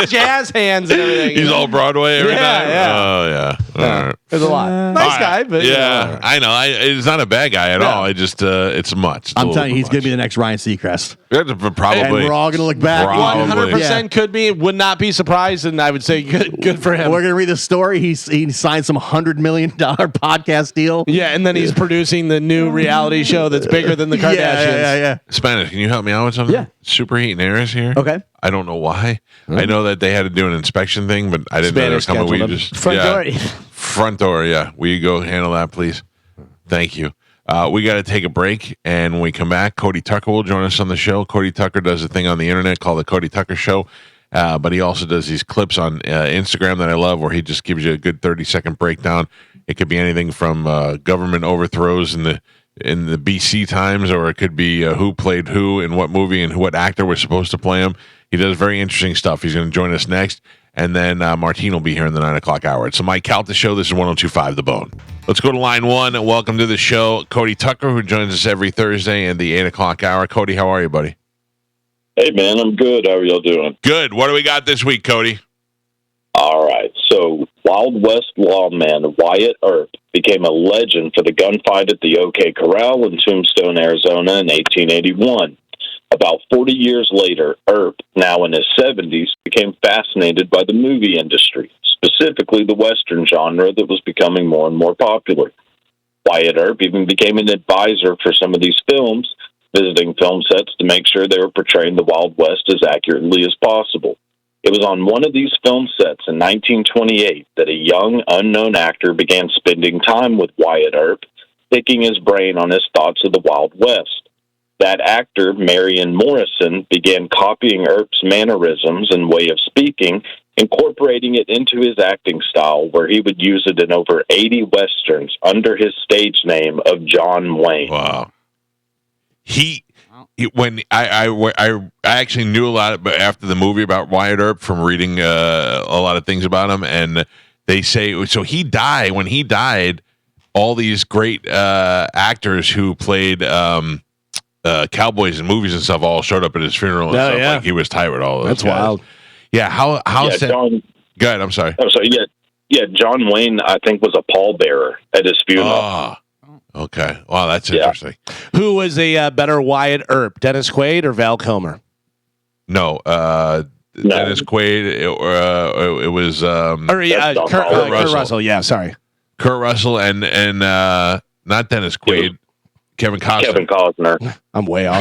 jazz hands and everything. He's all Broadway every Yeah, time. yeah. Oh yeah. All right. There's a lot. Nice All right. guy, but yeah, I know. He's not a bad guy at all. I just it's much. It's a I'm little telling you, he's much. going to be the next Ryan Seacrest. Probably. And we're all going to look back. Probably. 100% could be. Would not be surprised, and I would say good for him. We're going to read the story. He signed some $100 million podcast deal. Yeah, and then he's producing the new reality show that's bigger than the Kardashians. Yeah. Spanish, can you help me out with something? Yeah. Superheat and Air is here. Okay. I don't know why. I know that they had to do an inspection thing, but I didn't know they were Spanish coming. We scheduled just Front door. front door. Yeah, will you go handle that, please? Thank you. We got to take a break, and when we come back, Cody Tucker will join us on the show. Cody Tucker does a thing on the internet called the Cody Tucker Show, but he also does these clips on Instagram that I love, where he just gives you a good 30-second breakdown. It could be anything from government overthrows in the BC times, or it could be who played who in what movie and what actor was supposed to play him. He does very interesting stuff. He's going to join us next. And then Martine will be here in the 9 o'clock hour. It's the Mike Calta Show. This is 102.5 The Bone. Let's go to line one. Welcome to the show, Cody Tucker, who joins us every Thursday in the 8 o'clock hour. Cody, how are you, buddy? Hey, man, I'm good. How are y'all doing? Good. What do we got this week, Cody? All right. So Wild West lawman Wyatt Earp became a legend for the gunfight at the OK Corral in Tombstone, Arizona in 1881. About 40 years later, Earp, now in his 70s, became fascinated by the movie industry, specifically the Western genre that was becoming more and more popular. Wyatt Earp even became an advisor for some of these films, visiting film sets to make sure they were portraying the Wild West as accurately as possible. It was on one of these film sets in 1928 that a young, unknown actor began spending time with Wyatt Earp, picking his brain on his thoughts of the Wild West. That actor, Marion Morrison, began copying Earp's mannerisms and way of speaking, incorporating it into his acting style, where he would use it in over 80 Westerns under his stage name of John Wayne. Wow. When I actually knew a lot after the movie about Wyatt Earp from reading a lot of things about him, and they say so he died. When he died, all these great actors who played cowboys in movies and stuff all showed up at his funeral and stuff. Yeah. Like he was tight with all of those. That's guys. wild. Yeah, how sad. John, Go ahead, I'm sorry. Oh, so yeah, John Wayne, I think, was a pallbearer at his funeral. Oh, okay. Wow, that's interesting. Who was a better Wyatt Earp, Dennis Quaid or Val Kilmer? No, Dennis Quaid. It was Kurt Russell. Yeah, sorry. Kurt Russell and not Dennis Quaid. Kevin Costner. I'm way off.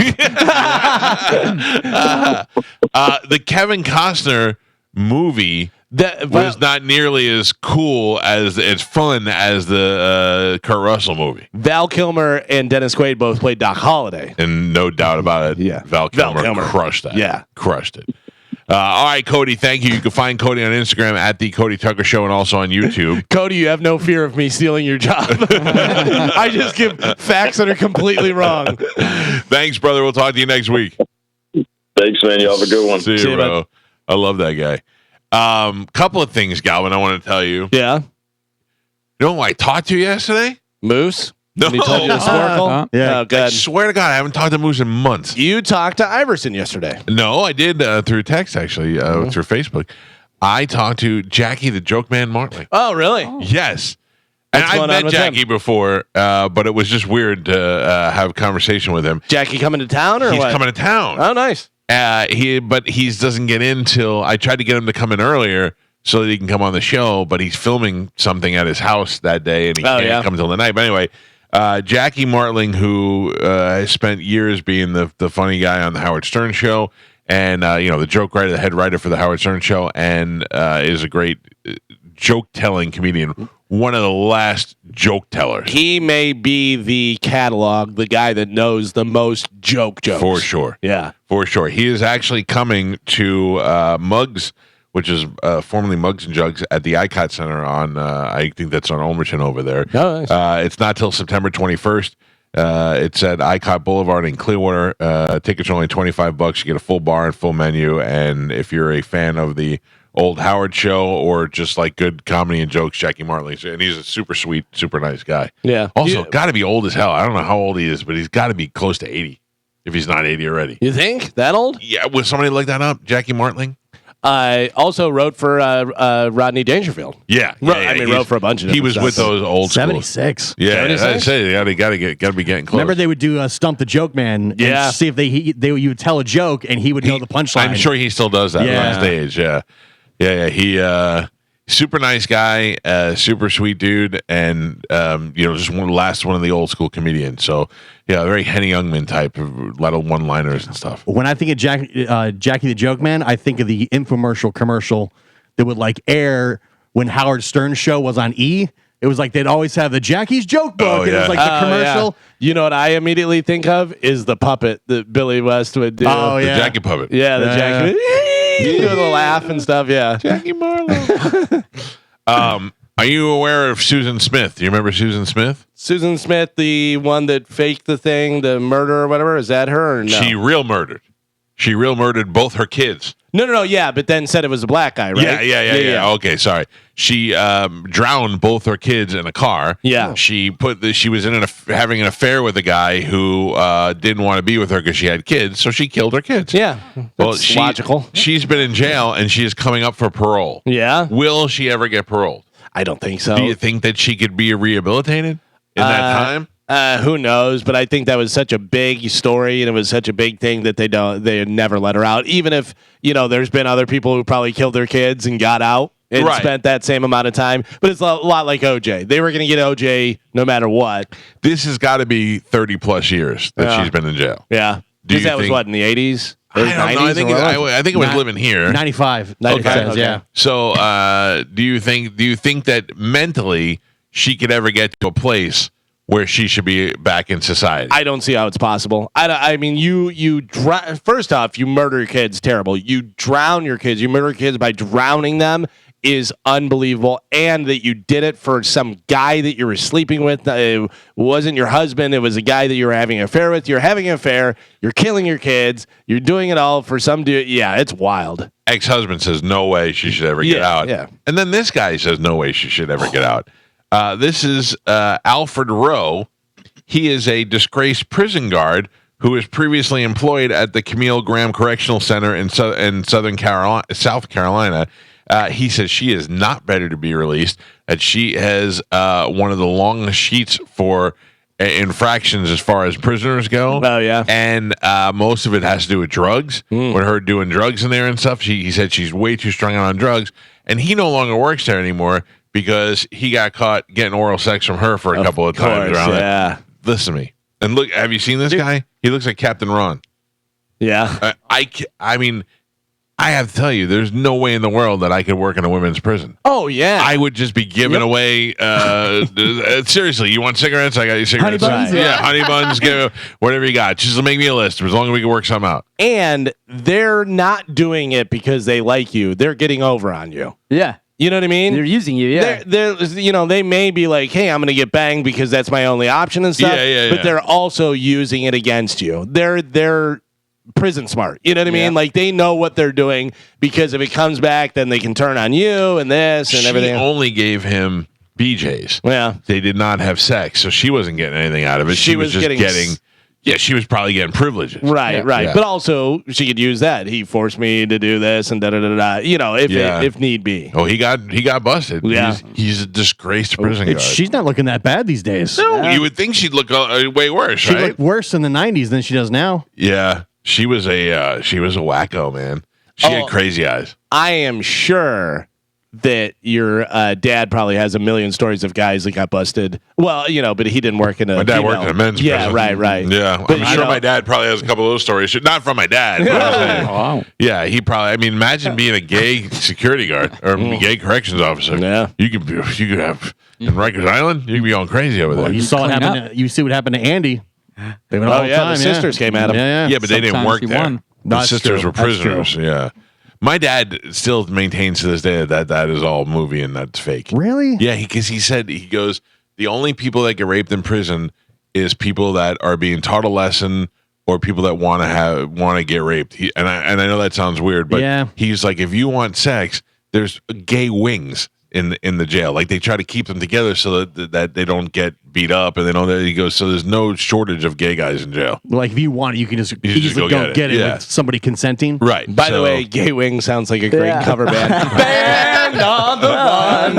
The Kevin Costner movie was not nearly as cool as fun as the Kurt Russell movie. Val Kilmer and Dennis Quaid both played Doc Holliday. And no doubt about it, Yeah. Val Kilmer crushed that. Yeah. Crushed it. All right, Cody, thank you. You can find Cody on Instagram at The Cody Tucker Show and also on YouTube. Cody, you have no fear of me stealing your job. I just give facts that are completely wrong. Thanks, brother. We'll talk to you next week. Thanks, man. You have a good one. See you, bro. I love that guy. Couple of things, Galvin, I want to tell you. Yeah. You know who I talked to yesterday? Moose? No. He told you to Sporcle? Yeah. Oh, good. I swear to God, I haven't talked to Moose in months. You talked to Iverson yesterday. No, I did through text, actually, through Facebook. I talked to Jackie the Joke Man Martley. Oh, really? Yes. And What's I've going on met with Jackie him? before, but it was just weird to have a conversation with him. Jackie coming to town or He's what? coming to town. Oh, nice. He doesn't get in till I tried to get him to come in earlier so that he can come on the show, but he's filming something at his house that day and he can't come till the night. But anyway, Jackie Martling, who has spent years being the funny guy on the Howard Stern Show, and the joke writer, the head writer for the Howard Stern Show, and is a great joke telling comedian. One of the last joke tellers. He may be the catalog, the guy that knows the most jokes. For sure. Yeah. For sure. He is actually coming to Muggs, which is formerly Muggs and Jugs at the ICOT Center on, I think that's on Ulmerton over there. Oh, nice. It's not till September 21st. It's at ICOT Boulevard in Clearwater. Tickets are only $25. You get a full bar and full menu. And if you're a fan of the old Howard Show or just like good comedy and jokes, Jackie Martley, and he's a super sweet, super nice guy. Yeah. Also, got to be old as hell. I don't know how old he is, but he's got to be close to 80 if he's not 80 already. You think? That old? Yeah. Would somebody look that up? Jackie Martling? I also wrote for Rodney Dangerfield. Yeah. Wrote for a bunch of He was with those old 76. Yeah, 76? I say they got to be getting close. Remember they would do Stump the Joke Man and see if you would tell a joke and he would know the punchline. I'm sure he still does that on stage. Yeah. He super nice guy, super sweet dude, and just one of the old school comedians. So yeah, very Henny Youngman type of a lot of one-liners and stuff. When I think of Jackie the Joke Man, I think of the infomercial commercial that would air when Howard Stern's show was on E. It was like they'd always have the Jackie's Joke Book. It was like the commercial. Yeah. You know what I immediately think of is the puppet that Billy West would do. Oh, yeah. The Jackie puppet. Yeah, the Jackie. You do the laugh and stuff, yeah. Jackie Marlowe. Are you aware of Susan Smith? Do you remember Susan Smith? Susan Smith, the one that faked the thing, the murder or whatever. Is that her or no? She real murdered. She real murdered both her kids. No, yeah, but then said it was a black guy, right? Yeah. Okay, sorry. She drowned both her kids in a car. Yeah. She was having an affair with a guy who didn't want to be with her because she had kids, so she killed her kids. Yeah. That's logical. She's been in jail and she is coming up for parole. Yeah. Will she ever get paroled? I don't think so. Do you think that she could be rehabilitated in that time? Who knows? But I think that was such a big story, and it was such a big thing that they never let her out. Even if there's been other people who probably killed their kids and got out and spent that same amount of time. But it's a lot like OJ. They were going to get OJ no matter what. This has got to be 30 plus years that she's been in jail. Yeah, because that was what in the 80s. I don't know. I think it was living here. 95. Okay. Yeah. So, do you think that mentally she could ever get to a place where she should be back in society? I don't see how it's possible. I mean, first off, you murder your kids, terrible. You drown your kids. You murder kids by drowning them is unbelievable. And that you did it for some guy that you were sleeping with. It wasn't your husband. It was a guy that you were having an affair with. You're having an affair. You're killing your kids. You're doing it all for some dude. Yeah, it's wild. Ex-husband says no way she should ever get out. Yeah. And then this guy says no way she should ever get out. This is Alfred Rowe. He is a disgraced prison guard who was previously employed at the Camille Graham Correctional Center in South Carolina. He says she is not ready to be released, that she has one of the longest sheets for infractions as far as prisoners go. Oh, yeah. And most of it has to do with drugs. With her doing drugs in there and stuff, he said she's way too strung out on drugs. And he no longer works there anymore because he got caught getting oral sex from her for a couple of times around it. Listen to me. And look, have you seen this guy? He looks like Captain Ron. Yeah. I mean, I have to tell you, there's no way in the world that I could work in a women's prison. Oh, yeah. I would just be giving away. Seriously, you want cigarettes? I got you cigarettes. Honey buns? Yeah, honey buns. Give whatever you got. Just make me a list as long as we can work something out. And they're not doing it because they like you. They're getting over on you. Yeah. You know what I mean? They're using you, yeah. They may be like, hey, I'm going to get banged because that's my only option and stuff. But they're also using it against you. They're prison smart. You know what I mean? Like they know what they're doing because if it comes back, then they can turn on you and this and everything. She only gave him BJs. Yeah. They did not have sex, so she wasn't getting anything out of it. She was just getting. Yeah, she was probably getting privileges. Right. Yeah. But also, she could use that. He forced me to do this and da-da-da-da. If need be. Oh, he got busted. Yeah. He's a disgraced prison guard. She's not looking that bad these days. No, you would think she'd look way worse, She looked worse in the 90s than she does now. Yeah, she was a wacko, man. She had crazy eyes. I am sure that your dad probably has a million stories of guys that got busted. Well, but he didn't work in a. My dad worked in a men's prison. Right. Yeah, but I'm sure my dad probably has a couple of those stories. Not from my dad. But Wow. Yeah, he probably. I mean, imagine being a gay security guard or gay corrections officer. Yeah, you could have in Rikers Island. You could be going crazy over there. Well, you saw what happened. You see what happened to Andy. They went all the time. The sisters came at him. Yeah, but they didn't work there. Won. The sisters were prisoners. Yeah. My dad still maintains to this day that is all movie and that's fake. Really? Yeah, because he goes, the only people that get raped in prison is people that are being taught a lesson or people that want to get raped. And I know that sounds weird, but he's like, if you want sex, there's gay wings in the jail. Like they try to keep them together so that they don't get beat up, and they don't. He goes, so there's no shortage of gay guys in jail. Like if you want it, you can just easily go get it with somebody consenting. Right. By the way, Gay Wing sounds like a great cover band. Band on the run.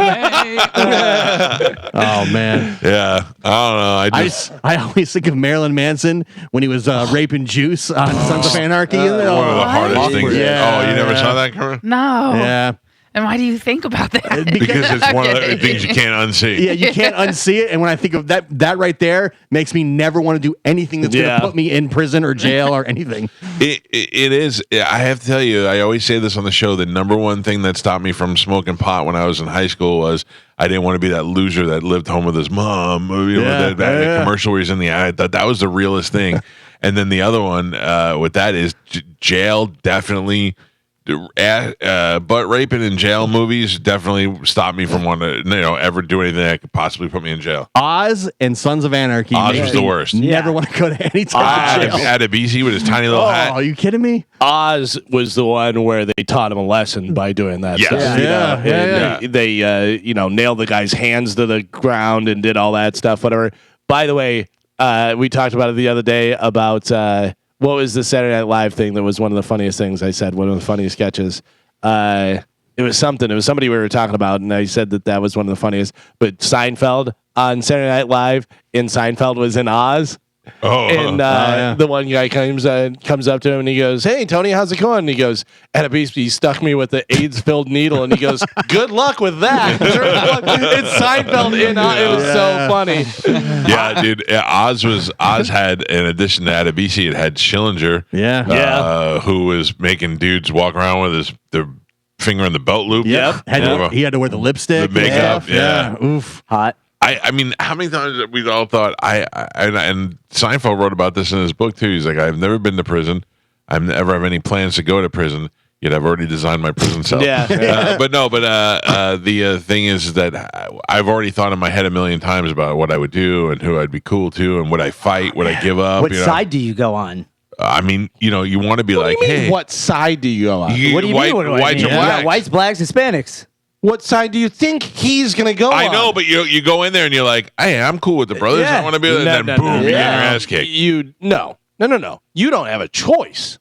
Oh man. Yeah. I don't know. I always think of Marilyn Manson when he was raping Juice on Sons of Anarchy. One of the hardest things. Yeah. Oh, you never saw that, Karen? No. Yeah. And why do you think about that? Because it's one of the things you can't unsee. Yeah, you can't unsee it. And when I think of that right there makes me never want to do anything that's going to put me in prison or jail or anything. It is. I have to tell you, I always say this on the show. The number one thing that stopped me from smoking pot when I was in high school was I didn't want to be that loser that lived home with his mom. That commercial where he's in the eye. I thought that was the realest thing. And then the other one with that is jail. Definitely. Butt raping in jail movies definitely stopped me from wanting to ever do anything that could possibly put me in jail. Oz and Sons of Anarchy. Oz was the worst. Never want to go to any time of jail. Adebisi with his tiny little hat. Oh, are you kidding me? Oz was the one where they taught him a lesson by doing that. Yes. They nailed the guy's hands to the ground and did all that stuff. Whatever. By the way, we talked about it the other day about. What was the Saturday Night Live thing that was one of the funniest things I said? One of the funniest sketches. It It was something. It was somebody we were talking about, and I said that was one of the funniest. But Seinfeld on Saturday Night Live, in Seinfeld was in Oz. And the one guy comes up to him and he goes, "Hey Tony, how's it going?" And he goes, "He stuck me with the AIDS-filled needle." And he goes, "Good luck with that." It's Seinfeld in Oz. It was so funny. Yeah, dude. Oz had, in addition to Adebisi, it had Schillinger. Who was making dudes walk around with their finger in the belt loop. Yep. He had to wear the lipstick, the makeup. Yeah. Oof. Hot. I mean, how many times have we all thought and Seinfeld wrote about this in his book too. He's like, I've never been to prison. I never have any plans to go to prison. Yet I've already designed my prison cell. The thing is that I've already thought in my head a million times about what I would do and who I'd be cool to and would I fight, would I give up? What side do you go on? I mean, you want to be like, hey, what side do you go on? What do you mean? Whites or blacks? Whites, blacks, Hispanics. What side do you think he's gonna go on? I know, but you go in there and you're like, hey, I'm cool with the brothers. I want to be, and then boom, you get your ass kicked. No. You don't have a choice.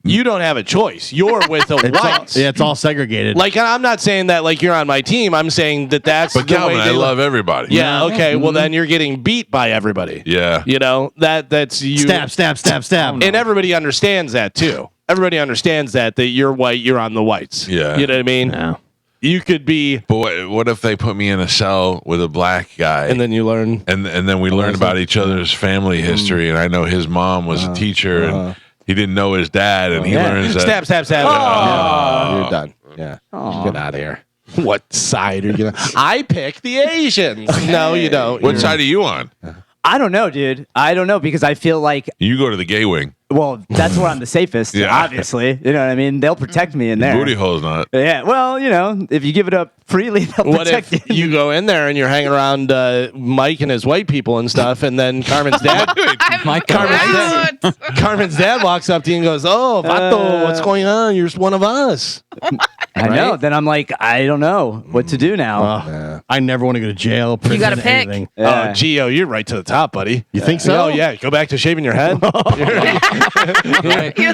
You don't have a choice. You're with the whites. It's all segregated. Like, I'm not saying that like you're on my team. I'm saying that's. But Calvin, I love everybody. Yeah. Okay. Well, then you're getting beat by everybody. Yeah. That's you. Stab. And everybody understands that too. Everybody understands that you're white. You're on the whites. Yeah. You know what I mean? Yeah. You could be. But what if they put me in a cell with a black guy, and then you learn, and then we learn about each other's family history, and I know his mom was a teacher, and he didn't know his dad, and he learns that. Stab. You're done. Yeah. Get out of here. What side are you gonna? I pick the Asians. No, you don't. What side are you on? I don't know, dude. I don't know because I feel like you go to the gay wing. Well, that's where I'm the safest, obviously. You know what I mean? They'll protect me in there. Booty hole's not. Yeah, well, if you give it up freely, they'll protect you. What if you go in there and you're hanging around Mike and his white people and stuff, and then Carmen's dad Carmen's dad walks up to you and goes, "Oh, Vato, what's going on? You're just one of us." I know. Then I'm like, I don't know what to do now. I never want to go to jail. Prison, you got to pick. Anything. Oh, Gio, you're right to the top, buddy. You think so? Oh, yeah. Go back to shaving your head. You're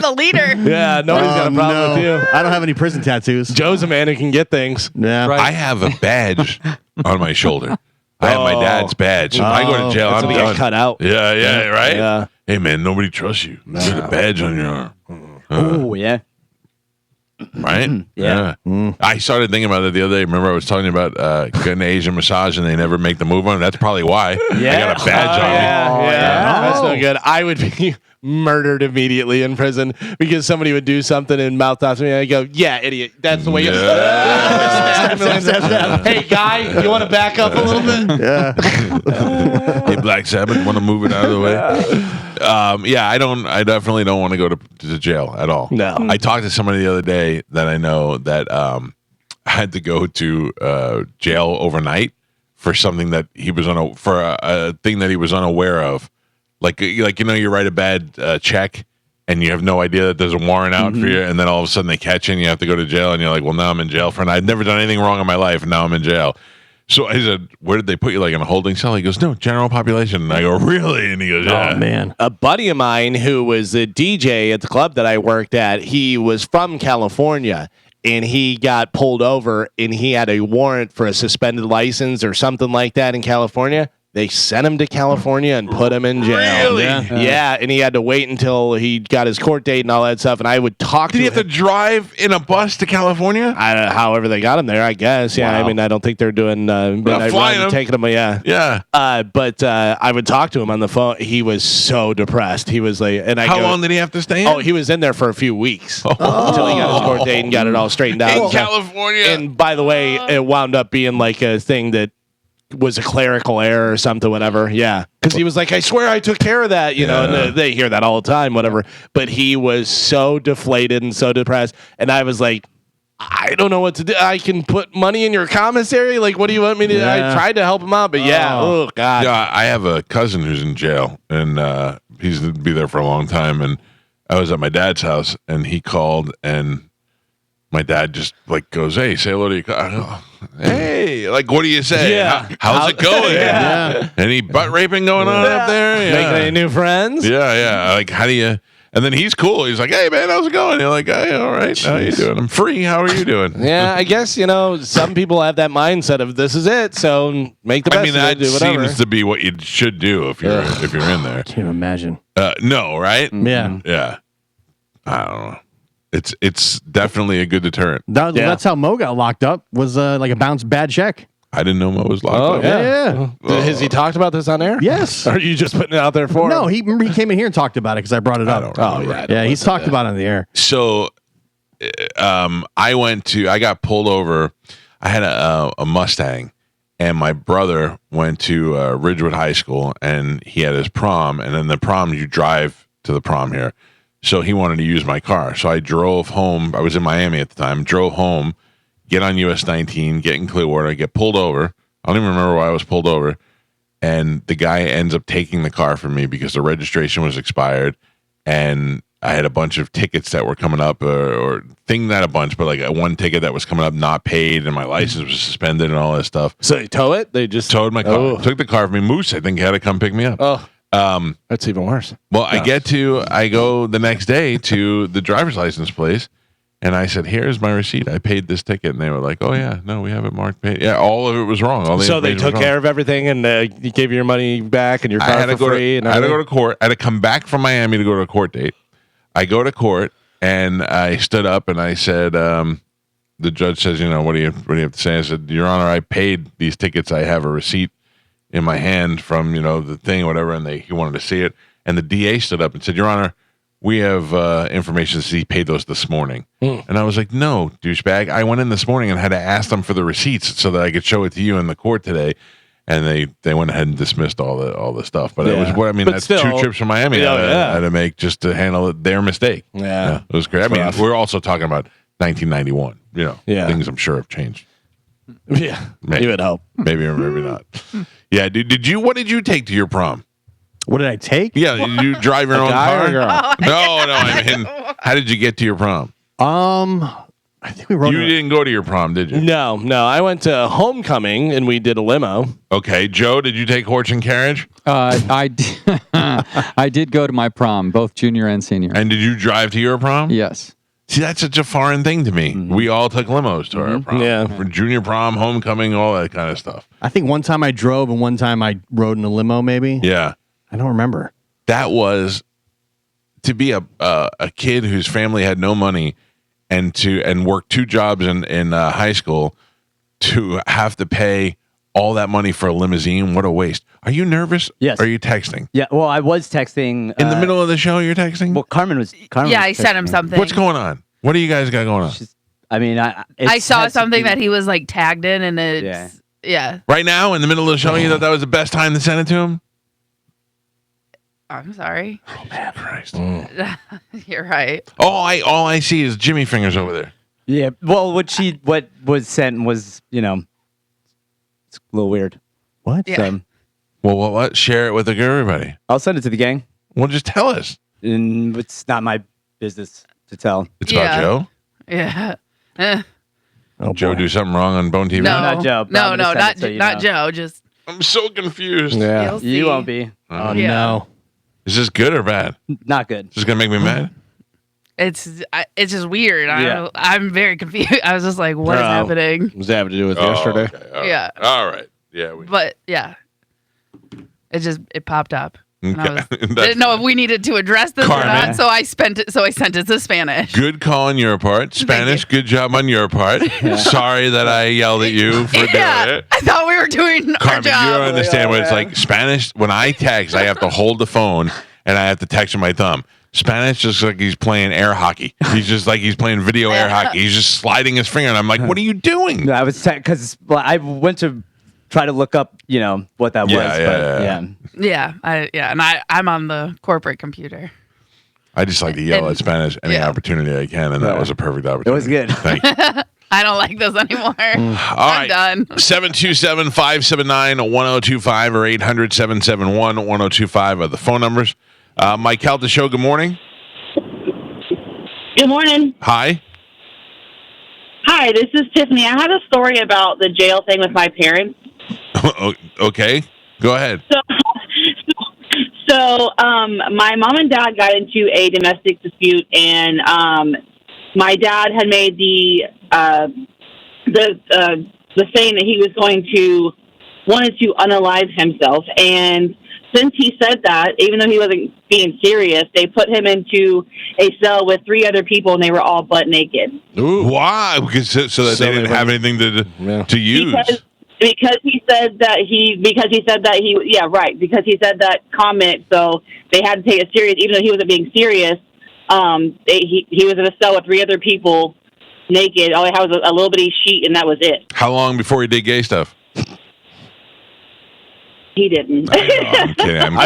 the leader. Yeah, nobody's got a problem with you. I don't have any prison tattoos. Joe's a man who can get things. Yeah, right. I have a badge on my shoulder. I have my dad's badge. If I go to jail, I'm done. Cut out. Yeah, right? Yeah. Hey, man, nobody trusts you. There's a badge on your arm. Oh, yeah. Right? Yeah. I started thinking about it the other day. Remember I was telling you about getting an Asian massage and they never make the move on? That's probably why. I got a badge on me. Yeah. That's no good. I would be murdered immediately in prison because somebody would do something and mouth off to me and I go, "Yeah, idiot. That's the way you Hey, guy, you want to back up a little bit?" Yeah. Hey, Black Sabbath, want to move it out of the way? I definitely don't want to go to jail at all. No. I talked to somebody the other day that I know that had to go to jail overnight for something that he was for a thing that he was unaware of. Like you write a bad check and you have no idea that there's a warrant out for you, and then all of a sudden they catch you and you have to go to jail, and you're like, well, now I'm in jail for, and I've never done anything wrong in my life, and now I'm in jail. So I said, where did they put you, like in a holding cell? He goes, no, general population. And I go, really? And he goes, yeah. Oh, man. A buddy of mine who was a DJ at the club that I worked at, he was from California, and he got pulled over, and he had a warrant for a suspended license or something like that in California. They sent him to California and put him in jail. Really? Yeah, and he had to wait until he got his court date and all that stuff. And I would talk to him. Did he have to drive in a bus to California? However they got him there, I guess. Yeah, wow. I mean, I don't think they're doing flying him. Taking him. Yeah. But I would talk to him on the phone. He was so depressed. He was like, and how long did he have to stay in? Oh, he was in there for a few weeks until he got his court date and got it all straightened out. In California. And by the way, it wound up being like a thing that was a clerical error or something, whatever. Yeah. Because he was like, I swear I took care of that, and they hear that all the time, whatever. But he was so deflated and so depressed. And I was like, I don't know what to do. I can put money in your commissary. Like, what do you want me to do? I tried to help him out, but oh God. Yeah, I have a cousin who's in jail, and he's going to be there for a long time. And I was at my dad's house, and he called, and my dad just like goes, hey, say hello to your cousin. Hey, like, what do you say? Yeah. How's it going? Yeah. Any butt raping going on up there? Making any new friends? Yeah. Like, how do you And then he's cool. He's like, "Hey man, how's it going?" You're like, "Hey, all right. How you doing? I'm free. How are you doing?" Yeah, I guess some people have that mindset of this is it, so make the best. I mean, that of it, do whatever. seems to be what you should do if you're in there. Can't imagine. No, right? Yeah. Yeah. I don't know. It's definitely a good deterrent. That's how Mo got locked up. Was like a bounce bad check. I didn't know Mo was locked up. Yeah. Has he talked about this on air? Yes. Or are you just putting it out there for him? No, he came in here and talked about it because I brought it up. Yeah, he's talked about it on the air. So, I got pulled over. I had a Mustang, and my brother went to Ridgewood High School, and he had his prom, and then the prom, you drive to the prom here. So he wanted to use my car. So I drove home. I was in Miami at the time. Drove home, get on US 19, get in Clearwater, get pulled over. I don't even remember why I was pulled over. And the guy ends up taking the car from me because the registration was expired. And I had a bunch of tickets that were coming up, or not a bunch, but like one ticket that was coming up not paid, and my license was suspended and all that stuff. So they tow it? They just towed my car. Took the car from me. Moose, I think, had to come pick me up. Oh. That's even worse. Well, I go the next day to the driver's license place, and I said, "Here's my receipt. I paid this ticket." And they were like, "Oh yeah, no, we haven't marked paid." Yeah, all of it was wrong. So they took care of everything, and you gave you your money back and your car for free. I had to go to court. I had to come back from Miami to go to a court date. I go to court, and I stood up and I said, the judge says, what do you have to say? I said, "Your Honor, I paid these tickets. I have a receipt in my hand from, the thing or whatever." And he wanted to see it. And the DA stood up and said, "Your Honor, we have information that he paid those this morning." And I was like, "No, douchebag. I went in this morning and had to ask them for the receipts so that I could show it to you in the court today." And they went ahead and dismissed all the stuff. But it was that's still 2 trips from Miami I had to make just to handle their mistake. Yeah. It was great. I mean, we're also talking about 1991. Things I'm sure have changed. Yeah, maybe. You would hope. Maybe or maybe not. Yeah. What did you take to your prom? What did I take? Yeah, did you drive your own car? No. I mean, how did you get to your prom? I think we rode. You didn't go to your prom, did you? No. I went to homecoming and we did a limo. Okay, Joe, did you take horse and carriage? I did go to my prom, both junior and senior. And did you drive to your prom? Yes. See, that's such a foreign thing to me. We all took limos to our prom. Yeah. For junior prom, homecoming, all that kind of stuff. I think one time I drove and one time I rode in a limo, maybe. Yeah. I don't remember. That was to be a kid whose family had no money and work 2 jobs in high school to have to pay all that money for a limousine. What a waste. Are you nervous? Yes. Are you texting? Yeah. Well, I was texting In the middle of the show, you're texting? Well, Carmen was. Yeah, I sent him something. What's going on? What do you guys got going on? I saw something that he was like tagged in, and it's yeah. Right now, in the middle of the show, you thought that was the best time to send it to him? I'm sorry. Oh man, Christ! You're right. All I see is Jimmy fingers over there. Yeah. Well, what was sent was it's a little weird. What? Yeah. Well, what? Share it with everybody. I'll send it to the gang. Well, just tell us. And it's not my business to tell. It's about Joe. Yeah. Oh, Joe do something wrong on Bone TV? No, not Joe. No, not Joe. Just I'm so confused. Yeah. You won't be. Oh no. Is this good or bad? Not good. Is this gonna make me mad? it's just weird. Yeah. I'm very confused. I was just like, what is happening? Does that have to do with yesterday? Okay. Yeah. All right. Yeah. But yeah, it popped up. And I Okay. didn't know if we needed to address this Carmen. or not, so I sent it to Spanish. Good call on your part. Spanish, good job on your part. Sorry that I yelled at you for doing it. I thought we were doing our Carmen, job. you don't understand what it's like. Spanish, when I text, I have to hold the phone and I have to text with my thumb. Spanish just like he's playing air hockey. He's just like he's playing video air hockey. He's just sliding his finger, and I'm like, "What are you doing?" No, I was because I went to try to look up, what that was. Yeah, and I'm on the corporate computer. I just like to yell at Spanish any opportunity I can, and that was a perfect opportunity. It was good. Thank you. I don't like this anymore. I'm done. 727-579-1025 or 800-771-1025 are the phone numbers. Mike Calta Show, good morning. Good morning. Hi. Hi, this is Tiffany. I had a story about the jail thing with my parents. Okay, go ahead. So, my mom and dad got into a domestic dispute, and my dad had made the saying that he was wanted to unalive himself. And since he said that, even though he wasn't being serious, they put him into a cell with 3 other people, and they were all butt naked. Ooh. Why? Because so that they didn't have anything to use. Because he said that comment, so they had to take it serious, even though he wasn't being serious. He was in a cell with 3 other people, naked. All he had was a little bitty sheet, and that was it. How long before he did gay stuff? He didn't. I'm kidding.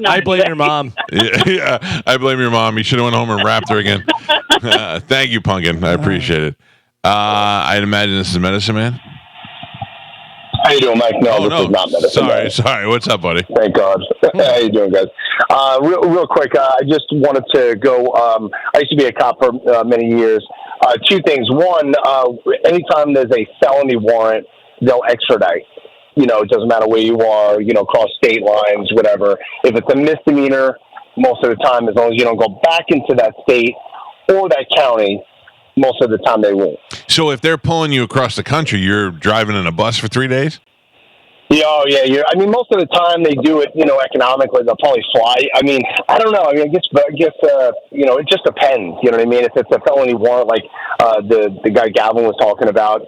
I blame your mom. Yeah, I blame your mom. You should have went home and rapped her again. Thank you, Pumpkin. I appreciate it. I'd imagine this is Medicine Man. How you doing, Mike? No, this is not Medicine. Sorry. What's up, buddy? Thank God. How you doing, guys? Real quick, I just wanted to go. I used to be a cop for many years. 2 things. One, anytime there's a felony warrant, they'll extradite. It doesn't matter where you are, cross state lines, whatever. If it's a misdemeanor, most of the time, as long as you don't go back into that state or that county, most of the time they won't. So if they're pulling you across the country, you're driving in a bus for 3 days? Yeah, most of the time they do it, economically. They'll probably fly. I don't know. I guess, it just depends. You know what I mean? If it's a felony warrant, like the guy Galvin was talking about,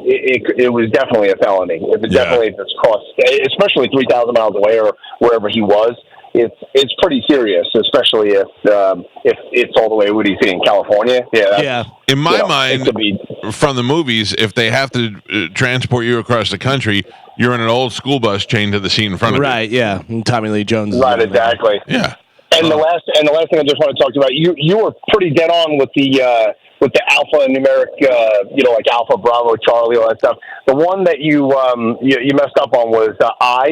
it was definitely a felony. If it's crossed, especially 3,000 miles away or wherever he was, it's pretty serious, especially if it's all the way, what do you say, in California? Yeah. In my mind, from the movies, if they have to transport you across the country, you're in an old school bus chained to the seat in front of you. Right, yeah. And Tommy Lee Jones. Right, exactly. Yeah. And the last thing I just want to talk to you about, you were pretty dead on with the alphanumeric, like Alpha, Bravo, Charlie, all that stuff. The one that you messed up on was I.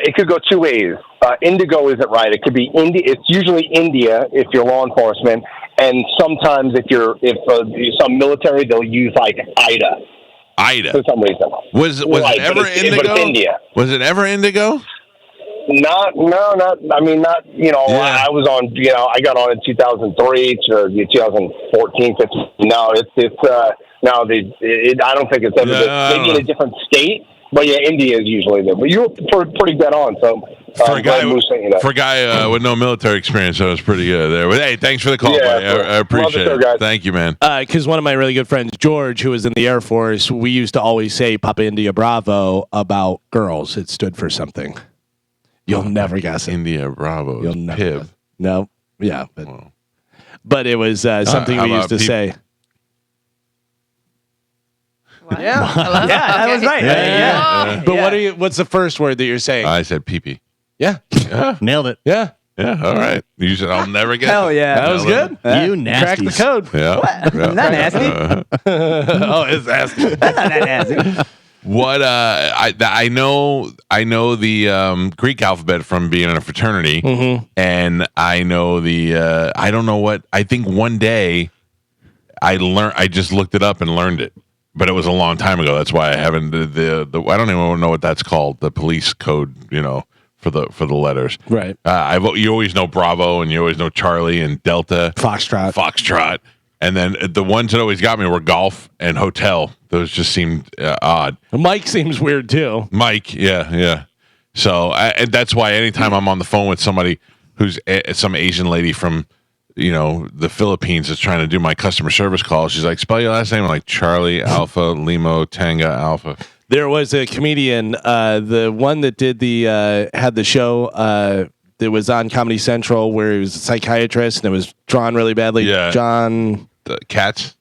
It could go 2 ways. Indigo isn't right. It could be India. It's usually India if you're law enforcement, and sometimes if some military, they'll use like Ida. For some reason. Was it ever Indigo? But it's India. Was it ever Indigo? Not. I was on. I got on in 2003 to 2014, 15. No, I don't think it's ever. Maybe in a different state, but yeah, India is usually there. But you were pretty dead on. So for a guy with no military experience, that was pretty good there. But hey, thanks for the call, buddy. I appreciate it. Guys. Thank you, man. Because one of my really good friends, George, who was in the Air Force, we used to always say Papa India Bravo about girls. It stood for something. You'll never guess it. India Bravo. You'll never guess. No. Yeah. But it was something we used to say. What? Yeah. Yeah, that was right. Yeah. But what's the first word that you're saying? I said pee-pee. Yeah. Nailed it. Yeah. Yeah, all right. You said I'll never get Hell yeah. That was good. You nasty. Crack the code. Yeah. What? Isn't that nasty? Oh, it's nasty. That's not that nasty. What I know the Greek alphabet from being in a fraternity, and I know the I don't know what I think one day I just looked it up and learned it, but it was a long time ago. That's why I haven't the I don't even know what that's called, the police code, for the letters. Right. You always know Bravo, and you always know Charlie and Delta, Foxtrot. And then the ones that always got me were golf and hotel. Those just seemed odd. Mike seems weird too. Mike, yeah. So and that's why anytime I'm on the phone with somebody who's some Asian lady from, the Philippines that's trying to do my customer service call, she's like, spell your last name. I'm like, Charlie, Alpha, Limo, Tango, Alpha. There was a comedian, the one that did had the show that was on Comedy Central where he was a psychiatrist and it was drawn really badly. Yeah. Jonathan Katz,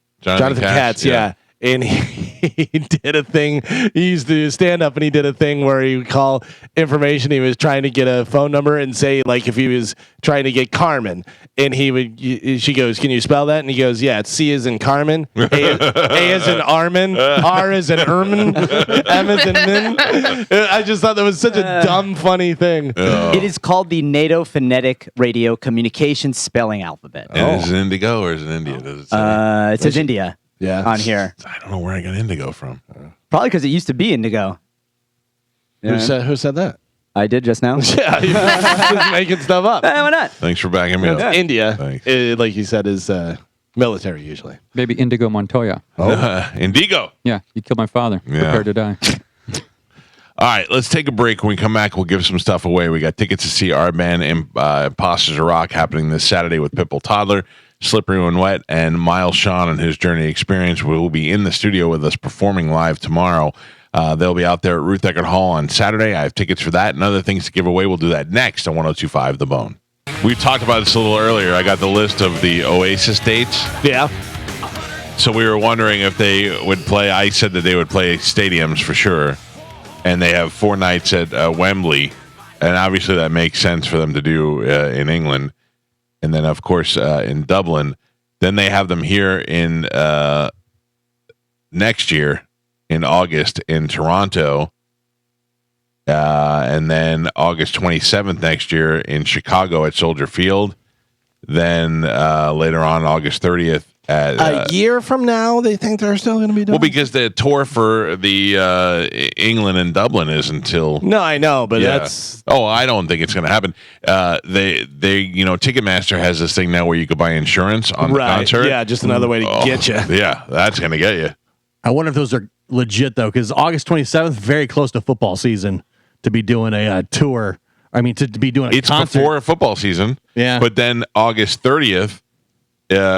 yeah. And he did a thing. He used to stand up and he did a thing where he would call information. He was trying to get a phone number and say, like, if he was trying to get Carmen, and she goes, "Can you spell that?" And he goes, "Yeah, it's C as in Carmen, A as in Armin, R as in Ermin, M as in Min." I just thought that was such a dumb, funny thing. It is called the NATO Phonetic Radio Communication Spelling Alphabet. And is it Indigo or is it India? Does it say? It says India. Yeah, on here. I don't know where I got Indigo from. Probably because it used to be Indigo. Who said that? I did just now. Yeah, you're just making stuff up. Why not? Thanks for backing me up. India, Thanks. like you said, is military usually. Maybe Indigo Montoya. Indigo. Yeah, you killed my father. Yeah. Prepare to die. All right, let's take a break. When we come back, we'll give some stuff away. We got tickets to see our band, Imposters of Rock, happening this Saturday with Pitbull Toddler, Slippery When Wet, and Miles Shawn and his Journey Experience will be in the studio with us performing live tomorrow. They'll be out there at Ruth Eckerd Hall on Saturday. I have tickets for that and other things to give away. We'll do that next on 102.5 The Bone. We talked about this a little earlier. I got the list of the Oasis dates. Yeah. So we were wondering if they would play. I said that they would play stadiums for sure. And they have 4 nights at Wembley. And obviously that makes sense for them to do in England. And then, of course, in Dublin. Then they have them here in next year in August in Toronto. And then August 27th next year in Chicago at Soldier Field. Then later on, August 30th at a year from now, they think they're still going to be doing. Well, because the tour for the England and Dublin is until. No, I know, but that's. Oh, I don't think it's going to happen. They Ticketmaster has this thing now where you could buy insurance on the concert. Yeah, just another way to get you. Yeah, that's going to get you. I wonder if those are legit though, because August 27th, very close to football season, to be doing a tour. I mean, to be doing a concert. It's before football season. Yeah, but then August 30th.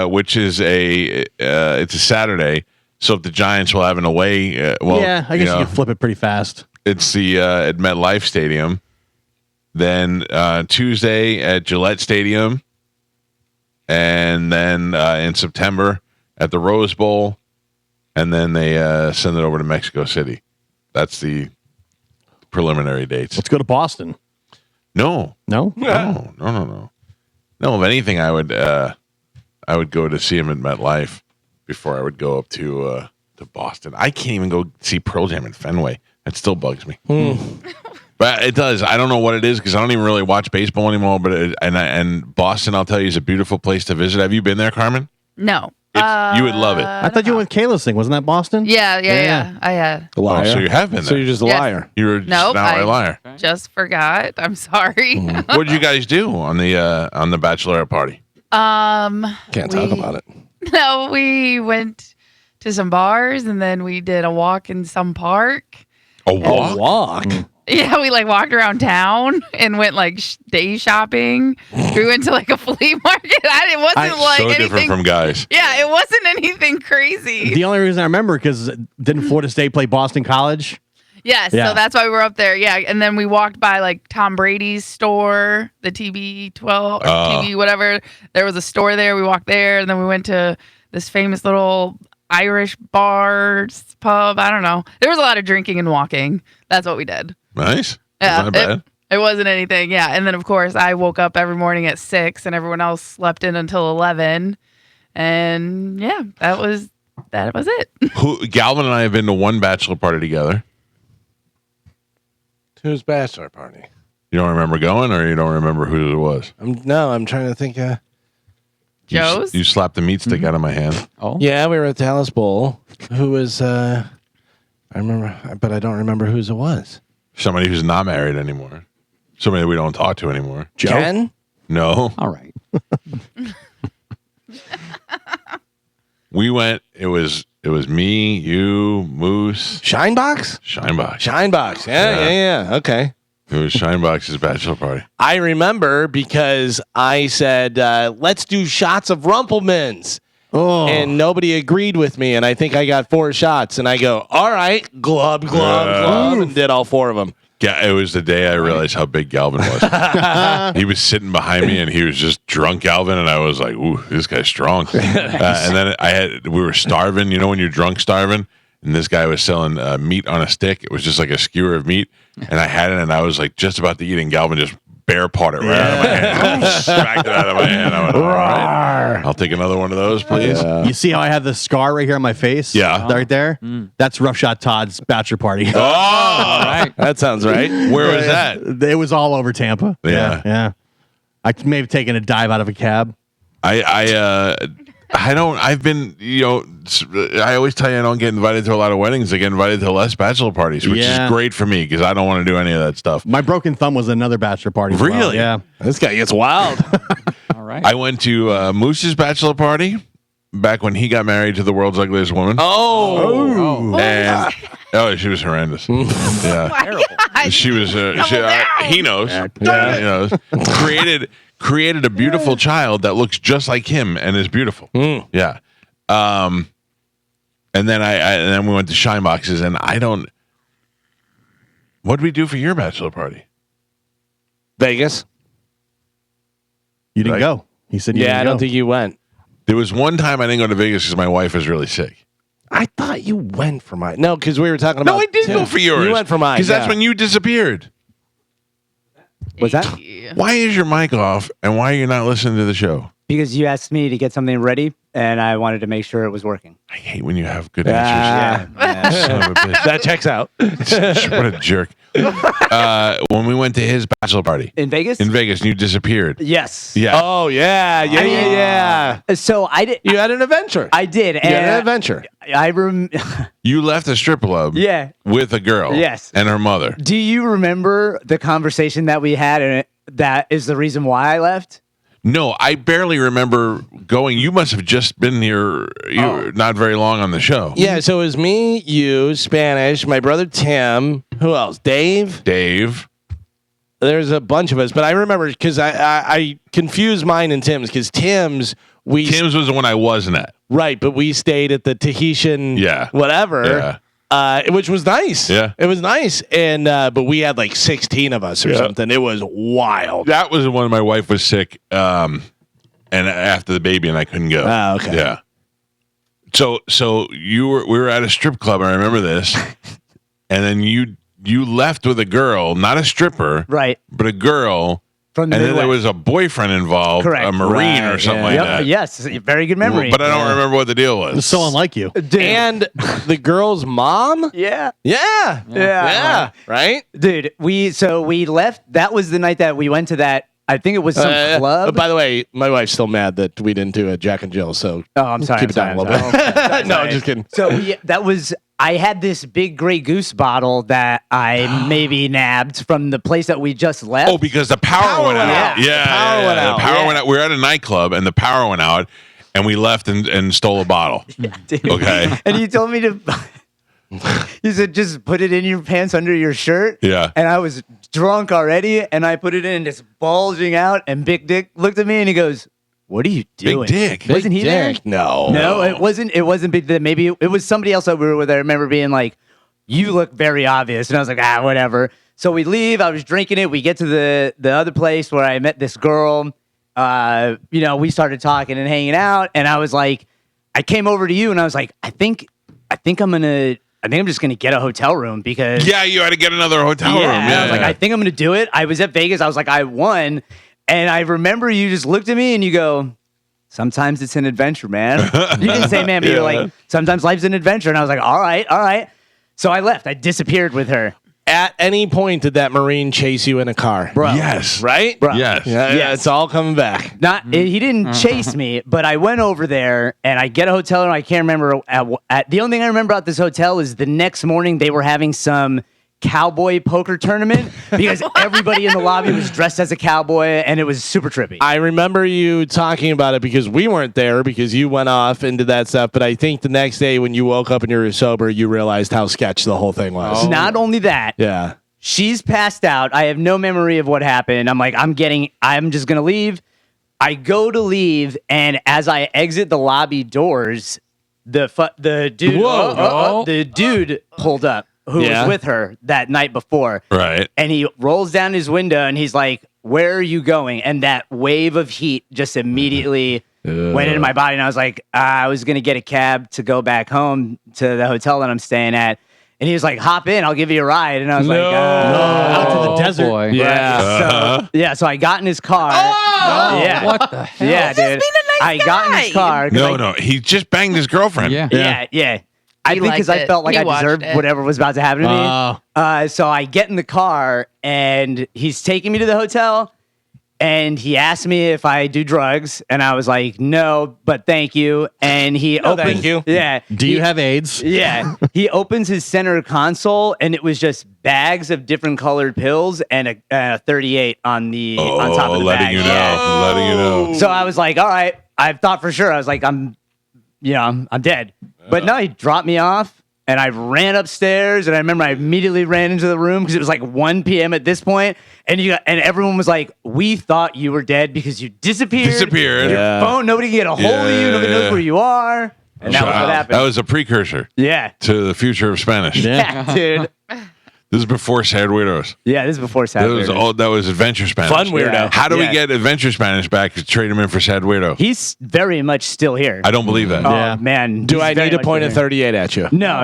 Which is it's a Saturday, so if the Giants will have an away, I guess you can flip it pretty fast. It's the at MetLife Stadium, then Tuesday at Gillette Stadium, and then in September at the Rose Bowl, and then they send it over to Mexico City. That's the preliminary dates. Let's go to Boston. No. No. If anything, I would go to see him at MetLife before I would go up to Boston. I can't even go see Pearl Jam in Fenway. That still bugs me. But it does. I don't know what it is because I don't even really watch baseball anymore. But and Boston, I'll tell you, is a beautiful place to visit. Have you been there, Carmen? No. You would love it. I thought you went with Kayla's thing. Wasn't that Boston? Yeah. I had. A liar. Oh, so you have been there. So you're just a liar. You're just an outright liar. Just forgot. I'm sorry. What did you guys do on the bachelorette party? Can't talk about it. No, we went to some bars and then we did a walk in some park. A walk? Yeah, we walked around town and went day shopping. We went to a flea market. It wasn't so anything different from guys. Yeah, it wasn't anything crazy. The only reason I remember because didn't Florida State play Boston College? Yes, so that's why we were up there. Yeah, and then we walked by Tom Brady's store, the TB12 or TB whatever. There was a store there. We walked there, and then we went to this famous little Irish bar pub. I don't know. There was a lot of drinking and walking. That's what we did. Nice. Yeah, not bad. It wasn't anything. Yeah, and then of course I woke up every morning at 6, and everyone else slept in until 11. And yeah, that was it. Galvin and I have been to one bachelor party together. Whose bachelor party? You don't remember going, or you don't remember who it was? I'm trying to think. Joe's? You slapped the meat stick out of my hand. Oh, yeah, we were at Dallas Bowl. Who was? I remember, but I don't remember whose it was. Somebody who's not married anymore. Somebody that we don't talk to anymore. Joe? Ken? No. all right. We went. It was me, you, Moose, Shinebox. Shinebox. Yeah. Okay. It was Shinebox's bachelor party. I remember because I said, let's do shots of Rumpelmans. Oh. And nobody agreed with me. And I think I got 4 shots. And I go, all right, glub, and did all 4 of them. Yeah, it was the day I realized how big Galvin was. He was sitting behind me, and he was just drunk Galvin, and I was like, "Ooh, this guy's strong." And then we were starving. You know, when you're drunk, starving, and this guy was selling meat on a stick. It was just like a skewer of meat, and I had it, and I was just about to eat, and Galvin just bear pawed it right out of my hand. Smacked it out of my hand. I went, all right, I'll take another one of those, please. You see how I have the scar right here on my face? Yeah. Right there? That's Rough Shot Todd's bachelor party. Oh, all right. That sounds right. Where was that? It was all over Tampa. Yeah. I may have taken a dive out of a cab. I I've been, I always tell you I don't get invited to a lot of weddings. I get invited to less bachelor parties, which is great for me because I don't want to do any of that stuff. My broken thumb was another bachelor party. Really? Well. Yeah. This guy gets wild. All right. I went to Moose's bachelor party back when he got married to the world's ugliest woman. And she was horrendous. Yeah. She was. He knows. He knows. Created a beautiful child that looks just like him and is beautiful. Yeah. And then we went to Shine Boxes, and I don't. What did we do for your bachelor party? Vegas. You didn't go. He said, "Yeah, I don't think you went." There was one time I didn't go to Vegas because my wife was really sick. I thought you went for mine. No, because we were talking about. No, I did go for yours. You went for mine because that's when you disappeared. What's that? Why is your mic off, and why are you not listening to the show? Because you asked me to get something ready, and I wanted to make sure it was working. I hate when you have good answers. Son of a bitch. That checks out. What a jerk. When we went to his bachelor party In Vegas? and you disappeared. Yes. Yeah. Oh yeah. So I did. You had an adventure. I did. You had an adventure. You left a strip club. Yeah. With a girl. Yes. And her mother. Do you remember the conversation that we had, and that is the reason why I left? No, I barely remember going. You must have just been here not very long on the show. Yeah, so it was me, you, Spanish, my brother Tim. Who else? Dave. There's a bunch of us, but I remember because I confused mine and Tim's because Tim's was the one I wasn't at. Right, but we stayed at the Tahitian whatever. Yeah. Which was nice. Yeah. It was nice. And but we had like 16 of us or something. It was wild. That was when my wife was sick, and after the baby, and I couldn't go. Oh, okay. Yeah. So we were at a strip club, I remember this. And then you left with a girl, not a stripper, right? But a girl. From the and then Midwest. there was a boyfriend involved, Correct. a Marine or something like that. Yes, very good memory. But I don't remember what the deal was. It's so unlike you. Dude. And the girl's mom? Yeah. Right? Dude, we left. That was the night that we went to that. I think it was some club. By the way, my wife's still mad that we didn't do a Jack and Jill. So I'm sorry. keep it down a little bit. No, I'm just kidding. So that was. I had this big Grey Goose bottle that I maybe nabbed from the place that we just left. Oh, because the power went out. Yeah. Yeah, The power went out. The power went out. We were at a nightclub, and the power went out, and we left and stole a bottle. Dude. Okay. And you told me to. You said just put it in your pants under your shirt. Yeah. And I was drunk already, and I put it in, and it's bulging out. And Big Dick looked at me, and he goes, "What are you doing?" Big Dick. Wasn't he there? No, it wasn't. It wasn't Big Dick. Maybe it was somebody else that we were with. I remember being like, "You look very obvious," and I was like, whatever. So we leave. I was drinking it. We get to the other place where I met this girl. We started talking and hanging out, and I was like, I came over to you, and I was like, I think I'm just gonna get a hotel room because Yeah, you had to get another hotel room. and Yeah. I was like, I think I'm gonna do it. I was at Vegas. I was like, I won. And I remember you just looked at me and you go, sometimes it's an adventure, man. You didn't say man, but you're like, sometimes life's an adventure. And I was like, all right. So I left. I disappeared with her. At any point did that Marine chase you in a car? Bro. Yes. Right? Bro. Yes. Yeah, it's all coming back. He didn't chase me, but I went over there and I get a hotel room. I can't remember. The only thing I remember about this hotel is the next morning they were having some cowboy poker tournament because everybody in the lobby was dressed as a cowboy and it was super trippy. I remember you talking about it because we weren't there because you went off and did that stuff. But I think the next day when you woke up and you were sober, you realized how sketch the whole thing was. Not only that, Yeah. she's passed out. I have no memory of what happened. I'm like, I'm just going to leave. I go to leave, and as I exit the lobby doors, the dude pulled up who was with her that night before. Right. And he rolls down his window, and he's like, "Where are you going?" And that wave of heat just immediately went into my body, and I was like, I was going to get a cab to go back home to the hotel that I'm staying at. And he was like, "Hop in, I'll give you a ride." And I was out to the desert. Boy. Yeah. So I got in his car. Yeah. What the hell? Yeah, dude. I got in his car. No. He just banged his girlfriend. Yeah. I think because liked I it. felt like He I deserved watched it. whatever was about to happen to me. So I get in the car and he's taking me to the hotel. And he asked me if I do drugs, and I was like, no, but thank you. And he opens, thank you. Yeah. Do you have AIDS? Yeah. He opens his center console, and it was just bags of different colored pills and a 38 on top of the letting bag. you know. Yeah. Letting you know. So I was like, all right. I thought for sure. I was like, I'm dead. But no, he dropped me off. And I ran upstairs, and I remember I immediately ran into the room because it was like 1 p.m. at this point, and everyone was like, "We thought you were dead because you disappeared. Your phone, nobody can get a hold of you. Nobody knows where you are." And that was what happened. That was a precursor. Yeah. To the future of Spanish. Yeah, dude. This is before Sad Weirdos. Yeah, this is before Sad Weirdos. That was Adventure Spanish. Fun weirdo. Yeah. How do we get Adventure Spanish back to trade him in for Sad Weirdo? He's very much still here. I don't believe that. Oh, man. Do he's I very need to much point still a 38 at you? here. No.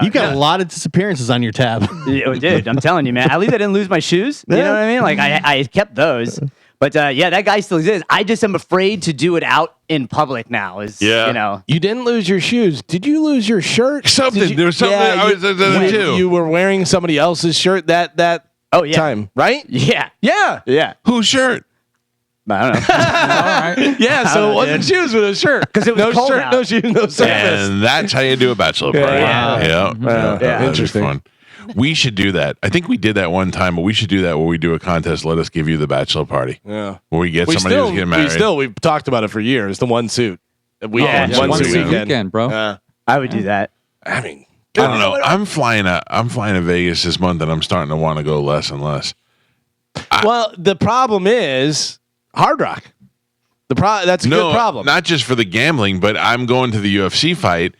You got a lot of disappearances on your tab. Yeah, dude, I'm telling you, man. At least I didn't lose my shoes. You know what I mean? Like, I kept those. But that guy still exists. I just am afraid to do it out in public now. You didn't lose your shoes. Did you lose your shirt? Something. There was something. I was too. You were wearing somebody else's shirt that time, right? Yeah. Yeah. Whose shirt? I don't know. All right. Yeah, so it wasn't shoes with a shirt. Because it was no cold shirt, out. no shoes, no surface. And that's how you do a bachelor party. Yeah. Yeah. Interesting. Fun. We should do that. I think we did that one time, but we should do that where we do a contest. Let us give you the bachelor party. Yeah. Where we get somebody who's getting married. We've talked about it for years. The one suit. One One suit suit weekend, bro. I would do that. I mean, I don't know. I'm flying to Vegas this month, and I'm starting to want to go less and less. well, the problem is Hard Rock. That's a good problem. Not just for the gambling, but I'm going to the UFC fight.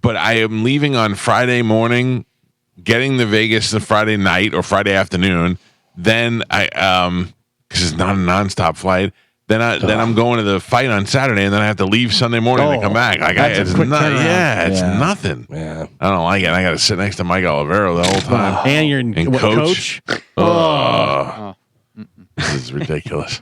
But I am leaving on Friday morning, getting to Vegas the Friday night or Friday afternoon. Then because it's not a nonstop flight. Then I'm going to the fight on Saturday, and then I have to leave Sunday morning to come back. That's a quick turnaround. It's nothing. Yeah. I don't like it. I got to sit next to Mike Olivero the whole time. And you're coach. coach? This is ridiculous.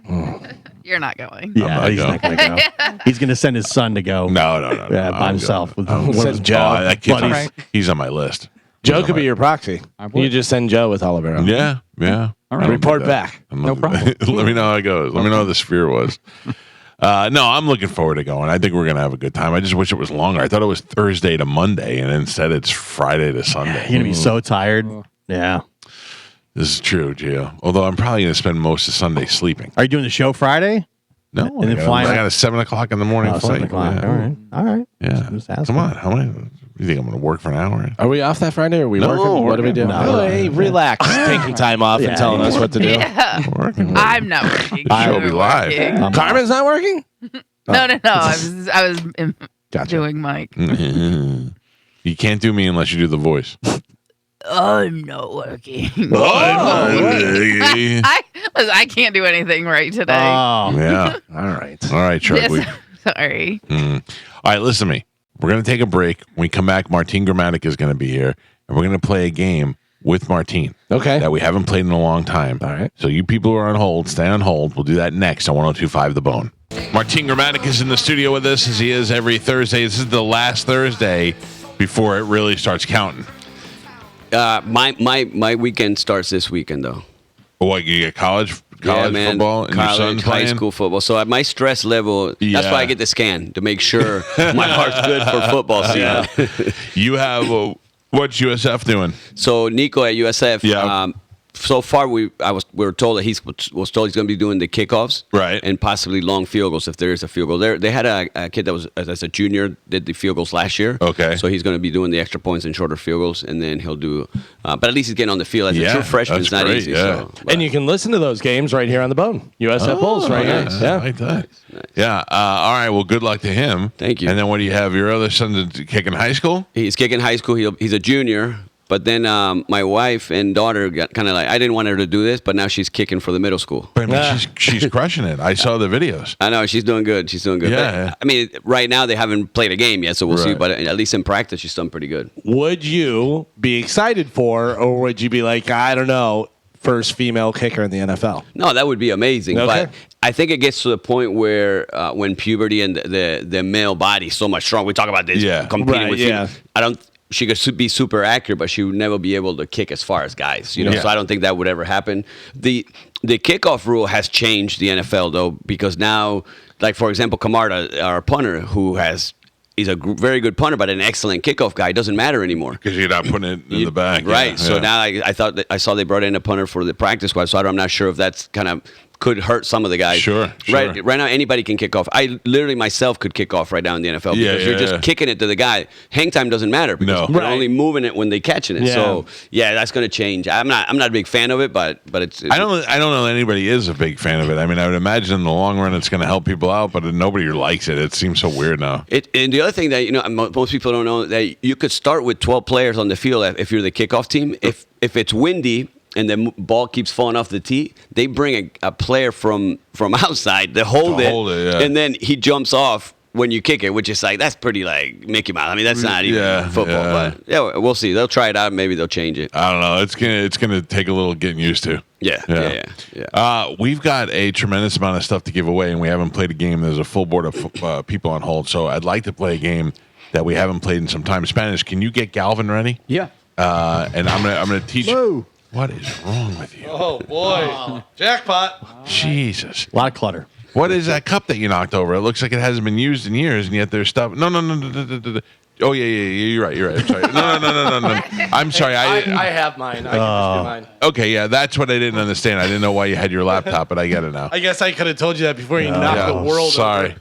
You're not going. Yeah, he's not going to go. He's going to send his son to go. No. Yeah, by himself. With one of his Joe. That kid's buddies. he's on my list. Joe could be your proxy. You just send Joe with Olivero. Yeah. All right. Report back. No problem. Let me know how it goes. Let me know how the sphere was. No, I'm looking forward to going. I think we're going to have a good time. I just wish it was longer. I thought it was Thursday to Monday, and instead it's Friday to Sunday. You're going to be so tired. Yeah. This is true, Gio. Although I'm probably going to spend most of Sunday sleeping. Are you doing the show Friday? No. And then flying I got a 7 o'clock in the morning flight. 7 o'clock. Yeah. All right. Yeah. Just asking. Come on. How many? You think I'm going to work for an hour? Are we off that Friday? Or are we No, working? What do we do? No. Hey, relax. Taking time off and telling us what to do. Yeah. Working. I'm not working. She'll be You're live. working. Carmen's not working? No. I was Gotcha. doing Mike. You can't do me unless you do the voice. I'm not working. Yeah. I can't do anything right today. Oh. Yeah. All right. All right, Chuck. Yes, sorry. All right, listen to me. We're going to take a break. When we come back, Martine Gramatic is going to be here, and we're going to play a game with Martine. Okay. That we haven't played in a long time. All right. So you people who are on hold, stay on hold. We'll do that next on 102.5 The Bone. Martine Gramatic is in the studio with us, as he is every Thursday. This is the last Thursday before it really starts counting. My weekend starts this weekend though. What, you get college football and your son's college, high playing? school football. So at my stress level, that's why I get the scan to make sure my heart's good for football season. You have what's USF doing? So Nico at USF, Yeah. so far we were told that he was told he's going to be doing the kickoffs, Right. and possibly long field goals if there is a field goal. They had a kid that was as a junior did the field goals last year. Okay. So he's going to be doing the extra points and shorter field goals, and then he'll do. But at least he's getting on the field as a true freshman. that's It's not great, easy. yeah. So, but- And you can listen to those games right here on the Bone. USF Bulls right here. Nice. Yeah. I like that. Yeah. All right. Well, good luck to him. Thank you. And then what do you have? Your other son's kicking high school? He's kicking high school. He's a junior. But then my wife and daughter got kind of like, I didn't want her to do this, but now she's kicking for the middle school. But I mean, she's crushing it. I saw the videos. I know, she's doing good. She's doing good. Yeah. But, I mean, right now they haven't played a game yet, so we'll see. Right. But at least in practice, she's done pretty good. Would you be excited for, or would you be like, I don't know, first female kicker in the NFL? No, that would be amazing. Okay. But I think it gets to the point where when puberty and the male body is so much strong, we talk about this competing Right, with yeah. females. she could be super accurate, but she would never be able to kick as far as guys. You know, so I don't think that would ever happen. The kickoff rule has changed the NFL though, because now, like for example, Camarda, our punter, he's a very good punter, but an excellent kickoff guy. It doesn't matter anymore because you're not putting it in the back, right? Yeah, so now I saw they brought in a punter for the practice squad. So I'm not sure if that's kind of could hurt some of the guys. Sure. Right now, anybody can kick off. I literally myself could kick off right now in the NFL because you're just kicking it to the guy. Hang time doesn't matter because they're only moving it when they catching it. So that's going to change. I'm not a big fan of it, but it's I don't know that anybody is a big fan of it. I mean, I would imagine in the long run it's going to help people out, but nobody likes it. It seems so weird now. And the other thing that most people don't know, that you could start with 12 players on the field if you're the kickoff team. If it's windy and the ball keeps falling off the tee, they bring a player from outside to hold it, and then he jumps off when you kick it, which is like, that's pretty like Mickey Mouse. I mean, that's not even football, but we'll see. They'll try it out. Maybe they'll change it. I don't know. It's gonna take a little getting used to. Yeah. We've got a tremendous amount of stuff to give away, and we haven't played a game. There's a full board of people on hold, so I'd like to play a game that we haven't played in some time. Spanish, can you get Galvin ready? Yeah. And I'm gonna teach you. What is wrong with you? Oh boy, jackpot! Jesus, a lot of clutter. What is that cup that you knocked over? It looks like it hasn't been used in years, and yet there's stuff. No. Oh yeah. You're right. I'm sorry. No. I'm sorry. I have mine. I can just do mine. Okay, yeah, that's what I didn't understand. I didn't know why you had your laptop, but I get it now. I guess I could have told you that before you knocked the world. Sorry. over.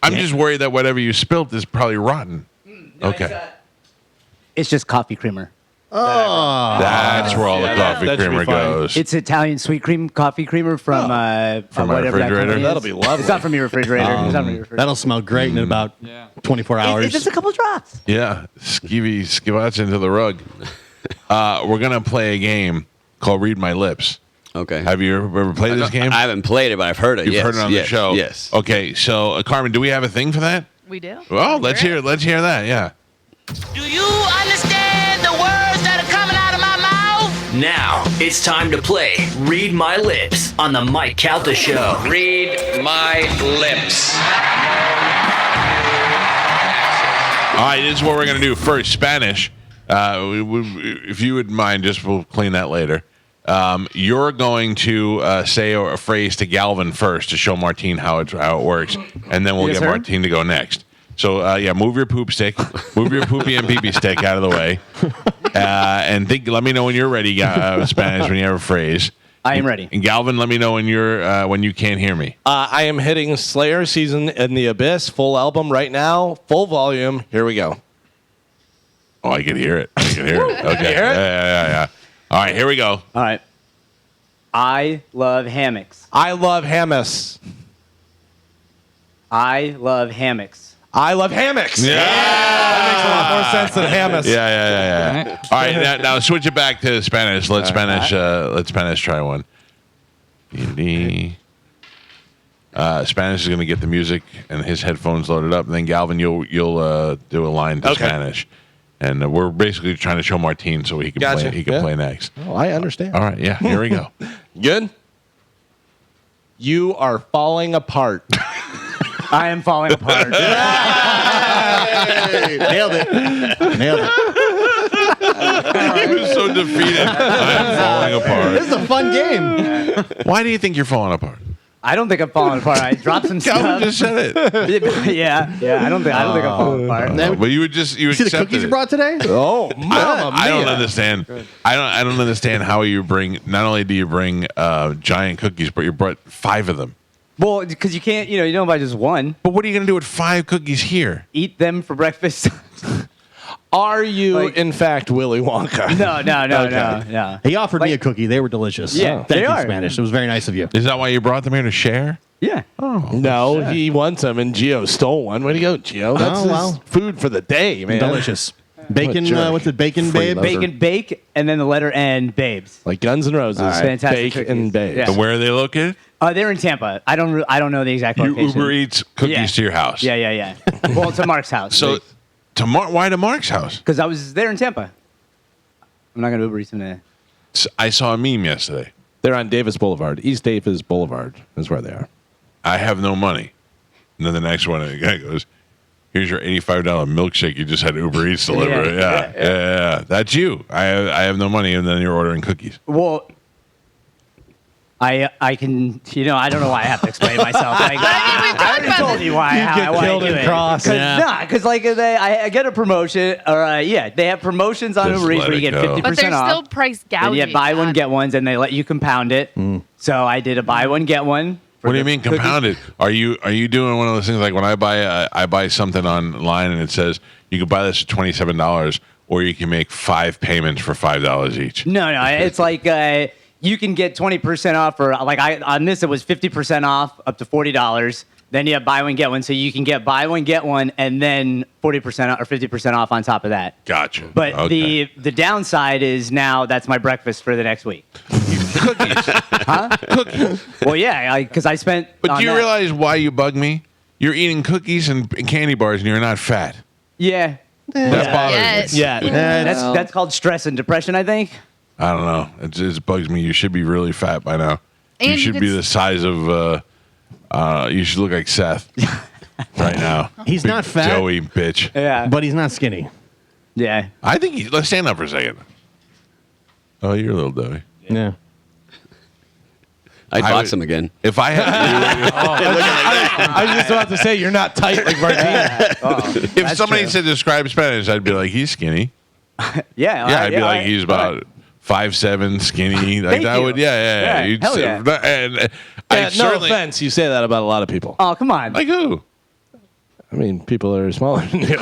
I'm just worried that whatever you spilt is probably rotten. Okay. It's just coffee creamer. Oh, that's where all the coffee creamer goes. It's Italian sweet cream coffee creamer from my whatever refrigerator. That'll be lovely. It's not from your refrigerator. It's not from your refrigerator. That'll smell great in about 24 hours. It's just a couple drops. Yeah, skivats into the rug. We're gonna play a game called Read My Lips. Okay. Have you ever played this game? I haven't played it, but I've heard it. You've heard it on the show. Yes. Okay, so Carmen, do we have a thing for that? We do. Well, let's hear that. Yeah. Do you understand the words that are coming out of my mouth? Now it's time to play Read My Lips on the Mike Calta Show. Read my lips. All right, this is what we're going to do first. Spanish. If you would mind, we'll clean that later. You're going to say a phrase to Galvin first to show Martine how it works, and then we'll get Martine to go next. So, move your poop stick. Move your poopy and pee-pee stick out of the way. And let me know when you're ready, Spanish, when you have a phrase. I am ready. And Galvin, let me know when when you can't hear me. I am hitting Slayer Season in the Abyss, full album right now, full volume. Here we go. Oh, I can hear it. Okay. Hear it? Yeah. All right, here we go. All right. I love hammocks. I love hammocks. I love hammocks. I love hammocks. Yeah. That makes a lot more sense than hammocks. Yeah. All right, now switch it back to Spanish. Let Spanish try one. Spanish is going to get the music and his headphones loaded up, and then Galvin, you'll do a line to Spanish, and we're basically trying to show Martine so he can play. He can play next. Oh, I understand. All right, yeah, here we go. Good. You are falling apart. I am falling apart. Nailed it. He was so defeated. I'm falling apart. This is a fun game. Why do you think you're falling apart? I don't think I'm falling apart. I dropped some stuff. Galvin just said it. yeah. I don't think I'm falling apart. But you see the accepted cookies it. you brought today? Oh, I don't understand. I don't understand how you bring. Not only do you bring giant cookies, but you brought 5 of them. Well, because you can't, you don't buy just one. But what are you going to do with 5 cookies here? Eat them for breakfast. Are you, in fact, Willy Wonka? No. He offered me a cookie. They were delicious. Yeah, Thank you, Spanish. It was very nice of you. Is that why you brought them here to share? Yeah. Oh. No, he wants them, and Gio stole one. Way to go, Gio. That's his food for the day, man. Delicious. Bacon, what's it? Bacon, babe? Bacon, bake, and then the letter N, babes. Like Guns N' Roses. Right. Fantastic Bake and babes. Yeah. And where are they located? They're in Tampa. I don't know the exact You location. Uber Eats cookies to your house. Yeah. Well, to Mark's house. So, why to Mark's house? Because I was there in Tampa. I'm not going to Uber Eats them there. I saw a meme yesterday. They're on Davis Boulevard. East Davis Boulevard is where they are. I have no money. And then the next one, the guy goes, Here's your $85 milkshake. You just had Uber Eats deliver it. Yeah. That's you. I have no money, and then you're ordering cookies. Well, I can, I don't know why I have to explain myself. Like, I already told you why I do it. Because I get a promotion, or they have promotions on Uber Eats where you get 50% off. But they're still price gouging. And you get buy one, get ones, and they let you compound it. So I did a buy one, get one. What do you mean compounded? Are you doing one of those things like when I buy something online and it says you can buy this for $27 or you can make 5 payments for $5 each? No, it's like you can get 20% off, or on this it was 50% off up to $40. Then you have buy one, get one, so you can get buy one, get one, and then 40% or 50% off on top of that. Gotcha. But the downside is now that's my breakfast for the next week. Cookies. Huh? Cookies. Well, yeah, because I spent. But do you realize why you bug me? You're eating cookies and candy bars, and you're not fat. Yeah. That bothers me. Yeah. That's called stress and depression, I think. I don't know. It just bugs me. You should be really fat by now. And you should be the size of. You should look like Seth right now. He's not fat. Joey, bitch. Yeah. But he's not skinny. Yeah. I think let's stand up for a second. Oh, you're a little doughy. Yeah. I'd box him again. If I had, I was just about to say you're not tight like Martina. if somebody said describe Spanish, I'd be like, he's skinny. Yeah, I'd be like, he's about 5'7", skinny. Like that would, yeah. You'd hell say- yeah. And No offense, you say that about a lot of people. Oh, come on. like who? I mean, people that are smaller than you.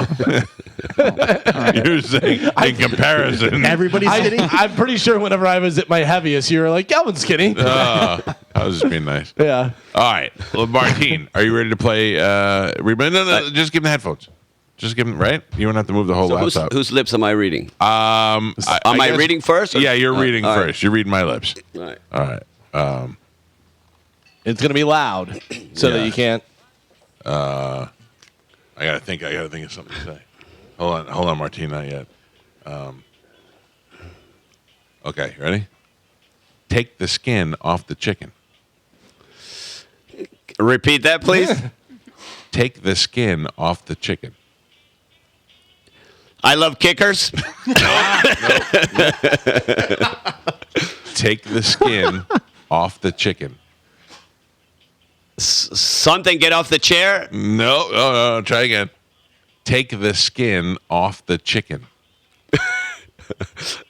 You're saying in comparison. Everybody's skinny. I'm pretty sure whenever I was at my heaviest, you were like, Galvin's skinny. I was just being nice. Yeah. All right, well, Martine, are you ready to play? No, just give him the headphones. Just give him right. You don't have to move the whole So laptop. whose lips am I reading? Am Am I reading first? or- Yeah, you're All right, reading all right, first. You're reading my lips. All right. All right. It's going to be loud so that you can't. I gotta think of something to say. Hold on, Martine, not yet. Okay, ready? Take the skin off the chicken. Repeat that, please. Take the skin off the chicken. I love kickers. Take the skin off the chicken. Something get off the chair. No, try again. Take the skin off the chicken.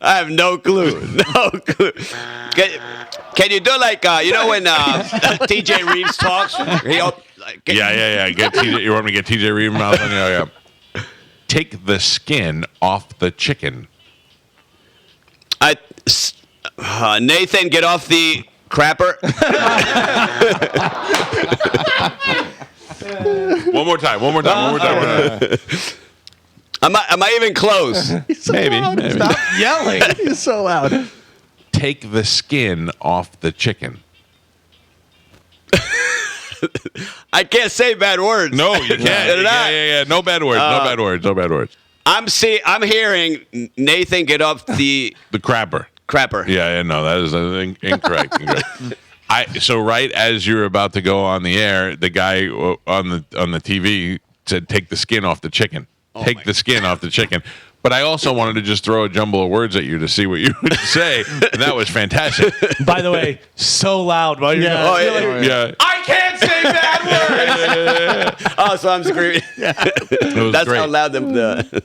I have no clue. No clue. Can you do like when TJ Reeves talks? Yeah. Get TJ. You want me to get TJ Reeves mouth on you? Yeah. Take the skin off the chicken. Nathan, get off the crapper. One more time. Am I even close? Maybe. Stop yelling. He's so loud. Take the skin off the chicken. I can't say bad words. No, you can't. Yeah. No bad words. No bad words. I'm hearing Nathan get off the crapper. Crapper. Yeah. No, that is incorrect. So right as you're about to go on the air, the guy on the TV said, "Take the skin off the chicken." Take the skin off the chicken. But I also wanted to just throw a jumble of words at you to see what you would say, and that was fantastic. By the way, so loud while you're going. Yeah. I can't say bad words. Oh, so I'm screaming. That's great. how loud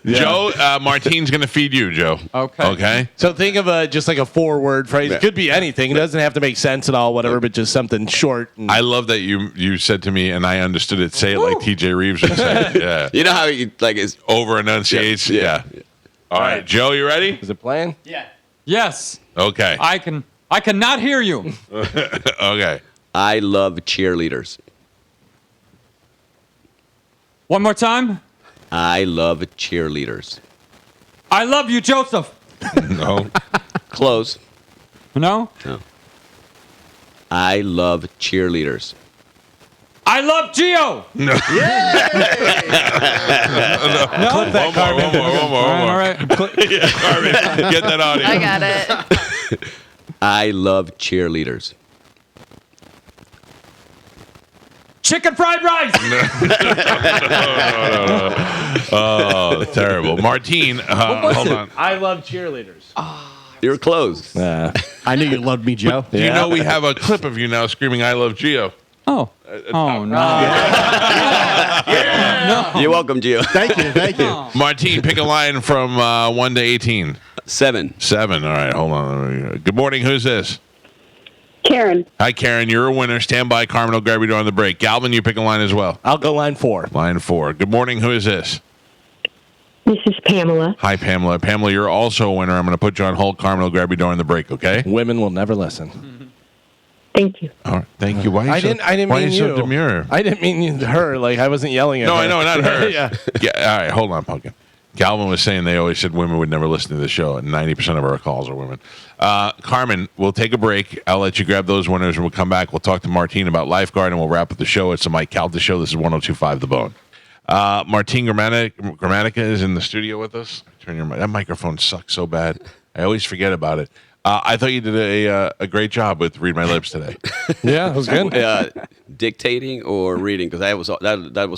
Joe, Martine's going to feed you, Joe. Okay. So think of just like a 4-word phrase. It could be anything. It doesn't have to make sense at all, whatever, but just something short. I love that you said to me, and I understood it. Say it like TJ Reeves would say it. Yeah. You know how he is over enunciates. Yeah. All right, Joe, you ready? Is it playing? Yeah. Yes. Okay. I cannot hear you. Okay. I love cheerleaders. One more time. I love cheerleaders. I love you, Joseph. No. Close. No? No. I love cheerleaders. I love Gio. No. No? Clip that, Carmen. One more. All right. Yeah, Carmen, get that audio. I got it. I love cheerleaders. Chicken fried rice. Oh, terrible. Martine, hold on. I love cheerleaders. You're close. I knew you loved me, Joe. Do you know we have a clip of you now screaming, I love Gio? Oh. No. No. You're welcome, Gio. Thank you. Martine, pick a line from 1 to 18. 7. 7. All right, hold on. Good morning. Who's this? Karen. Hi, Karen. You're a winner. Stand by. Carmen will grab you during the break. Galvin, you pick a line as well. I'll go line 4. Line 4. Good morning. Who is this? This is Pamela. Hi, Pamela. Pamela, you're also a winner. I'm going to put you on hold. Carmen will grab you during the break, okay? Women will never listen. Thank you. All right. Thank you. Why I didn't why mean are you so demure? I didn't mean her. Like, I wasn't yelling at her. No, I know, not her. Yeah. All right, hold on, Pumpkin. Galvin was saying they always said women would never listen to the show, and 90% of our calls are women. Carmen, we'll take a break. I'll let you grab those winners, and we'll come back. We'll talk to Martine about Lifeguard, and we'll wrap up the show. It's the Mike Calta Show. This is 102.5 The Bone. Martine Grammatica is in the studio with us. That microphone sucks so bad. I always forget about it. I thought you did a great job with Read My Lips today. Yeah, it was good. Dictating or reading, because that was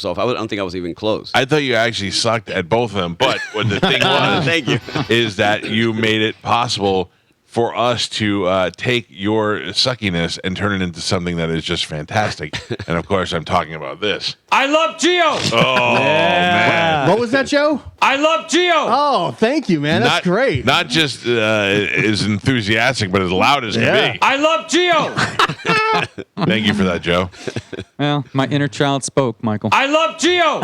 off. I don't think I was even close. I thought you actually sucked at both of them, but what the thing was Thank you. is that you made it possible for us to take your suckiness and turn it into something that is just fantastic. And, of course, I'm talking about this. I love Gio. Oh, man. What was that, Joe? I love Gio. Oh, thank you, man. That's great. Not just as enthusiastic, but as loud as can be. I love Gio. Thank you for that, Joe. Well, my inner child spoke, Michael. I love Gio.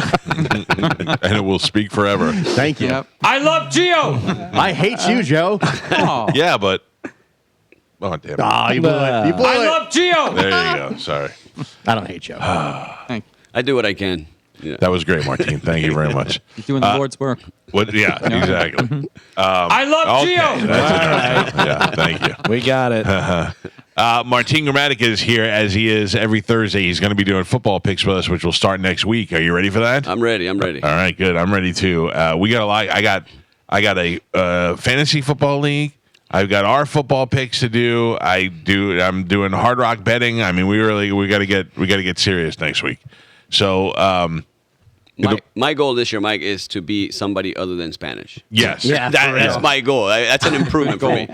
And it will speak forever. Thank you. Yep. I love Gio. I hate you, Joe. Oh. Yeah, but... Oh, damn it. Oh, you blew it. You blew I it. love Gio. There you go. Sorry. I don't hate Joe. I do what I can. Yeah. That was great, Martine. Thank you very much. You're doing the Lord's work. What? Yeah, exactly. I love Okay, Gio. that's right. Yeah, thank you. We got it. Martine Grammatica is here as he is every Thursday. He's going to be doing football picks with us, which will start next week. Are you ready for that? I'm ready. All right, good. I'm ready too. We got a lot. I got a fantasy football league. I've got our football picks to do. I'm doing Hard Rock betting. I mean, we got to get serious next week. So. My goal this year, Mike, is to be somebody other than Spanish. Yes. Yeah, That's my goal. That's an improvement for me.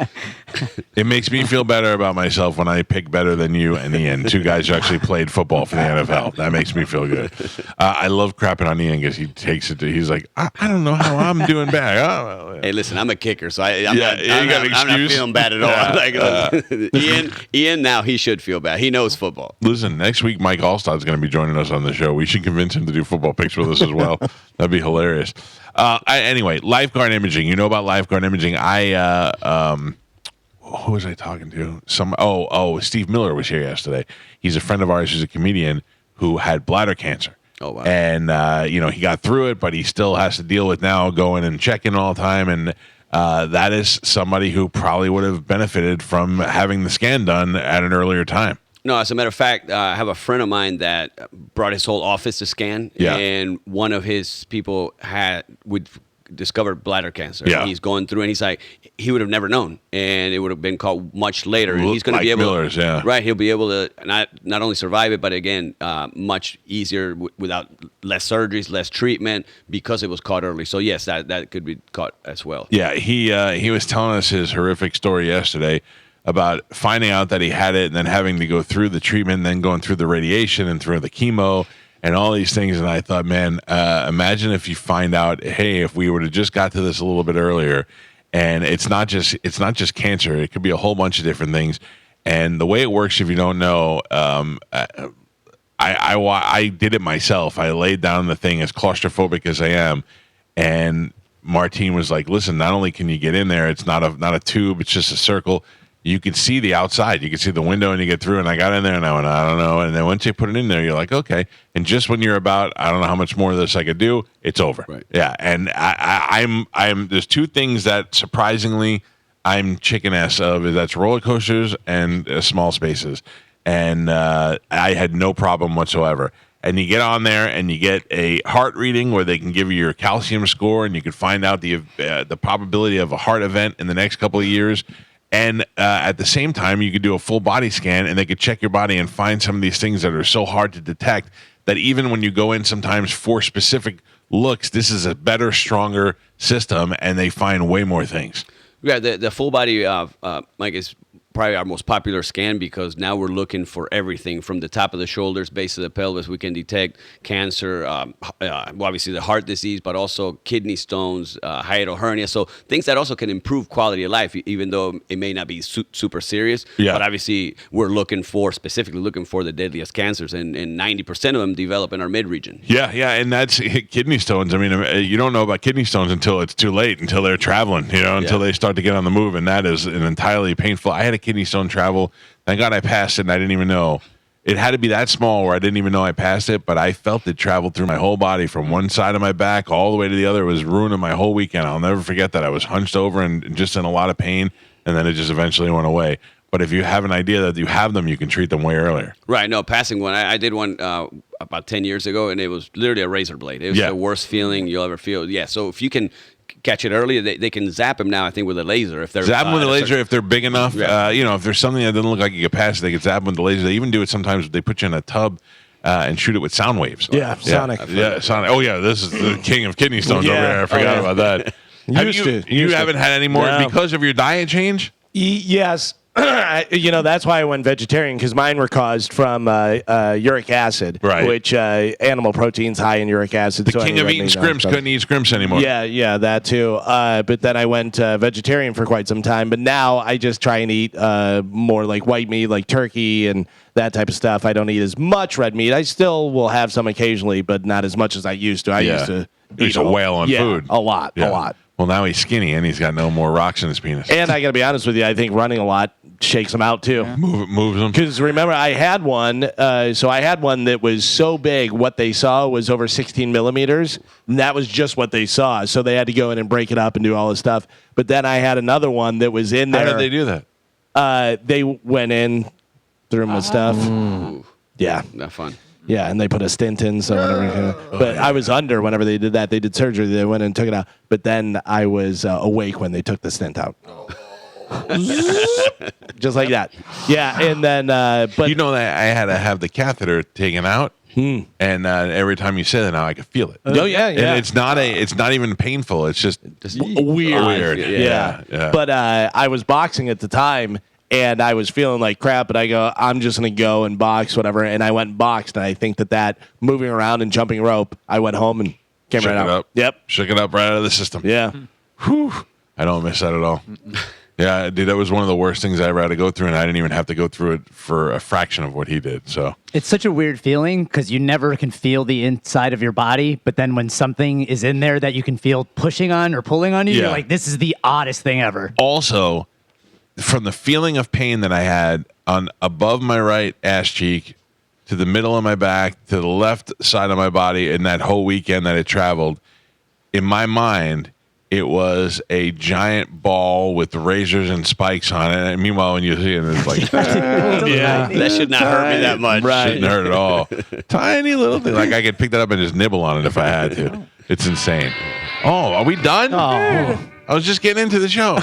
It makes me feel better about myself when I pick better than you and Ian, two guys who actually played football for the NFL. That makes me feel good. I love crapping on Ian because he takes it to, he's like, I don't know how I'm doing bad. Oh, well, yeah. Hey, listen, I'm a kicker, so I'm not feeling bad at all. Ian, now he should feel bad. He knows football. Listen, next week Mike Allstad's going to be joining us on the show. We should convince him to do football picks with us as well. That'd be hilarious. Anyway, Lifeguard Imaging. You know about Lifeguard Imaging. Who was I talking to? Steve Miller was here yesterday. He's a friend of ours who's a comedian who had bladder cancer. Oh, wow. And, he got through it, but he still has to deal with now going and checking all the time. And that is somebody who probably would have benefited from having the scan done at an earlier time. No, as a matter of fact, I have a friend of mine that brought his whole office to scan, and one of his people discovered bladder cancer. Yeah. And he's going through, and he's like, he would have never known, and it would have been caught much later. And he's going to be able to, right? He'll be able to not only survive it, but again, much easier without less surgeries, less treatment, because it was caught early. So yes, that could be caught as well. Yeah, he was telling us his horrific story yesterday about finding out that he had it and then having to go through the treatment and then going through the radiation and through the chemo and all these things. And I thought, man, imagine if you find out, hey, if we would have just got to this a little bit earlier, and it's not just cancer. It could be a whole bunch of different things. And the way it works, if you don't know, I did it myself. I laid down the thing, as claustrophobic as I am, and Martine was like, listen, not only can you get in there, it's not a tube, it's just a circle. You can see the outside. You can see the window and you get through. And I got in there and I went, I don't know. And then once you put it in there, you're like, okay. And just when you're about, I don't know how much more of this I could do, it's over. Right. Yeah. And I'm there's two things that surprisingly I'm chicken ass of, is that's roller coasters and small spaces. And I had no problem whatsoever. And you get on there and you get a heart reading where they can give you your calcium score and you can find out the probability of a heart event in the next couple of years. And at the same time, you could do a full body scan, and they could check your body and find some of these things that are so hard to detect that even when you go in sometimes for specific looks, this is a better, stronger system, and they find way more things. Yeah, the full body, Mike, is probably our most popular scan because now we're looking for everything from the top of the shoulders, base of the pelvis. We can detect cancer, obviously the heart disease, but also kidney stones, hiatal hernia. So things that also can improve quality of life, even though it may not be super serious. Yeah. But obviously we're specifically looking for the deadliest cancers, and 90% of them develop in our mid-region. Yeah, and that's kidney stones. I mean, you don't know about kidney stones until it's too late, until they're traveling, until they start to get on the move, and that is an entirely painful. I had a kidney stone travel. Thank God I passed it, and I didn't even know. It had to be that small where I didn't even know I passed it, but I felt it traveled through my whole body from one side of my back all the way to the other. It was ruining my whole weekend. I'll never forget that. I was hunched over and just in a lot of pain, and then it just eventually went away. But if you have an idea that you have them, you can treat them way earlier. Right. No, passing one. I did one about 10 years ago, and it was literally a razor blade. It was the worst feeling you'll ever feel. Yeah, so if you can catch it early, they can zap them now, I think, with a laser. If they're zap them with a laser if they're big enough. Yeah. If there's something that doesn't look like you can pass it, they can zap them with the laser. They even do it sometimes. They put you in a tub and shoot it with sound waves. Yeah, sonic. Yeah, sonic. Oh, yeah, this is the king of kidney stones over here. I forgot about that. You haven't had any more because of your diet change? Yes. That's why I went vegetarian, because mine were caused from uric acid, which animal protein's high in uric acid. The king of eating scrimps couldn't eat scrimps anymore. Yeah, that too. But then I went vegetarian for quite some time. But now I just try and eat more like white meat, like turkey and that type of stuff. I don't eat as much red meat. I still will have some occasionally, but not as much as I used to. I used to eat a whale on food. A lot. Well, now he's skinny and he's got no more rocks in his penis. And I got to be honest with you, I think running a lot shakes him out too. Moves him. Because remember, I had one. So I had one that was so big, what they saw was over 16 millimeters. And that was just what they saw. So they had to go in and break it up and do all this stuff. But then I had another one that was in there. How did they do that? They went in, threw him with stuff. Yeah. Not fun. Yeah, and they put a stent in, so whatever. But I was under whenever they did that. They did surgery. They went and took it out. But then I was awake when they took the stent out. Just like that. Yeah, and then... but that I had to have the catheter taken out, and every time you say that now, I can feel it. Oh, yeah. And it's not even painful. It's just weird. Yeah. But I was boxing at the time, and I was feeling like crap, but I go, I'm just going to go and box, whatever. And I went and boxed, and I think that moving around and jumping rope, I went home and came right out. Yep. Shook it up right out of the system. Yeah. Whew. I don't miss that at all. Yeah, dude, that was one of the worst things I ever had to go through, and I didn't even have to go through it for a fraction of what he did. So it's such a weird feeling because you never can feel the inside of your body, but then when something is in there that you can feel pushing on or pulling on you, you're like, this is the oddest thing ever. Also, from the feeling of pain that I had on above my right ass cheek to the middle of my back to the left side of my body in that whole weekend that it traveled, in my mind, it was a giant ball with razors and spikes on it. And meanwhile, when you see it, it's like, that should not hurt me that much. Right. Shouldn't hurt at all. Tiny little thing. Like I could pick that up and just nibble on it if I had to. It's insane. Oh, are we done? Oh. I was just getting into the show.